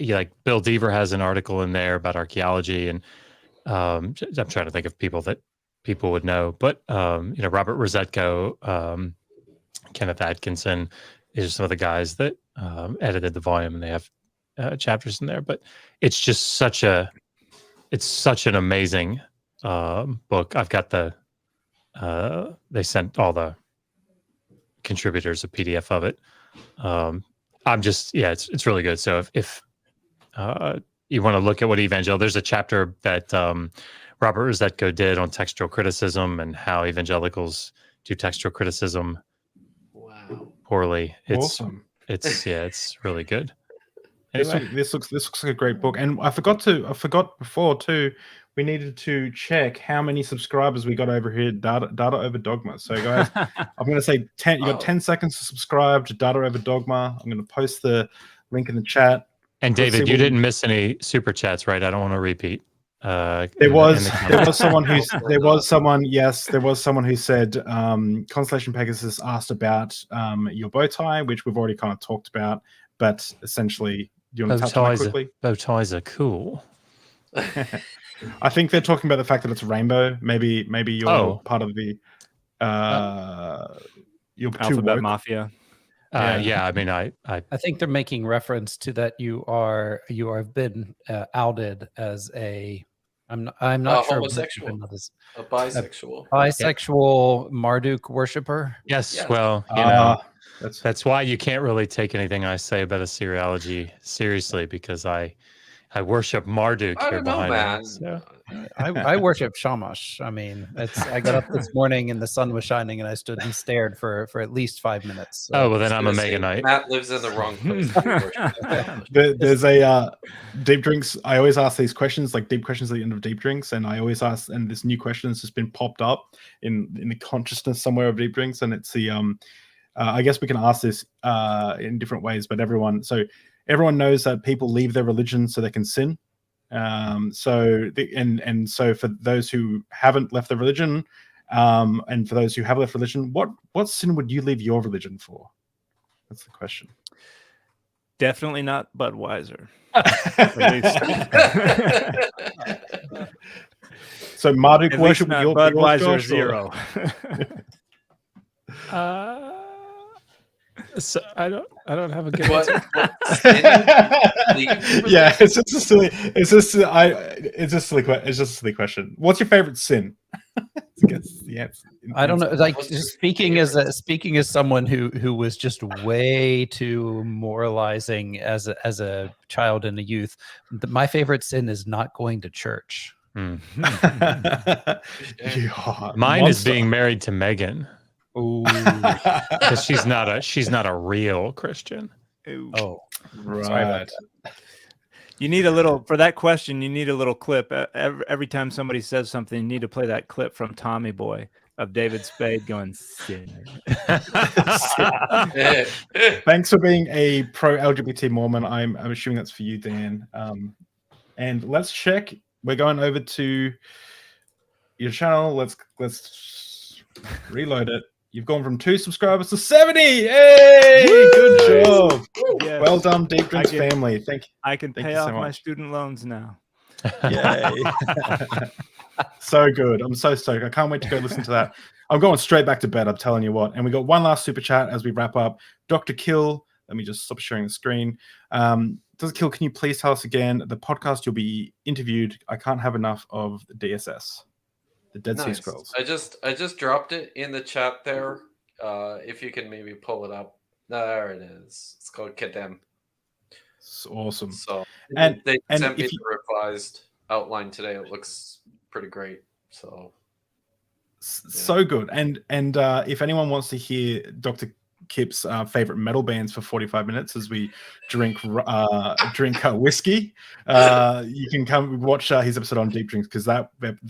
Speaker 3: like Bill Deaver has an article in there about archaeology, and I'm trying to think of people that people would know, but Robert Rosetko, Kenneth Atkinson, is some of the guys that edited the volume, and they have chapters in there. But it's just such an amazing book. I've got they sent all the contributors a PDF of it. It's really good. So if you want to look at what there's a chapter that Robert Rosetko did on textual criticism and how evangelicals do textual criticism poorly. It's
Speaker 1: awesome.
Speaker 3: It's really good.
Speaker 1: Anyway. This looks like a great book. And I forgot before too. We needed to check how many subscribers we got over here. Data Over Dogma. So guys, I'm going to say 10. You got 10 seconds to subscribe to Data Over Dogma. I'm going to post the link in the chat.
Speaker 3: And David, you didn't miss any super chats, right? I don't want to repeat.
Speaker 1: There was someone who said Constellation Pegasus asked about your bow tie, which we've already kind of talked about, but essentially, do you want to touch on that quickly? Bow ties are cool. I think they're talking about the fact that it's rainbow. Maybe you're part of the your
Speaker 5: Alphabet Mafia.
Speaker 3: I mean, I
Speaker 6: think they're making reference to that you have been outed as I'm not sure,
Speaker 2: homosexual, a bisexual,
Speaker 6: Marduk worshiper.
Speaker 3: Yes. Well, that's why you can't really take anything I say about Assyriology seriously, because I worship Marduk here behind me.
Speaker 2: So.
Speaker 6: I worship Shamash. I mean, I got up this morning and the sun was shining, and I stood and stared for at least 5 minutes.
Speaker 3: Oh, well, then I'm a
Speaker 2: Gonna say,
Speaker 3: Meganite.
Speaker 2: Matt lives in the wrong place. to be worshipped.
Speaker 1: There's a deep drinks. I always ask these questions, like deep questions at the end of deep drinks, and I always ask, and this new question has just been popped up in the consciousness somewhere of deep drinks, and it's the I guess we can ask this in different ways, but everyone knows that people leave their religion so they can sin. So for those who haven't left their religion, and for those who have left religion, what sin would you leave your religion for? That's the question.
Speaker 5: Definitely not Budweiser.
Speaker 1: So Marduk
Speaker 5: At least
Speaker 1: worship
Speaker 5: not
Speaker 1: your
Speaker 5: Budweiser
Speaker 1: Josh, or-
Speaker 5: 0.
Speaker 3: So I don't have a good
Speaker 2: What-
Speaker 3: answer.
Speaker 2: what sin would you leave?
Speaker 1: Yeah, it's just a silly question. What's your favorite sin? I guess the answer.
Speaker 6: I don't know. Like,
Speaker 2: What's
Speaker 6: just
Speaker 2: your
Speaker 6: speaking as someone who was just way too moralizing as a child and a youth. My favorite sin is not going to church.
Speaker 3: Hmm.
Speaker 1: Yeah,
Speaker 3: Mine is
Speaker 1: monster.
Speaker 3: being married to Megan because she's not a real Christian.
Speaker 6: Oh,
Speaker 1: Right.
Speaker 5: You need a little for that question. You need a little clip every time somebody says something. You need to play that clip from Tommy Boy of David Spade going sinner.
Speaker 1: Thanks for being a pro LGBT Mormon. I'm assuming that's for you, Dan. And let's check. We're going over to your channel. Let's reload it. You've gone from 2 subscribers to 70. Hey, good job.
Speaker 5: Yes.
Speaker 1: Well done, Deep Drinks
Speaker 5: I can-
Speaker 1: family. Thank
Speaker 5: I can
Speaker 1: Thank
Speaker 5: pay
Speaker 1: you so
Speaker 5: off my
Speaker 1: much.
Speaker 5: student loans now.
Speaker 1: you. Yay. So good. I'm so stoked. I can't wait to go listen to that. I'm going straight back to bed, I'm telling you what. And we got one last super chat as we wrap up. Dr. Kill, let me just stop sharing the screen. Dr. Kill, can you please tell us again the podcast you'll be interviewed? I can't have enough of the DSS, the Dead Sea
Speaker 2: Nice.
Speaker 1: Scrolls.
Speaker 2: I just dropped it in the chat there. If you can maybe pull it up. There it is. It's called Kedem.
Speaker 1: It's awesome.
Speaker 2: So
Speaker 1: And-
Speaker 2: they
Speaker 1: and
Speaker 2: sent me
Speaker 1: if
Speaker 2: the revised outline today. It looks pretty great. So
Speaker 1: So good. And if anyone wants to hear Dr. Kip's favorite metal bands for 45 minutes as we drink whiskey, you can come watch his episode on Deep Drinks, because I think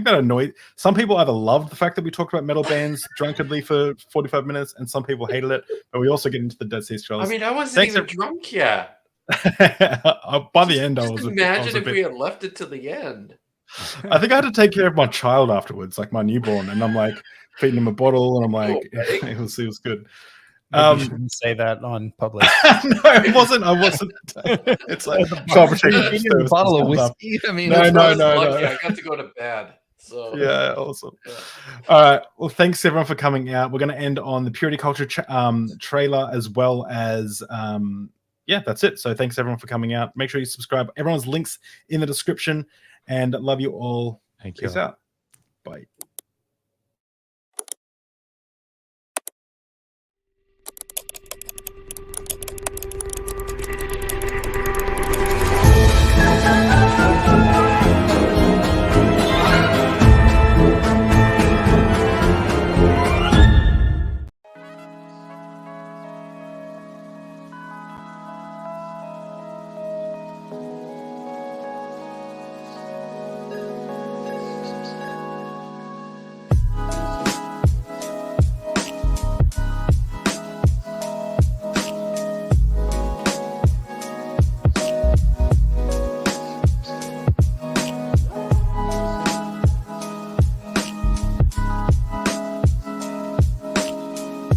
Speaker 1: that annoyed some people. Either loved the fact that we talked about metal bands drunkenly for 45 minutes, and some people hated it. But we also get into the Dead Sea Scrolls.
Speaker 2: I mean, I wasn't
Speaker 1: Thanks,
Speaker 2: even drunk yet.
Speaker 1: By the end, I
Speaker 2: Just
Speaker 1: was.
Speaker 2: imagine
Speaker 1: a
Speaker 2: if
Speaker 1: bit,
Speaker 2: we had left it to the end.
Speaker 1: I think I had to take care of my child afterwards, like my newborn, and I'm like feeding him a bottle, and I'm like, it was good.
Speaker 6: maybe you shouldn't say that on public.
Speaker 1: No, it wasn't. I wasn't. It's like child protective
Speaker 6: You need a bottle of
Speaker 1: stuff.
Speaker 6: whiskey. I mean,
Speaker 1: No,
Speaker 6: that's
Speaker 1: no,
Speaker 2: I was
Speaker 1: no,
Speaker 2: lucky.
Speaker 1: no.
Speaker 2: I got to go to bed. So
Speaker 1: Yeah, awesome.
Speaker 2: Yeah.
Speaker 1: All right. Well, thanks everyone for coming out. We're going to end on the Purity Culture trailer, as well as yeah, that's it. So thanks everyone for coming out. Make sure you subscribe. Everyone's links in the description, and love you all.
Speaker 3: Thank you.
Speaker 1: Peace out. Bye.